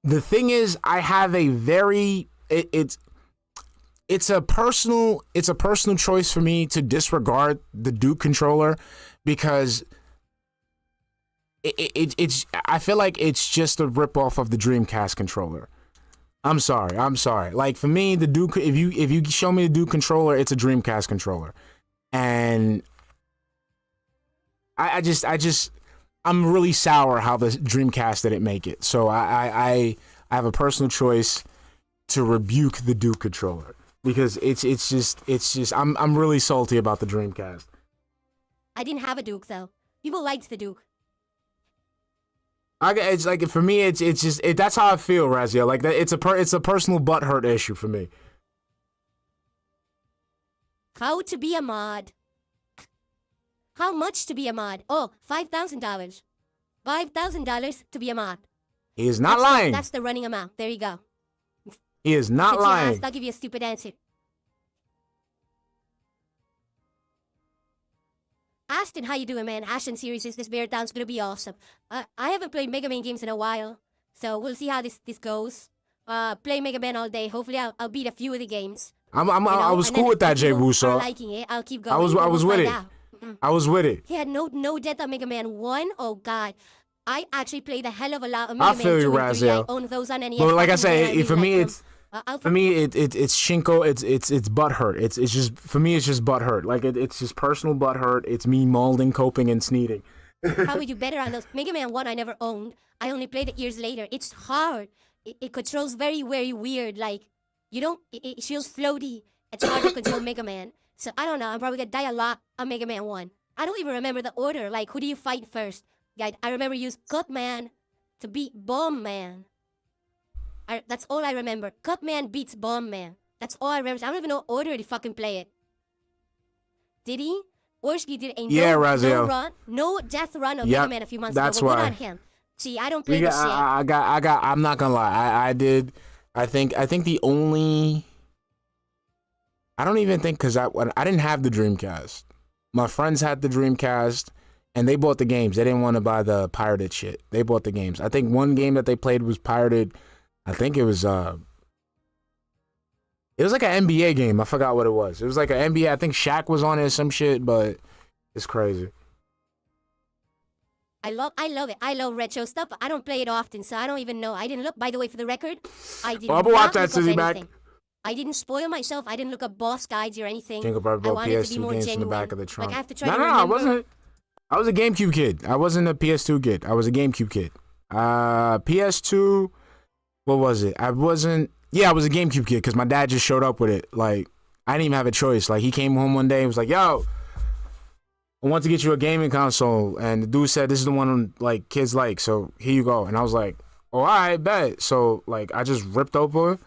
The thing is, I have a very it's a personal choice for me to disregard the Duke controller because it's I feel like it's just a ripoff of the Dreamcast controller. I'm sorry. Like for me, the Duke, if you show me the Duke controller, it's a Dreamcast controller, and I'm really sour how the Dreamcast didn't make it. So I have a personal choice to rebuke the Duke controller because it's just I'm really salty about the Dreamcast. I didn't have a Duke though. People liked the Duke. It's like for me, it's just that's how I feel, Razia. Like that, it's a personal butthurt issue for me. How to be a mod? How much to be a mod? Oh, $5,000. $5,000 to be a mod. He is not lying. That's the running amount. There you go. He is not Since you lying. asked, I'll give you a stupid answer. Ashton, how you doing, man? Ashton series is this Bear Down's gonna be awesome. I haven't played Mega Man games in a while, so we'll see how this goes. Play Mega Man all day. Hopefully, I'll beat a few of the games. I was cool with that, Jay Busso. Liking it, I'll keep going. I was with it. I was with it. He had no death on Mega Man 1. Oh, God. I actually played a hell of a lot of Mega I Man feel you, 2 and 3. I Raziel. own those on NES. But like I back in the day, say, for really me, liked it's them. for me, it's Shinko. It's butthurt. It's just for me, it's just butthurt. Like it's just personal butthurt. It's me molding, coping, and sneezing. Probably do better on those. Mega Man 1 I never owned. I only played it years later. It's hard. It controls very, very weird. Like, you don't... It feels floaty. It's hard to control Mega Man. So, I don't know. I'm probably gonna die a lot on Mega Man 1. I don't even remember the order. Like, who do you fight first? I remember you use Cutman to beat Bomb Man. That's all I remember. Cutman beats Bomb Man. That's all I remember. I don't even know what order to fucking play it. Did he? Orski did a no death run of Mega Man a few months that's ago. Well, why. good on him. See, I don't play this shit. I got. I'm not gonna lie. I did. I think the only. I don't even think because I didn't have the Dreamcast. My friends had the Dreamcast, and they bought the games. They didn't want to buy the pirated shit. They bought the games. I think one game that they played was pirated. I think it was like an NBA game. I forgot what it was. It was like an NBA. I think Shaq was on it or some shit, but it's crazy. I love it. I love retro stuff, but I don't play it often, so I don't even know. I didn't look, by the way, for the record, I did not watch that, look up Back. anything. I didn't spoil myself. I didn't look up boss guides or anything. Jingle Bird I bought wanted to be PS2 more games genuine. in the back of the trunk. Like, I have to try No, to I remember. wasn't. I was a GameCube kid. I wasn't a PS2 kid. I was a GameCube kid. PS2, what was it? I was a GameCube kid because my dad just showed up with it. Like, I didn't even have a choice. Like, he came home one day and was like, yo, I want to get you a gaming console. And the dude said, this is the one, like, kids like. So, here you go. And I was like, oh, all right, bet. So, like, I just ripped open.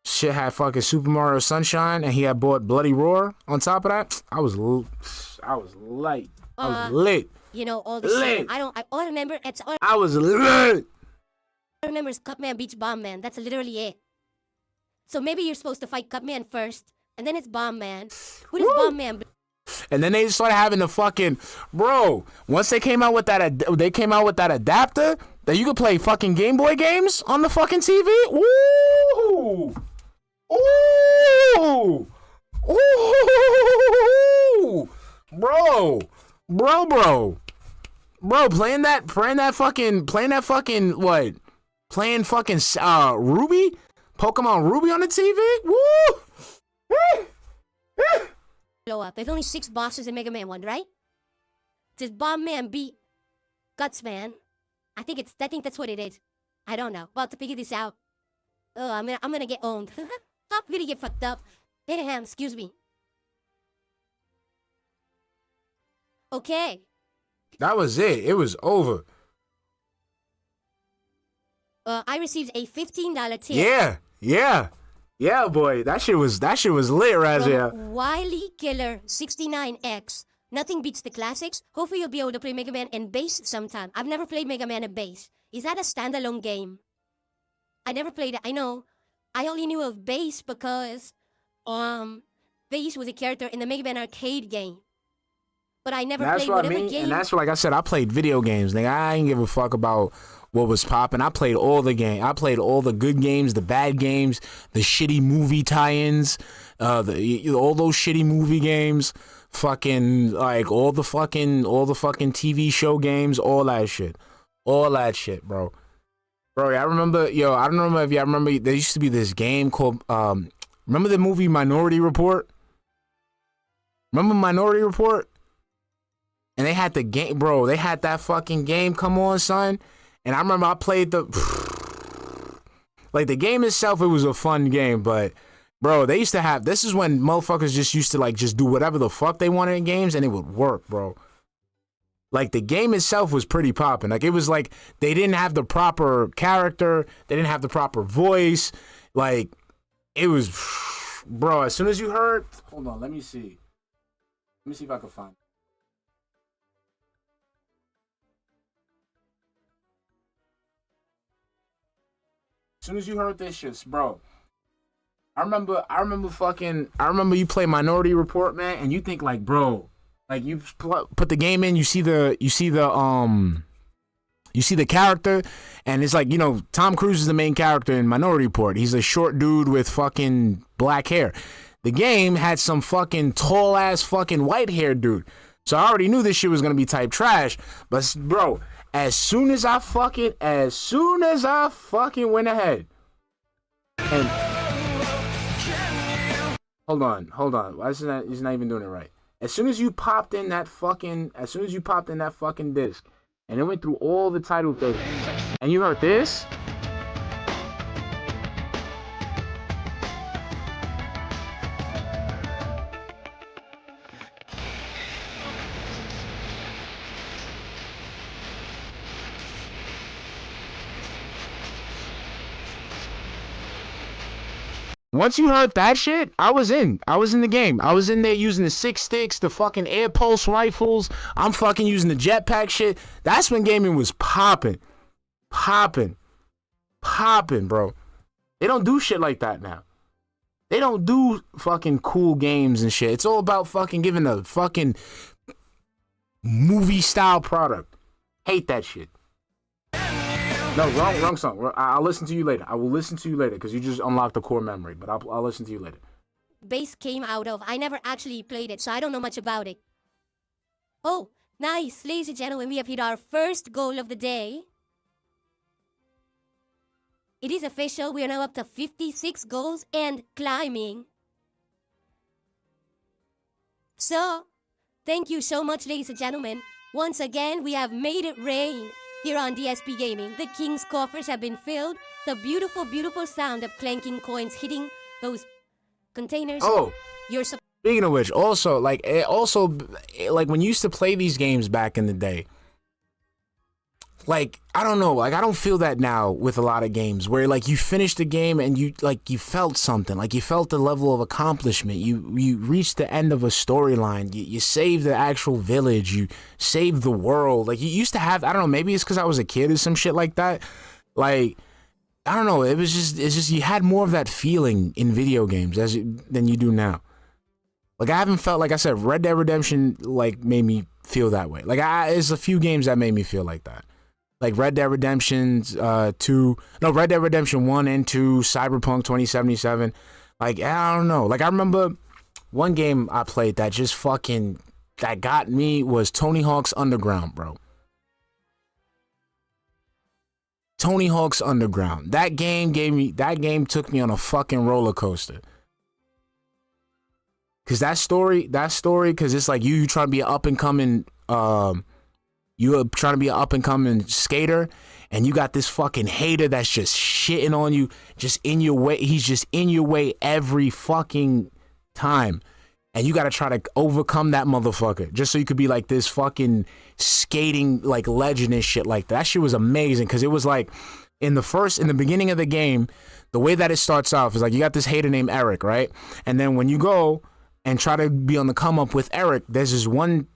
Shit had fucking Super Mario Sunshine. And he had bought Bloody Roar on top of that. I was light. I was lit. You know, all the shit. All I remember, I was lit. I remember is Cutman beats Bomb Man. That's literally it. So maybe you're supposed to fight Cutman first, and then it's Bomb Man. Who does Bomb Man? And then they started having the fucking once they came out with that adapter that you could play fucking Game Boy games on the fucking TV. Ooh, ooh, ooh, bro, playing fucking Ruby, Pokemon Ruby on the TV. Woo. Blow up. There's only 6 bosses in Mega Man 1, right? Does Bomb Man beat Guts Man? I think that's what it is. I don't know. About to figure this out. Oh, I'm gonna get owned. I'm gonna get fucked up. Damn, excuse me. Okay. That was it. It was over. I received a $15 tip. Yeah, boy. That shit was lit, Razia. From Wily Killer 69X. Nothing beats the classics. Hopefully you'll be able to play Mega Man and Bass sometime. I've never played Mega Man and Bass. Is that a standalone game? I never played it. I know. I only knew of Bass because Bass was a character in the Mega Man arcade game. But I never played whatever game. And that's what, like I said, I played video games, nigga. I ain't give a fuck about what was popping. I played all the game. I played all the good games, the bad games, the shitty movie tie-ins, all those shitty movie games, fucking like all the fucking TV show games, all that shit, bro. Bro, I remember, I don't know if y'all remember. There used to be this game called remember the movie Minority Report? Remember Minority Report? And they had the game, bro. They had that fucking game. Come on, son. And I remember I played the game itself. It was a fun game, but bro, they used to have. This is when motherfuckers just used to just do whatever the fuck they wanted in games, and it would work, bro. Like the game itself was pretty popping. Like it was like they didn't have the proper character. They didn't have the proper voice. Like it was, bro. As soon as you heard, hold on, let me see if I can find it. As soon as you heard this shit, bro, I remember you play Minority Report, man, and you think like, bro, like you put the game in, you see the character, and it's like, you know, Tom Cruise is the main character in Minority Report. He's a short dude with fucking black hair. The game had some fucking tall ass fucking white haired dude. So I already knew this shit was gonna be type trash. But bro, as soon as I fucking went ahead and hold on. Why is that? He's not even doing it right. As soon as you popped in that fucking disc, and it went through all the title things, and you heard this. Once you heard that shit, I was in the game. I was in there using the 6 sticks, the fucking air pulse rifles. I'm fucking using the jetpack shit. That's when gaming was popping, bro. They don't do shit like that now. They don't do fucking cool games and shit. It's all about fucking giving a fucking movie style product. Hate that shit. No, wrong song. I'll listen to you later. I will listen to you later because you just unlocked the core memory. But I'll listen to you later. Base came out of. I never actually played it, so I don't know much about it. Oh, nice. Ladies and gentlemen, we have hit our first goal of the day. It is official. We are now up to 56 goals and climbing. So, thank you so much, ladies and gentlemen. Once again, we have made it rain. Here on DSP Gaming, the king's coffers have been filled. The beautiful, beautiful sound of clanking coins hitting those containers. Oh, speaking of which, also like when you used to play these games back in the day, like I don't know, like I don't feel that now with a lot of games where like you finished the game and you felt something, like you felt the level of accomplishment. You reached the end of a storyline. You saved the actual village. You saved the world. Like you used to have. I don't know. Maybe it's because I was a kid or some shit like that. Like I don't know. It's just you had more of that feeling in video games than you do now. Like I haven't felt, like I said, Red Dead Redemption like made me feel that way. Like there's a few games that made me feel like that. Like Red Dead Redemption 1 and 2, Cyberpunk 2077. Like, I don't know. Like, I remember one game I played that just fucking, that got me was Tony Hawk's Underground, bro. Tony Hawk's Underground. That game took me on a fucking roller coaster. Cause that story, cause it's like you trying to be an up and coming, you are trying to be an up-and-coming skater, and you got this fucking hater that's just shitting on you, just in your way. He's just in your way every fucking time. And you got to try to overcome that motherfucker just so you could be like this fucking skating like legend and shit like that. That shit was amazing because it was like in the beginning of the game, the way that it starts off is like you got this hater named Eric, right? And then when you go and try to be on the come up with Eric, there's this one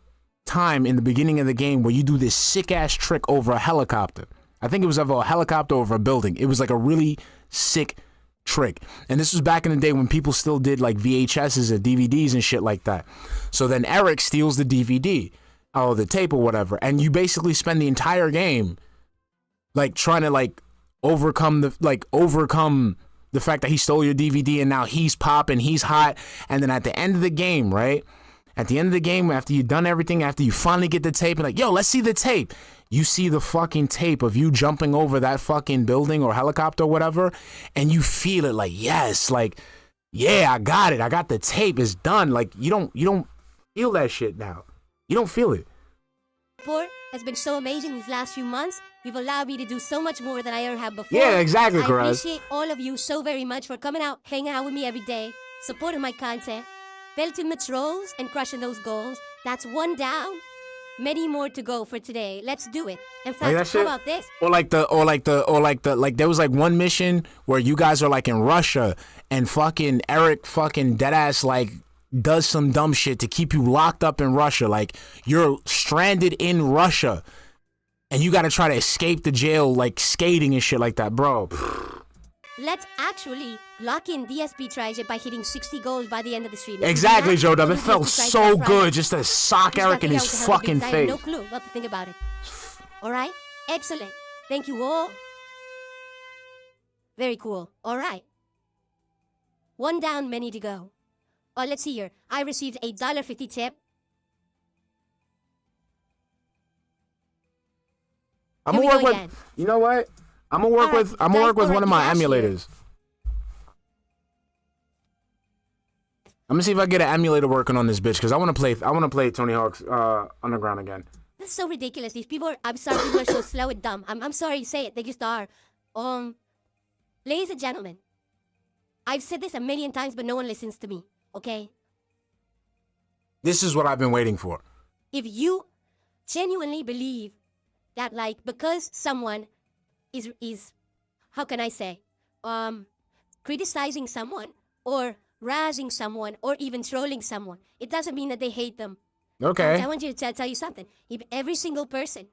time in the beginning of the game where you do this sick ass trick over a helicopter. I think it was over a helicopter over a building. It was like a really sick trick. And this was back in the day when people still did like VHSs or DVDs and shit like that. So then Eric steals the DVD or the tape or whatever, and you basically spend the entire game like trying to like overcome the fact that he stole your DVD and now he's popping, he's hot. And then at the end of the game, right? At the end of the game, after you've done everything, after you finally get the tape and like, yo, let's see the tape. You see the fucking tape of you jumping over that fucking building or helicopter or whatever, and you feel it like, yes, like, yeah, I got it. I got the tape. It's done. Like, you don't feel that shit now. You don't feel it. Support has been so amazing these last few months. You've allowed me to do so much more than I ever have before. Yeah, exactly, I Graz. appreciate all of you so very much for coming out, hanging out with me every day, supporting my content, belting the trolls, and crushing those goals. That's one down. Many more to go for today. Let's do it. In fact, like how about this? Or there was like one mission where you guys are like in Russia and fucking Eric fucking deadass like does some dumb shit to keep you locked up in Russia. Like you're stranded in Russia and you got to try to escape the jail like skating and shit like that, bro. let's actually lock in DSP tries it by hitting 60 goals by the end of the stream. Exactly, Joe Dub. It DSP felt tries so by good just to sock Friday. Eric in his Just gotta figure fucking out what to do, 'cause I have face. no clue what to think about it. Alright? Excellent. Thank you all. Very cool. Alright. One down, many to go. Oh, let's see here. I received a $1.50 tip. I'm Here gonna we work go with. again. You know what? I'm gonna work with. I'm gonna work with one of my emulators. I'm gonna see if I get an emulator working on this bitch because I want to play. I want to play Tony Hawk's Underground again. This is so ridiculous. These people are, I'm sorry, people are so slow and dumb. I'm sorry to say it. They just are. Ladies and gentlemen, I've said this a million times, but no one listens to me, okay? This is what I've been waiting for. If you genuinely believe that, like, because someone is how can I say, criticizing someone or razzing someone or even trolling someone, it doesn't mean that they hate them. Okay. I want you to tell you something. If every single person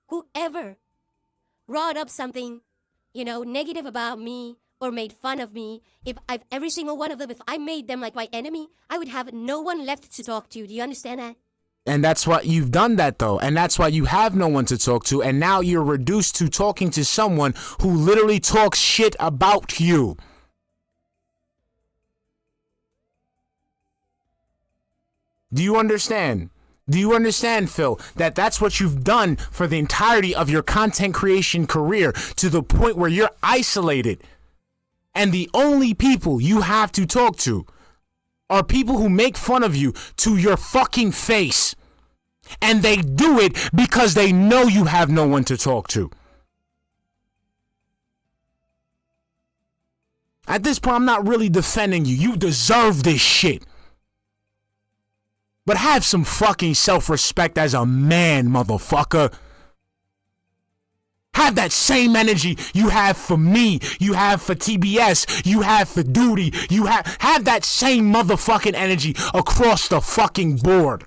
who ever brought up something, you know, negative about me or made fun of me, if every single one of them, if I made them like my enemy, I would have no one left to talk to. Do you understand that? And that's why you've done that, though. And that's why you have no one to talk to. And now you're reduced to talking to someone who literally talks shit about you. Do you understand? Do you understand, Phil, that that's what you've done for the entirety of your content creation career to the point where you're isolated? And the only people you have to talk to are people who make fun of you to your fucking face. And they do it because they know you have no one to talk to. At this point, I'm not really defending you. You deserve this shit. But have some fucking self-respect as a man, motherfucker. Have that same energy you have for me, you have for TBS, you have for Duty, you have that same motherfucking energy across the fucking board.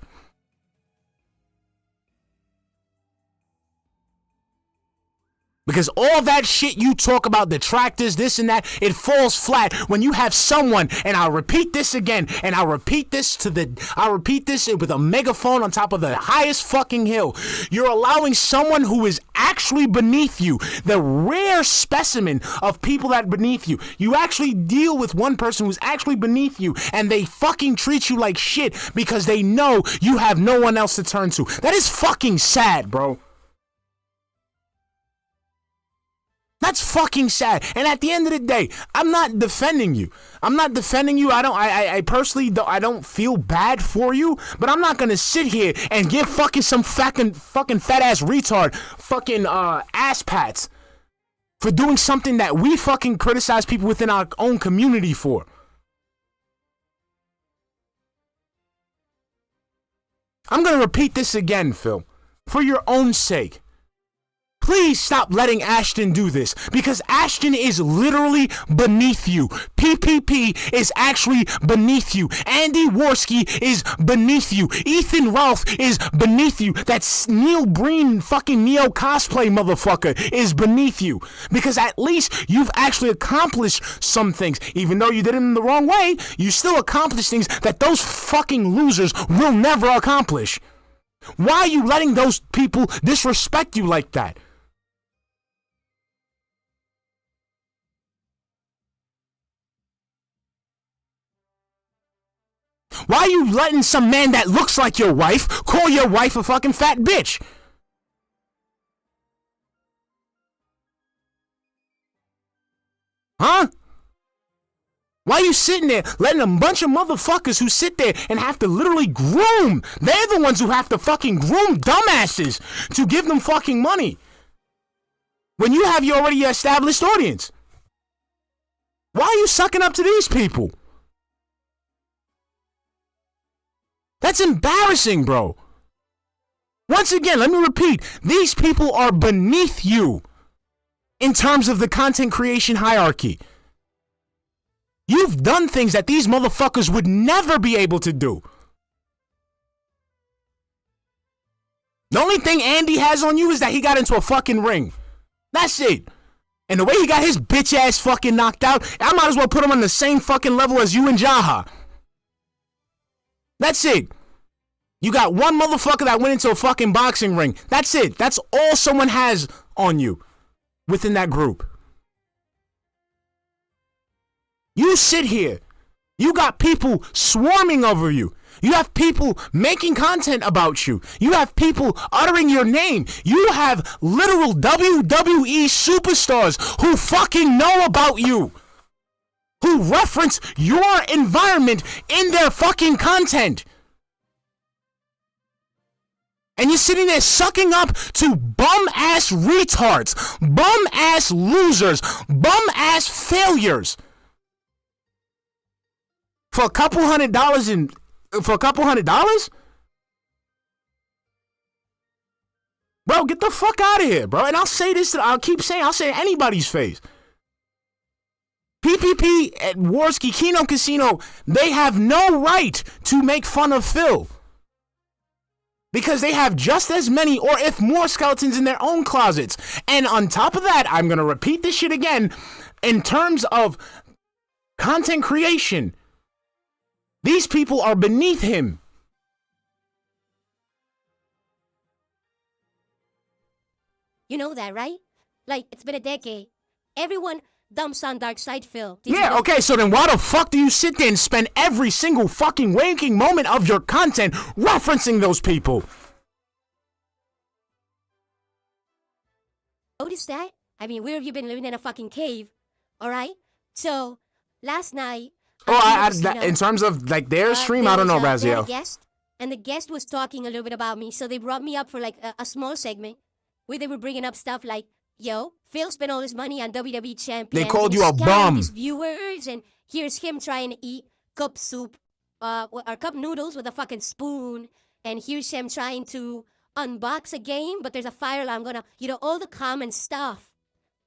Because all that shit you talk about, detractors, this and that, it falls flat when you have someone, and I'll repeat this again, and I'll repeat this with a megaphone on top of the highest fucking hill. You're allowing someone who is actually beneath you, the rare specimen of people that are beneath you. You actually deal with one person who's actually beneath you, and they fucking treat you like shit because they know you have no one else to turn to. That is fucking sad, bro. That's fucking sad. And at the end of the day, I'm not defending you. I personally don't feel bad for you, but I'm not gonna sit here and give fucking some fucking fat ass retard fucking ass pats for doing something that we fucking criticize people within our own community for. I'm gonna repeat this again, Phil, for your own sake. Please stop letting Ashton do this, because Ashton is literally beneath you. PPP is actually beneath you. Andy Worski is beneath you. Ethan Ralph is beneath you. That Neil Breen fucking Neo cosplay motherfucker is beneath you. Because at least you've actually accomplished some things. Even though you did it in the wrong way, you still accomplished things that those fucking losers will never accomplish. Why are you letting those people disrespect you like that? Why are you letting some man that looks like your wife call your wife a fucking fat bitch? Huh? Why are you sitting there letting a bunch of motherfuckers who sit there and have to literally groom? They're the ones who have to fucking groom dumbasses to give them fucking money. When you have your already established audience. Why are you sucking up to these people? That's embarrassing, bro. Once again, let me repeat. These people are beneath you in terms of the content creation hierarchy. You've done things that these motherfuckers would never be able to do. The only thing Andy has on you is that he got into a fucking ring. That's it. And the way he got his bitch ass fucking knocked out, I might as well put him on the same fucking level as you and Jaha. That's it. You got one motherfucker that went into a fucking boxing ring. That's it. That's all someone has on you within that group. You sit here. You got people swarming over you. You have people making content about you. You have people uttering your name. You have literal WWE superstars who fucking know about you. Who reference your environment in their fucking content. And you're sitting there sucking up to bum-ass retards, bum-ass losers, bum-ass failures. For a couple $100 Bro, get the fuck out of here, bro. And I'll say this, I'll say it anybody's face. PPP at Warski, Kino Casino, they have no right to make fun of Phil. Because they have just as many, or if more, skeletons in their own closets. And on top of that, I'm going to repeat this shit again, in terms of content creation, these people are beneath him. You know that, right? Like, it's been a decade. Everyone dumps on darksydephil. Yeah, okay, so then why the fuck do you sit there and spend every single fucking waking moment of your content referencing those people? Notice that? I mean, where have you been living in a fucking cave? Alright? So, last night... in terms of, like, their stream, I don't know, Raziel. And the guest was talking a little bit about me, so they brought me up for, like, a small segment where they were bringing up stuff like, yo, Phil spent all his money on WWE champion. They called you a bum. His viewers, and here's him trying to eat cup soup, or cup noodles with a fucking spoon, and here's him trying to unbox a game, but there's a fire alarm gonna, all the common stuff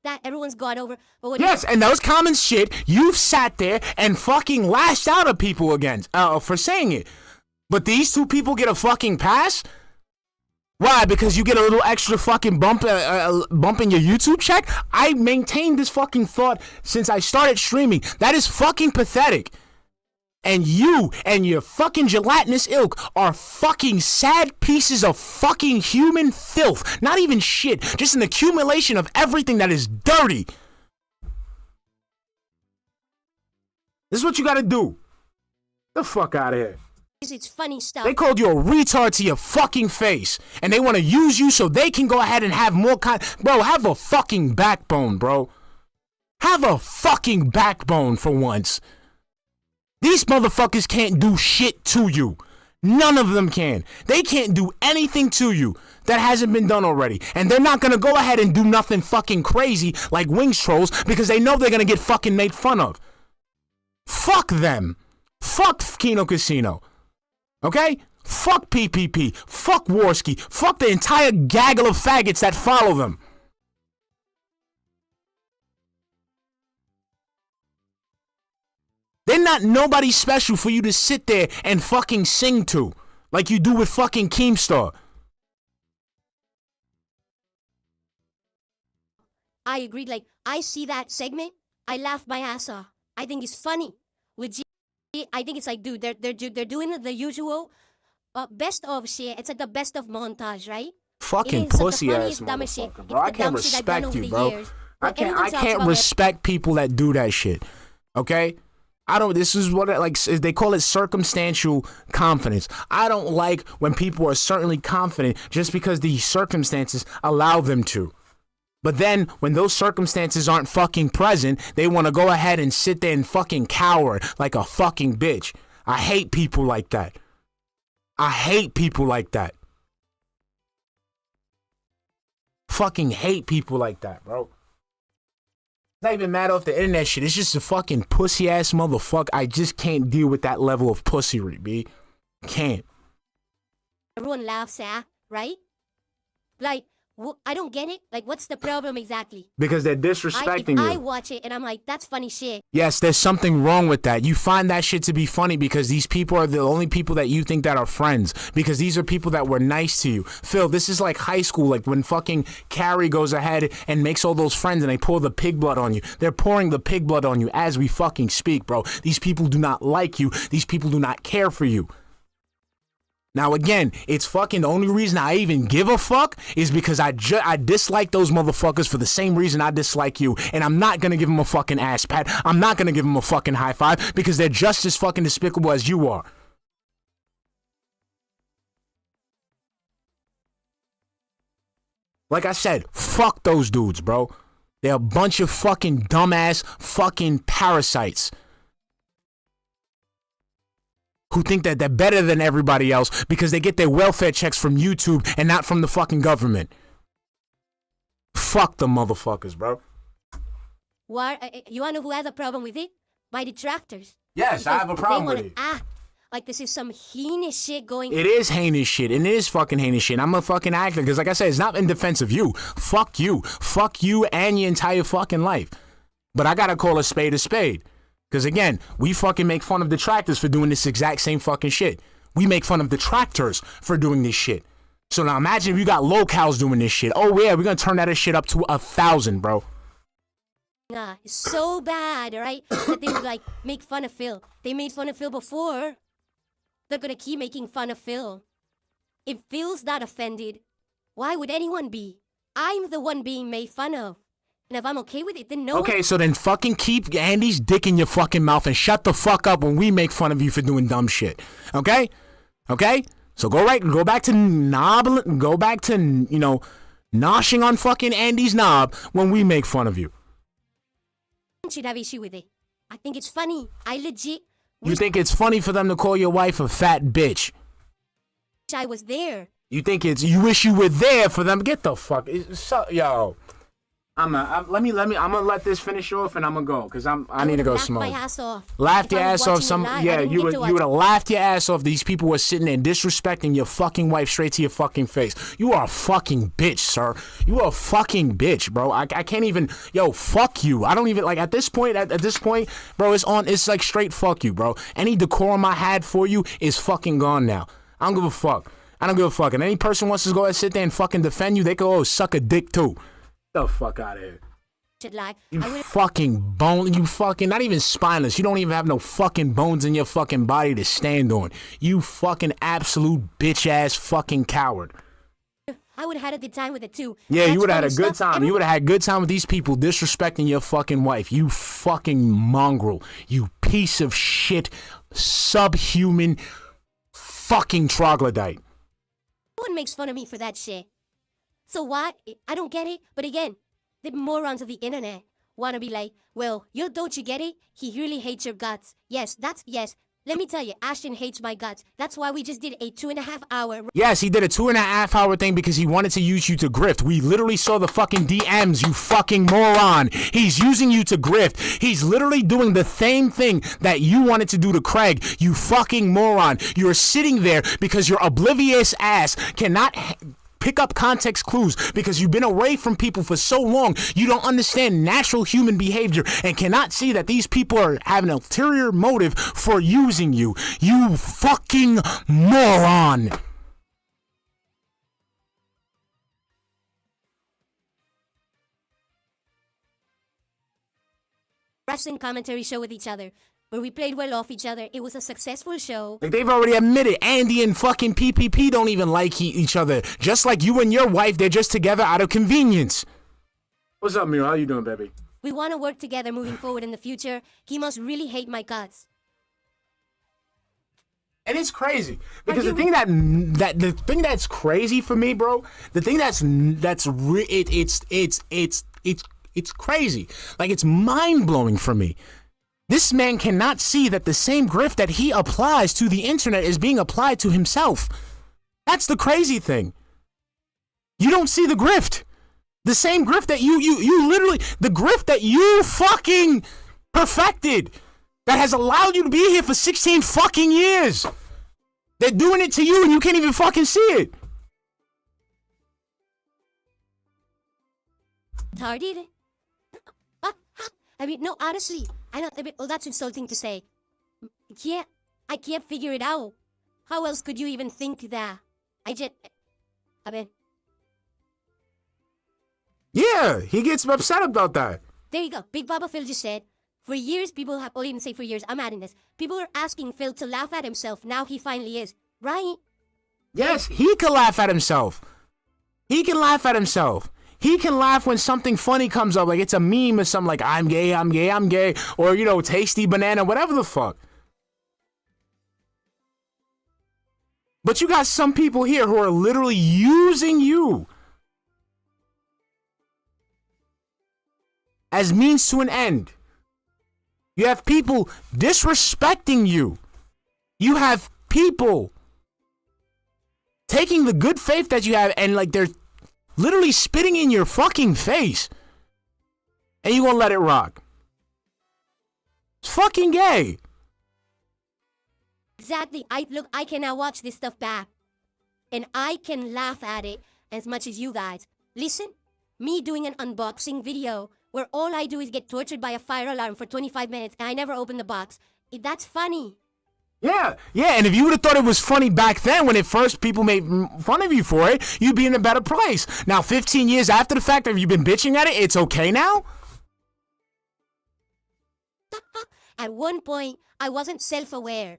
that everyone's gone over. But yes, and those common shit, you've sat there and fucking lashed out at people against, for saying it. But these two people get a fucking pass? Why? Because you get a little extra fucking bump in your YouTube check? I maintained this fucking thought since I started streaming. That is fucking pathetic. And you and your fucking gelatinous ilk are fucking sad pieces of fucking human filth. Not even shit. Just an accumulation of everything that is dirty. This is what you gotta do. Get the fuck out of here. It's funny stuff. They called you a retard to your fucking face. And they want to use you so they can go ahead and have more Bro, have a fucking backbone, bro. Have a fucking backbone for once. These motherfuckers can't do shit to you. None of them can. They can't do anything to you that hasn't been done already. And they're not gonna go ahead and do nothing fucking crazy like Wings Trolls because they know they're gonna get fucking made fun of. Fuck them. Fuck Kino Casino. Okay? Fuck PPP. Fuck Warski. Fuck the entire gaggle of faggots that follow them. They're not nobody special for you to sit there and fucking sing to. Like you do with fucking Keemstar. I agreed. Like, I see that segment. I laugh my ass off. I think it's funny. Legit. I think it's like, dude, they're doing the usual best of shit. It's like the best of montage, right? Fucking pussy ass motherfucker, bro. I can't respect you, bro. I can't respect people that do that shit. Okay? This is what they call it, circumstantial confidence. I don't like when people are certainly confident just because the circumstances allow them to. But then, when those circumstances aren't fucking present, they want to go ahead and sit there and fucking cower like a fucking bitch. I hate people like that. I hate people like that. Fucking hate people like that, bro. It's not even matter of the internet shit. It's just a fucking pussy ass motherfucker. I just can't deal with that level of pussery, B. Can't. Everyone laughs at, right? Like, I don't get it. Like, what's the problem exactly? Because they're If disrespecting I you. watch it and I'm like, that's funny shit. Yes, there's something wrong with that. You find that shit to be funny because these people are the only people that you think that are friends. Because these are people that were nice to you. Phil, this is like high school, like when fucking Carrie goes ahead and makes all those friends and they pour the pig blood on you. They're pouring the pig blood on you as we fucking speak, bro. These people do not like you. These people do not care for you. Now, again, it's fucking the only reason I even give a fuck is because I dislike those motherfuckers for the same reason I dislike you. And I'm not going to give them a fucking ass pat. I'm not going to give them a fucking high five because they're just as fucking despicable as you are. Like I said, fuck those dudes, bro. They're a bunch of fucking dumbass fucking parasites who think that they're better than everybody else because they get their welfare checks from YouTube and not from the fucking government. Fuck the motherfuckers, bro. You wanna know who has a problem with it? My detractors. Yes, I have a problem with it. Act like this is some heinous shit going. It is heinous shit, and it is fucking heinous shit. I'm a fucking actor because, like I said, it's not in defense of you. Fuck you and your entire fucking life. But I gotta call a spade a spade. Because again, we fucking make fun of detractors for doing this exact same fucking shit. We make fun of detractors for doing this shit. So now imagine if you got locals doing this shit. Oh yeah, we're gonna turn that shit up to 1,000, bro. It's so bad, right? That they would like make fun of Phil. They made fun of Phil before. They're gonna keep making fun of Phil. If Phil's not offended, why would anyone be? I'm the one being made fun of. And if I'm okay with it, then no. Okay, so then fucking keep Andy's dick in your fucking mouth and shut the fuck up when we make fun of you for doing dumb shit. Okay? Okay? So go back to noshing on fucking Andy's knob when we make fun of you. I should have issue with it. I think it's funny. I legit You think it's funny for them to call your wife a fat bitch? wish I was there. You wish you were there for them? Get the fuck, yo. I'm gonna let this finish off and I'm gonna go because I need to go smoke. My ass off. Laughed your ass off. You would have have. laughed your ass off. These people were sitting there disrespecting your fucking wife straight to your fucking face. You are a fucking bitch, sir. You are a fucking bitch, bro. I can't even. Yo, fuck you. I don't even like at this point, bro. It's like straight fuck you, bro. Any decorum I had for you is fucking gone now. I don't give a fuck. I don't give a fuck. And any person wants to go and sit there and fucking defend you, they can suck a dick too. The fuck out of here. You fucking bone, you fucking, not even spineless. You don't even have no fucking bones in your fucking body to stand on. You fucking absolute bitch ass fucking coward. I would have had a good time with it too. Yeah, you would have had a good time. You would have had a good time with these people disrespecting your fucking wife. You fucking mongrel. You piece of shit, subhuman fucking troglodyte. No one makes fun of me for that shit. So what? I don't get it. But again, the morons of the internet want to be like, well, don't you get it? He really hates your guts. Yes. Let me tell you, Ashton hates my guts. That's why we just did a 2.5 hour. Yes, he did a 2.5 hour thing because he wanted to use you to grift. We literally saw the fucking DMs, you fucking moron. He's using you to grift. He's literally doing the same thing that you wanted to do to Craig, you fucking moron. You're sitting there because your oblivious ass cannot pick up context clues because you've been away from people for so long. You don't understand natural human behavior and cannot see that these people are having an ulterior motive for using you. You fucking moron. Wrestling commentary show with each other where we played well off each other. It was a successful show. Like they've already admitted, Andy and fucking PPP don't even like each other. Just like you and your wife, they're just together out of convenience. What's up, Mira? How you doing, baby? We want to work together moving forward in the future. He must really hate my guts. And it's crazy because the thing that's crazy for me, bro. The thing it's crazy. Like it's mind blowing for me. This man cannot see that the same grift that he applies to the internet is being applied to himself. That's the crazy thing. You don't see the grift. The same grift that you literally, the grift that you fucking perfected, that has allowed you to be here for 16 fucking years. They're doing it to you and you can't even fucking see it. retarded? I mean, no, honestly, I don't. I mean, well, that's insulting to say. Yeah, I can't figure it out. How else could you even think that? I mean, Yeah, he gets upset about that. there you go. Big Baba Phil just said, for years, people have, or even say for years, I'm adding this. People are asking Phil to laugh at himself. Now he finally is. Right? Yes, he can laugh at himself. He can laugh at himself. He can laugh when something funny comes up, like it's a meme or something like, I'm gay, I'm gay, I'm gay, or, you know, tasty banana, whatever the fuck. But you got some people here who are literally using you as means to an end. You have people disrespecting you. You have people taking the good faith that you have and like they're literally spitting in your fucking face. And you gonna let it rock. It's fucking gay. Exactly. I can now watch this stuff back. And I can laugh at it as much as you guys. Listen, me doing an unboxing video where all I do is get tortured by a fire alarm for 25 minutes and I never open the box. That's funny. Yeah, and if you would have thought it was funny back then when it first people made fun of you for it, you'd be in a better place. Now, 15 years after the fact, have you been bitching at it? It's okay now? At one point, I wasn't self-aware.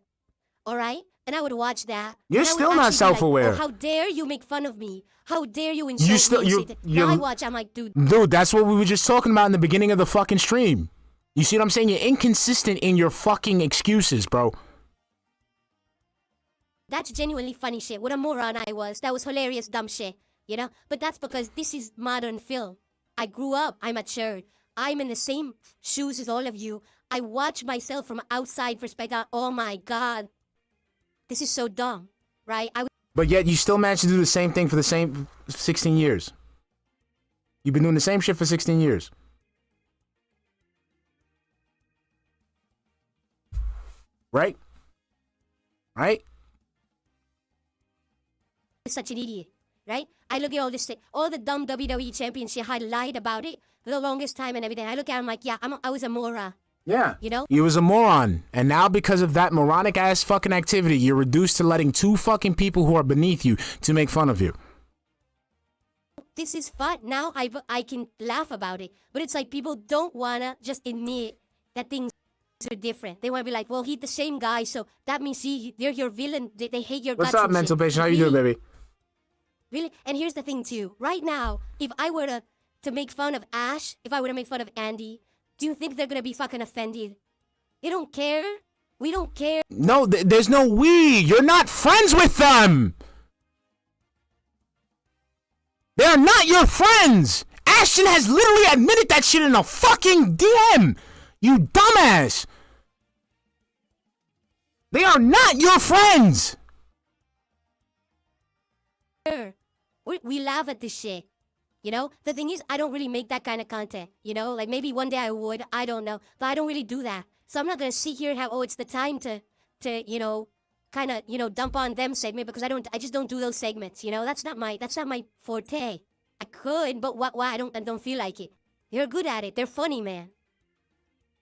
All right? And I would watch that. You're and I would still not actually be like, self-aware. oh, how dare you make fun of me? How dare you insult me? Now I watch, I'm like, dude. Dude, that's what we were just talking about in the beginning of the fucking stream. You see what I'm saying? You're inconsistent in your fucking excuses, bro. That's genuinely funny shit. What a moron I was. That was hilarious, dumb shit. You know? But that's because this is modern film. I grew up. I matured. I'm in the same shoes as all of you. I watch myself from outside perspective. Oh my God. This is so dumb, right? But yet you still managed to do the same thing for the same 16 years. You've been doing the same shit for 16 years. Right? Right? Such an idiot, right? I look at all this thing, all the dumb WWE championship. I lied about it for the longest time and everything. I look at it, I'm like, yeah, I was a moron. Yeah. You know? You was a moron. And now because of that moronic ass fucking activity, you're reduced to letting two fucking people who are beneath you to make fun of you. This is fun. Now I can laugh about it. But it's like people don't want to just admit that things are different. They want to be like, well, he's the same guy, so that means they're your villain. They hate your guts. What's up, mental patient? How you doing, baby? Really? And here's the thing, too. Right now, if I were to make fun of Ash, if I were to make fun of Andy, do you think they're going to be fucking offended? They don't care. We don't care. No, there's no we. You're not friends with them. They're not your friends. Ashton has literally admitted that shit in a fucking DM. You dumbass. They are not your friends. We laugh at this shit. You know, the thing is, I don't really make that kind of content. You know, like maybe one day I would. I don't know. But I don't really do that. So I'm not going to sit here and have, oh, it's the time to you know, kind of, you know, dump on them segment because I just don't do those segments. You know, that's not my forte. I could, but why? I don't feel like it. They're good at it. They're funny, man.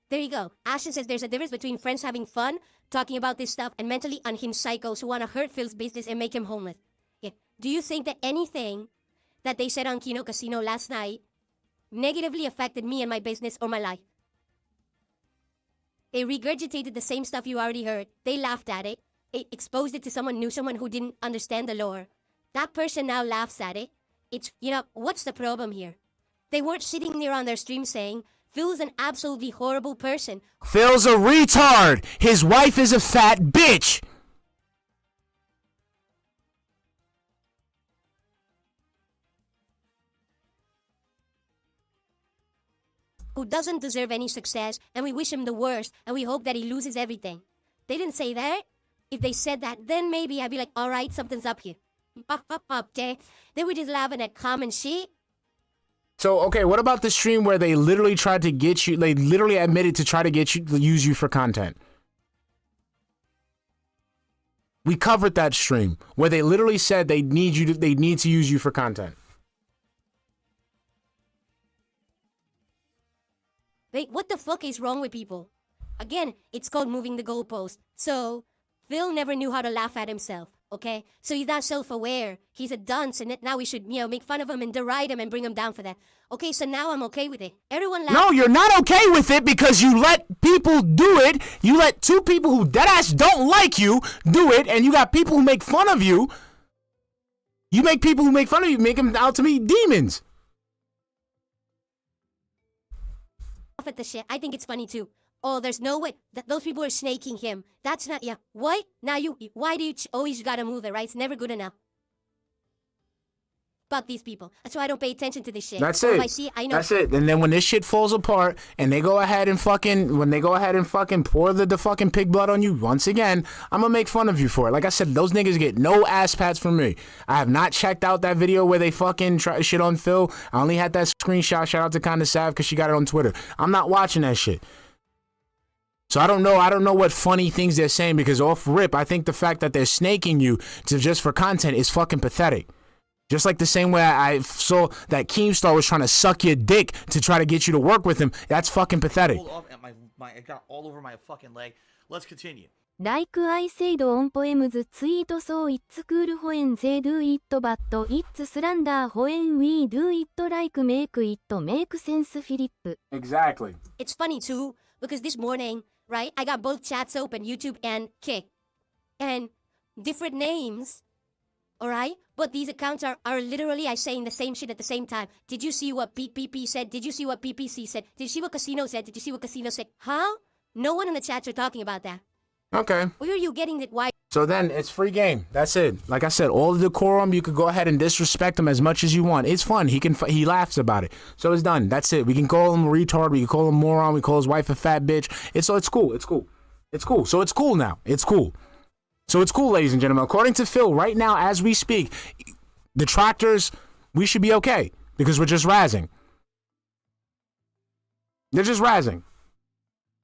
There you go. Ashton says there's a difference between friends having fun, talking about this stuff, and mentally unhinged psychos who want to hurt Phil's business and make him homeless. Yeah. Do you think that anything that they said on Kino Casino last night negatively affected me and my business or my life? They regurgitated the same stuff you already heard. They laughed at it. It exposed it to someone new, someone who didn't understand the lore. That person now laughs at it. It's, you know, what's the problem here? They weren't sitting there on their stream saying, Phil's an absolutely horrible person. Phil's a retard. His wife is a fat bitch. Who doesn't deserve any success, and we wish him the worst, and we hope that he loses everything. They didn't say that. If they said that, then maybe I'd be like, all right, something's up here. They were just laughing at common shit. So, okay, what about the stream where they literally tried to get you, they literally admitted to try to get you, to use you for content? We covered that stream where they literally said they need to use you for content. Wait, what the fuck is wrong with people? Again, it's called moving the goalpost. So, Phil never knew how to laugh at himself, okay? So he's not self-aware. He's a dunce, and now we should, make fun of him and deride him and bring him down for that. Okay, so now I'm okay with it. Everyone laughs. No, you're not okay with it because you let people do it. You let two people who deadass don't like you do it, and you got people who make fun of you. You make people who make fun of you, make them out to be demons. At the shit. I think it's funny too. Oh, there's no way that those people are snaking him. That's not, what? Now why do you always gotta move it, right? It's never good enough. Fuck these people. That's why I don't pay attention to this shit. That's it. I know. That's it. And then when this shit falls apart and they go ahead and fucking pour the fucking pig blood on you once again, I'm gonna make fun of you for it. Like I said, those niggas get no ass pats from me. I have not checked out that video where they fucking try shit on Phil. I only had that screenshot. Shout out to Kinda Sav because she got it on Twitter. I'm not watching that shit. So I don't know what funny things they're saying because off rip, I think the fact that they're snaking you just for content is fucking pathetic. Just like the same way I saw that Keemstar was trying to suck your dick to try to get you to work with him. That's fucking pathetic. I got all over my fucking leg. Let's continue. Like I said on poems tweet so it's cool when they do it but it's slander when we do it like make it make sense Philip. Exactly. It's funny too because this morning, right, I got both chats open, YouTube and Kick. And different names, alright? But these accounts are literally saying the same shit at the same time. Did you see what PP said? Did you see what PPC said? Did you see what Casino said? Did you see what Casino said? Huh? No one in the chats are talking about that. Okay. Where are you getting it? Why? So then it's free game. That's it. Like I said, all the decorum, you could go ahead and disrespect him as much as you want. It's fun. He laughs about it. So it's done. That's it. We can call him a retard. We can call him a moron. We call his wife a fat bitch. It's cool. It's cool. It's cool. So it's cool now. It's cool. So it's cool, ladies and gentlemen. According to Phil, right now as we speak, detractors, we should be okay because we're just razzing. They're just razzing.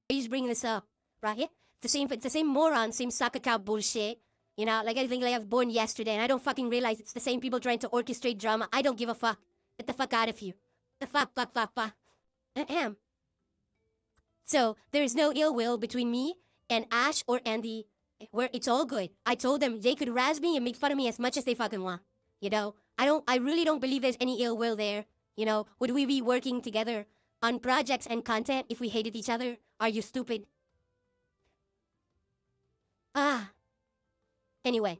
He's bringing this up, right? The same moron, same sucker cow bullshit. Like I think I was born yesterday and I don't fucking realize it's the same people trying to orchestrate drama. I don't give a fuck. Get the fuck out of here. The fuck. I am. So there is no ill will between me and Ash or Andy. Where it's all good. I told them they could razz me and make fun of me as much as they fucking want. I really don't believe there's any ill will there. Would we be working together on projects and content if we hated each other? Are you stupid? Anyway,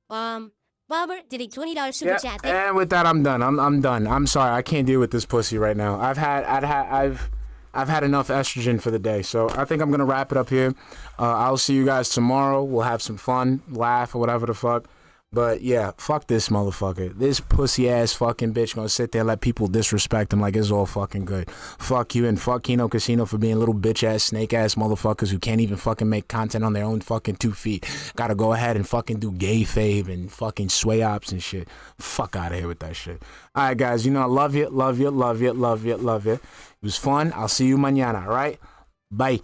Bobber did a $20 super chat. And with that, I'm done. I'm done. I'm sorry. I can't deal with this pussy right now. I've had enough estrogen for the day, so I think I'm gonna wrap it up here. I'll see you guys tomorrow. We'll have some fun, laugh, or whatever the fuck. But yeah, fuck this motherfucker. This pussy ass fucking bitch gonna sit there and let people disrespect him like it's all fucking good. Fuck you and fuck Kino Casino for being little bitch ass snake ass motherfuckers who can't even fucking make content on their own fucking 2 feet. Gotta go ahead and fucking do gay fave and fucking sway ops and shit. Fuck out of here with that shit. Alright guys, I love you. It was fun. I'll see you mañana, alright? Bye.